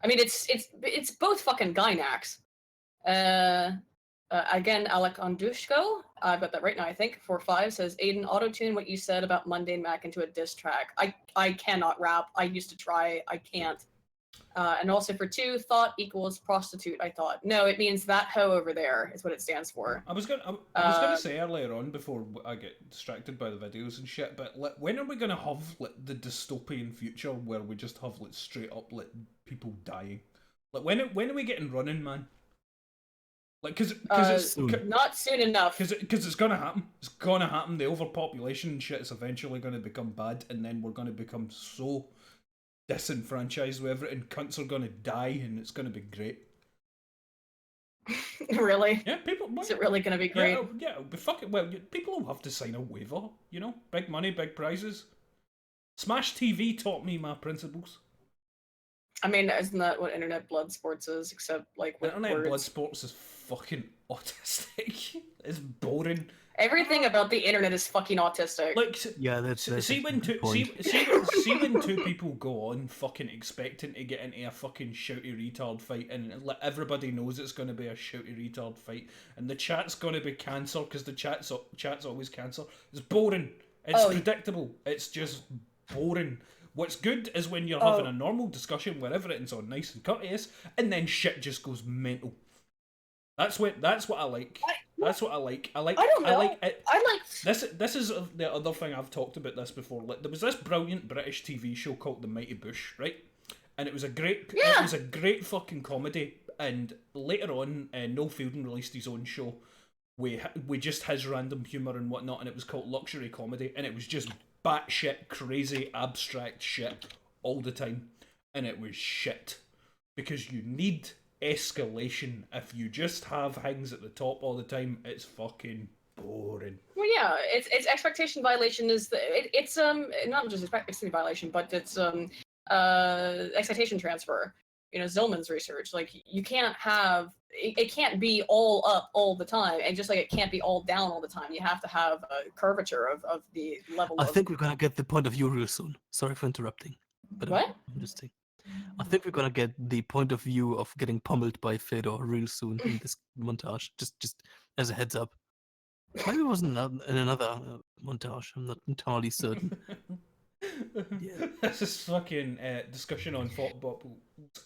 I mean, it's both fucking Gynax. Again, Alec Andushko, I've got that right now, I think, for 5 says, Aiden, auto-tune what you said about Mundane Mac into a diss track. I cannot rap. I used to try. I can't. And also for 2, thought equals prostitute, I thought. No, it means that hoe over there is what it stands for. I was gonna say earlier on before I get distracted by the videos and shit, but when are we gonna have the dystopian future where we just have straight up people dying? When are we getting running, man? Because it's not soon enough. Because it's gonna happen. It's gonna happen. The overpopulation and shit is eventually gonna become bad, and then we're gonna become so disenfranchised with everything. Cunts are gonna die, and it's gonna be great. Really? Yeah, people. Is it really going to be great? Yeah, but fuck it. Well, people will have to sign a waiver. You know, big money, big prizes. Smash TV taught me my principles. I mean, isn't that what internet blood sports is? Except like with Internet words. blood sports is fucking autistic. It's boring. Everything about the internet is fucking autistic. Like, Yeah, that's see a when good two point. see when two people go on fucking expecting to get into a fucking shouty retard fight, and everybody knows it's going to be a shouty retard fight, and the chat's going to be cancer because the chat's always cancer. It's boring. It's predictable. It's just boring. What's good is when you're having a normal discussion where everything's on nice and courteous, and then shit just goes mental. That's what I like. That's what I like. I don't know. I like it. This is the other thing. I've talked about this before. Like, there was this brilliant British TV show called The Mighty Boosh, right? And it was a great fucking comedy. And later on, Noel Fielding released his own show with just his random humour and whatnot, and it was called Luxury Comedy, and it was just batshit crazy abstract shit all the time, and it was shit because you need escalation. If you just have things at the top all the time, it's fucking boring. Well, yeah, it's expectation violation is it's not just expectation violation, but it's expectation transfer. You know, Zillman's research, like, you can't have it can't be all up all the time, and just like it can't be all down all the time. You have to have a curvature of the level. I think we're gonna get the point of view real soon. Sorry for interrupting. But What? I'm just saying. I think we're gonna get the point of view of getting pummeled by Fedor real soon in this montage. Just as a heads up. Maybe it wasn't in another montage. I'm not entirely certain. Yeah. This is fucking discussion on thought bubbles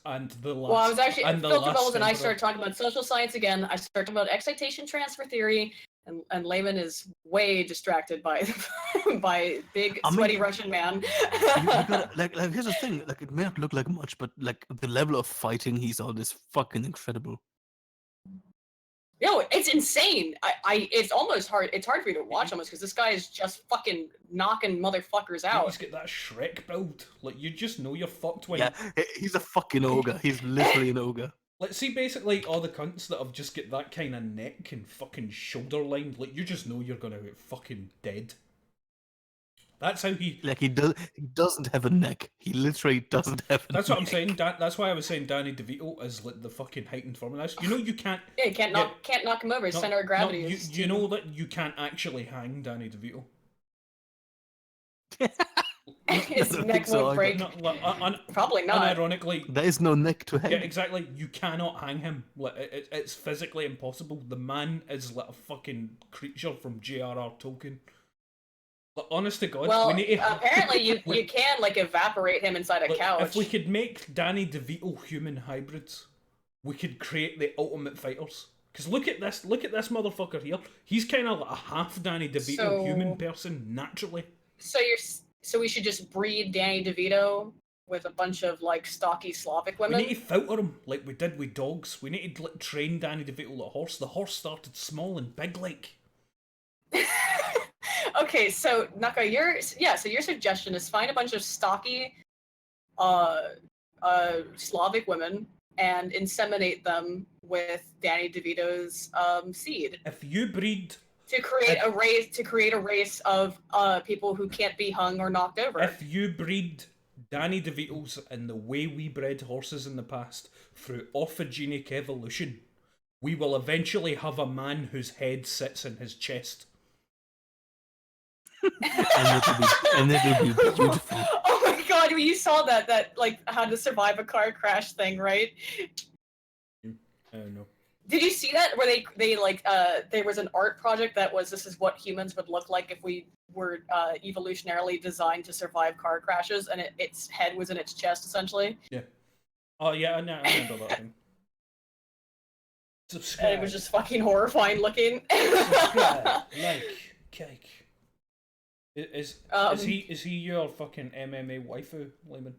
and the last. Well, I was actually and the filter last bubbles, and I emperor. started talking about social science again. I started talking about excitation transfer theory, and Layman is way distracted by by big sweaty Russian man. You gotta, like here's the thing. Like, it may not look like much, but like the level of fighting he's on is fucking incredible. No, it's insane. It's almost hard. It's hard for you to watch almost because this guy is just fucking knocking motherfuckers out. He's got that Shrek build. Like, you just know you're fucked when. Yeah, he's a fucking ogre. He's literally an ogre. Like, see, basically, all the cunts that have just got that kind of neck and fucking shoulder line, like, you just know you're gonna get fucking dead. That's how he... Like, he doesn't have a neck. He literally doesn't have a neck. That's what I'm saying. That's why I was saying Danny DeVito is like the fucking heightened form of this. You know you can't... Yeah, you can't knock him over. His center of gravity is... You know that you can't actually hang Danny DeVito. His neck won't break. Probably not. Unironically, there is no neck to hang. Yeah, exactly. You cannot hang him. Like, it's physically impossible. The man is like a fucking creature from J.R.R. Tolkien. Like, honest to God, well, we need to... apparently you can like evaporate him inside a couch. If we could make Danny DeVito human hybrids, we could create the ultimate fighters. Because look at this motherfucker here. He's kind of like a half Danny DeVito human person naturally. So we should just breed Danny DeVito with a bunch of like stocky Slavic women. We need to filter him like we did with dogs. We need to train Danny DeVito like a horse. The horse started small and big like. Okay, so Naka, your suggestion is find a bunch of stocky Slavic women and inseminate them with Danny DeVito's seed. If you breed to create a race of people who can't be hung or knocked over. If you breed Danny DeVito's in the way we bred horses in the past through orthogenic evolution, we will eventually have a man whose head sits in his chest. and it'll be beautiful. Oh my god, you saw that like how to survive a car crash thing, right? I don't know. Did you see that where they like there was an art project that was this is what humans would look like if we were evolutionarily designed to survive car crashes, and its head was in its chest essentially. Yeah. Oh yeah, I remember that thing. Subscribe. And it was just fucking horrifying looking. Subscribe, like, cake. Is he your fucking MMA waifu, Layman?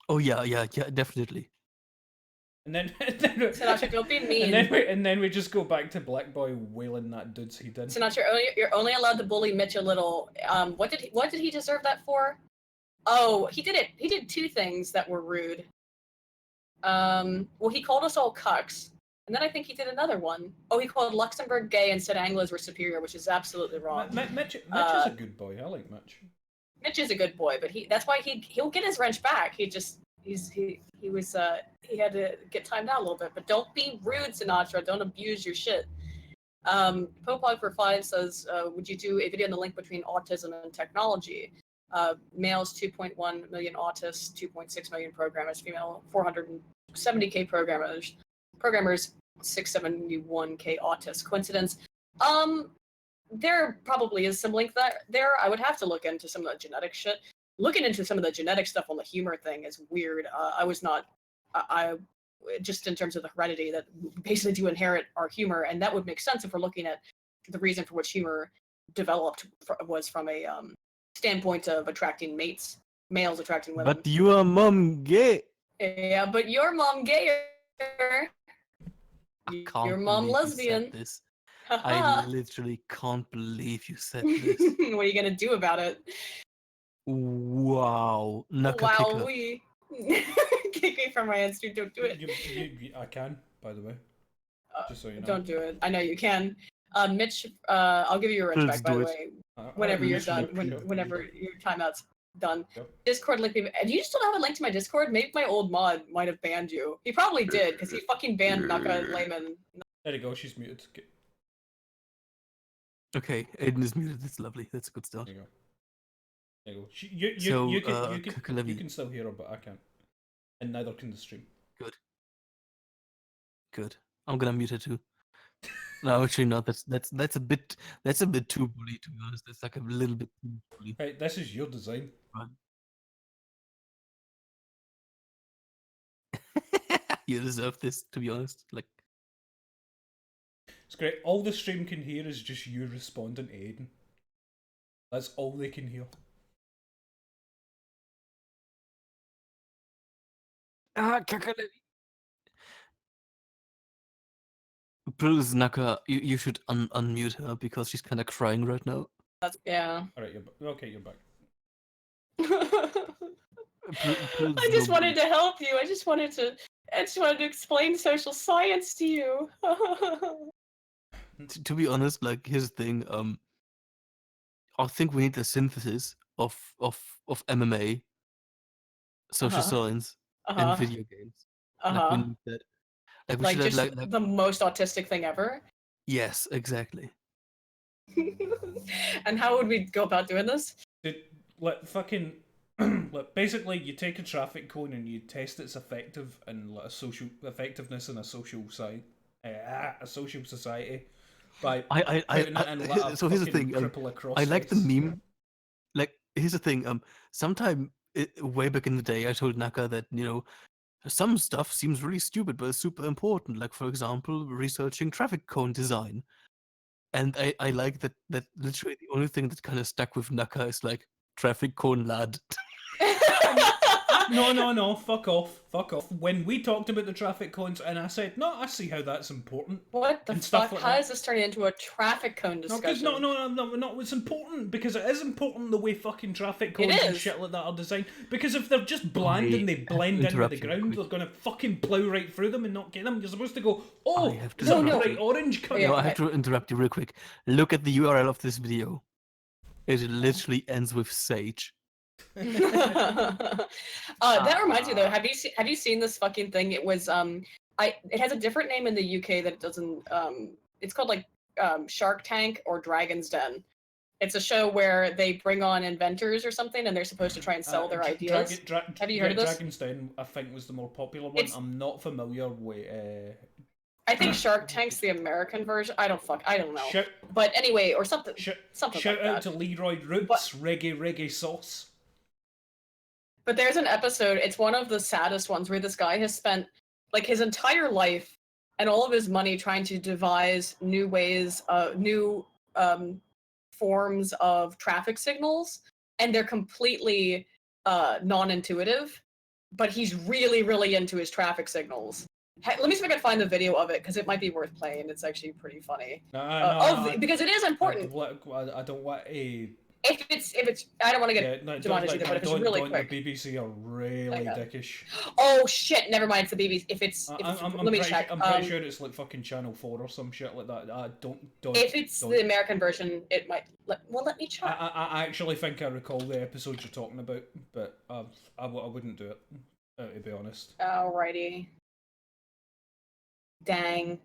Oh yeah, definitely. And then Sinatra, don't be mean. And then we just go back to Black Boy wailing that dudes he did. Sinatra, you're only allowed to bully Mitch a little. What did he deserve that for? Oh, he did two things that were rude. Well, he called us all cucks, And then I think he did another one. Oh, he called Luxembourg gay and said Anglos were superior, which is absolutely wrong. Mitch is a good boy. I like Mitch. Mitch is a good boy, but that's why he'll get his wrench back. He had to get timed out a little bit. But don't be rude, Sinatra. Don't abuse your shit. Popog for 5 says, would you do a video on the link between autism and technology? Males 2.1 million autists, 2.6 million programmers, female 470k programmers, 671k autists. Coincidence? There probably is some link there. I would have to look into some of the genetic shit. Looking into some of the genetic stuff on the humor thing is weird. I just in terms of the heredity that basically do inherit our humor, and that would make sense if we're looking at the reason for which humor developed was from a standpoint of attracting mates, males attracting women. But your mom gay. Yeah, but your mom gayer. I can't Your mom believe you lesbian. said this. I literally can't believe you said this. What are you gonna do about it? Wow. Knuckle kicker. Wow, we kick me from my Instagram. Don't do it. I can, by the way. Just so you know. Don't do it. I know you can. Mitch, I'll give you your wrench Please back, by do the it. way, whenever you're done. Whenever your timeout's done. Yep. Discord link me. Do you still have a link to my Discord? Maybe my old mod might have banned you. He probably did, because he fucking banned Layman. There you go. She's muted. Okay, Aiden is muted. That's lovely. That's a good start. There you go. There you go. You can still hear her, but I can't. And neither can the stream. Good. I'm gonna mute her too. No, actually not. That's a bit too bully, to be honest. That's like a little bit too bully. Hey, this is your design. You deserve this, to be honest. Like, It's great. All the stream can hear is just you responding to Aiden. That's all they can hear. please, Naka, you should unmute her because she's kind of crying right now. Yeah. Alright, you're back. I just wanted to help you. I just wanted to explain social science to you. To be honest, like, here's the thing. I think we need a synthesis of MMA, social science, and video games. Like, we need that. Like, we Like, should just have, like, the most autistic thing ever. yes, exactly. And how would we go about doing this? Basically, you take a traffic cone and you test its effectiveness in a social society by putting it in a so here's the thing. cripple across I like the space. meme. Like, here's the thing. Sometime way back in the day, I told Naka that, some stuff seems really stupid, but it's super important. Like, for example, researching traffic cone design. And I like that literally the only thing that kind of stuck with Naka is like traffic cone lad. No, fuck off. When we talked about the traffic cones and I said, no, I see how that's important. What the and stuff fuck? like How that. is this turning into a traffic cone discussion? No, it's important because it is important the way fucking traffic cones and shit like that are designed. Because if they're just bland and they blend in with the ground, they're gonna fucking plough right through them and not get them. You're supposed to go, there's a bright orange coming. I have to interrupt you real quick. Look at the URL of this video. It literally ends with Sage. That reminds me though. Have you seen this fucking thing? It was it has a different name in the UK that it doesn't. It's called like Shark Tank or Dragon's Den. It's a show where they bring on inventors or something, and they're supposed to try and sell their ideas. Have you heard of this? Dragon's Den, I think, was the more popular one. I'm not familiar with. I think Shark Tank's the American version. I don't know. But anyway, or something. Something shout like out that. to Leroy Roots, reggae sauce. But there's an episode, it's one of the saddest ones, where this guy has spent like his entire life and all of his money trying to devise new ways, new forms of traffic signals, and they're completely non-intuitive, but he's really, really into his traffic signals. Let me see if I can find the video of it, because it might be worth playing. It's actually pretty funny. Because it is important. I don't want a if it's, I don't want to get demonetized either, but if it's really quick. The BBC are really dickish. Oh shit! Never mind. It's the BBC. If it's, let me check. I'm pretty sure it's like fucking Channel 4 or some shit like that. Don't. If it's the American version, it might. Let me check. I actually think I recall the episode you're talking about, but I wouldn't do it, to be honest. Alrighty. Dang.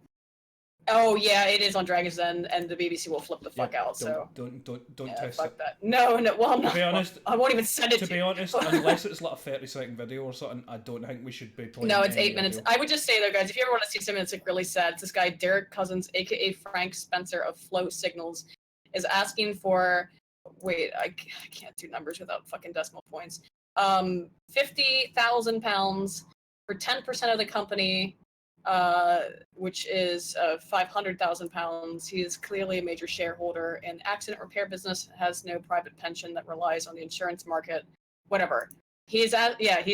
Oh yeah, it is on Dragon's Den, and the BBC will flip the fuck out. Don't yeah, test fuck it. that. No. Well, to be honest, I won't even send it. To be honest, unless it's like a 30-second video or something, I don't think we should be playing. No, it's 8 minutes. Video. I would just say though, guys, if you ever want to see something that's like really sad, it's this guy Derek Cousins, aka Frank Spencer of Flow Signals, is asking for. Wait, I can't do numbers without fucking decimal points. £50,000 for 10% of the company. Which is £500,000. He is clearly a major shareholder in accident repair business, has no private pension that relies on the insurance market, whatever. He's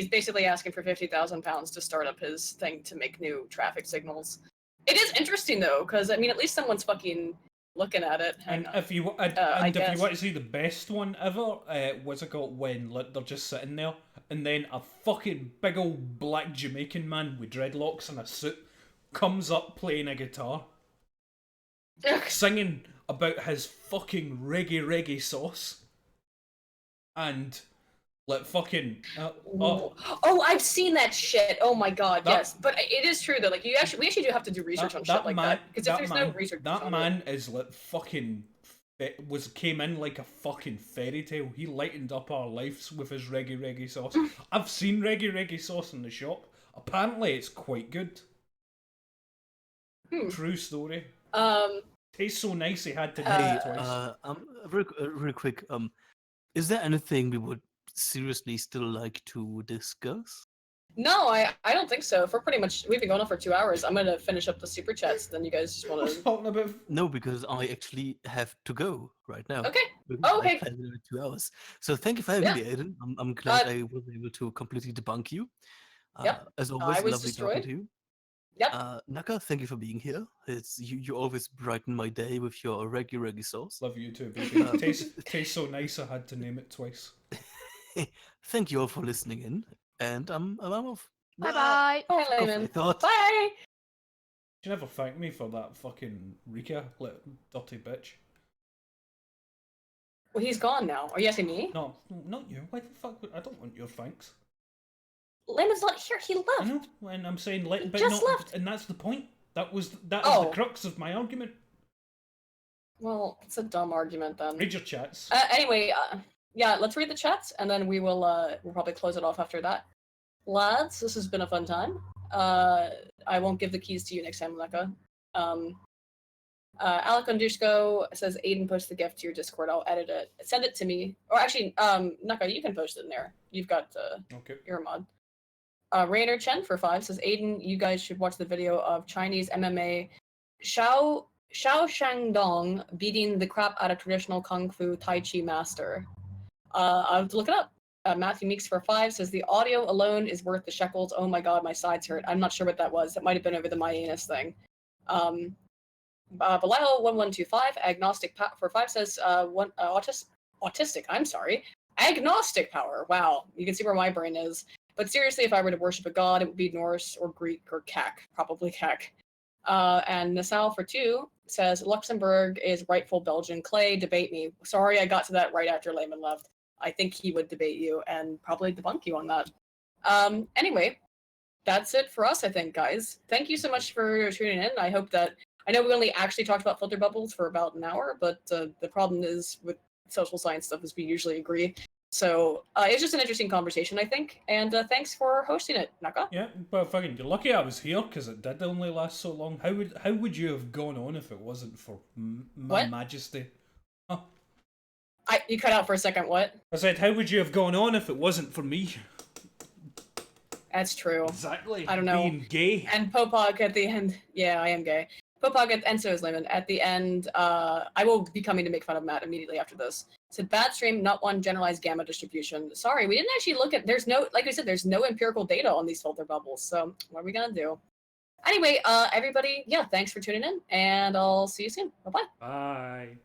basically asking for £50,000 to start up his thing to make new traffic signals. It is interesting though, because I mean, at least someone's fucking looking at it. And if you want to see the best one ever, what's it called when they're just sitting there, and then a fucking big old black Jamaican man with dreadlocks and a suit comes up playing a guitar, singing about his fucking reggae sauce, and like fucking. Oh, I've seen that shit. Oh my god, yes. But it is true though. Like we actually do have to do research on shit like that. Because if there's no research, that man is like fucking. Came in like a fucking fairy tale. He lightened up our lives with his reggae sauce. I've seen reggae sauce in the shop. Apparently, it's quite good. True story. Tastes so nice he had to make it twice. Very quick. Is there anything we would seriously still like to discuss? No, I don't think so. We've been going on for 2 hours. I'm gonna finish up the super chats. Then you guys just want to talking about? No, because I actually have to go right now. Okay. Okay. 2 hours. So thank you for having me, Aiden. I'm glad I was able to completely debunk you. As always, lovely talking to you. Yep. Naka, thank you for being here. It's you always brighten my day with your reggae sauce. Love you too, baby. Tastes so nice I had to name it twice. Thank you all for listening in. And I'm off. Bye. Bye, Layman. Bye. You never thank me for that fucking Rika, dirty bitch. Well, he's gone now. Are you asking me? No, not you. Why the fuck? I don't want your thanks. Layman's not here. He left. I know, and I'm saying he just left. And that's the point. That is the crux of my argument. Well, it's a dumb argument then. Read your chats. Anyway, yeah, let's read the chats, and then we'll probably close it off after that. Lads, this has been a fun time. I won't give the keys to you next time, Naka. Alec Undersco says, Aiden, post the gift to your Discord. I'll edit it. Send it to me. Or actually, Naka, you can post it in there. You've got your mod. Rainer Chen for 5 says, Aiden, you guys should watch the video of Chinese MMA Xiao Shangdong beating the crap out of traditional Kung Fu Tai Chi master. I'll have to look it up. Matthew Meeks for 5 says, the audio alone is worth the shekels. Oh my god, my sides hurt. I'm not sure what that was. That might have been over the my anus thing. Belial1125, agnostic for 5 says, autistic, I'm sorry. Agnostic power. Wow, you can see where my brain is. But seriously, if I were to worship a god, it would be Norse or Greek or Kak. Probably Kak. And Nassau for 2 says, Luxembourg is rightful Belgian clay. Debate me. Sorry, I got to that right after Layman left. I think he would debate you and probably debunk you on that. Anyway, that's it for us, I think, guys. Thank you so much for tuning in. I know we only actually talked about filter bubbles for about an hour, but the problem is with social science stuff is we usually agree. So it's just an interesting conversation, I think. And thanks for hosting it, Naka. Yeah, but fucking, you're lucky I was here because it did only last so long. How would you have gone on if it wasn't for my majesty? Huh? You cut out for a second. What? I said, how would you have gone on if it wasn't for me? That's true. Exactly. I don't know. Being gay. And Popog at the end. Yeah, I am gay. Popog and so is Layman. At the end, I will be coming to make fun of Matt immediately after this. Said bad stream, not one generalized gamma distribution. Sorry, we didn't actually look at. There's no, like I said, there's no empirical data on these filter bubbles. So what are we gonna do? Anyway, everybody, yeah, thanks for tuning in, and I'll see you soon. Bye-bye. Bye.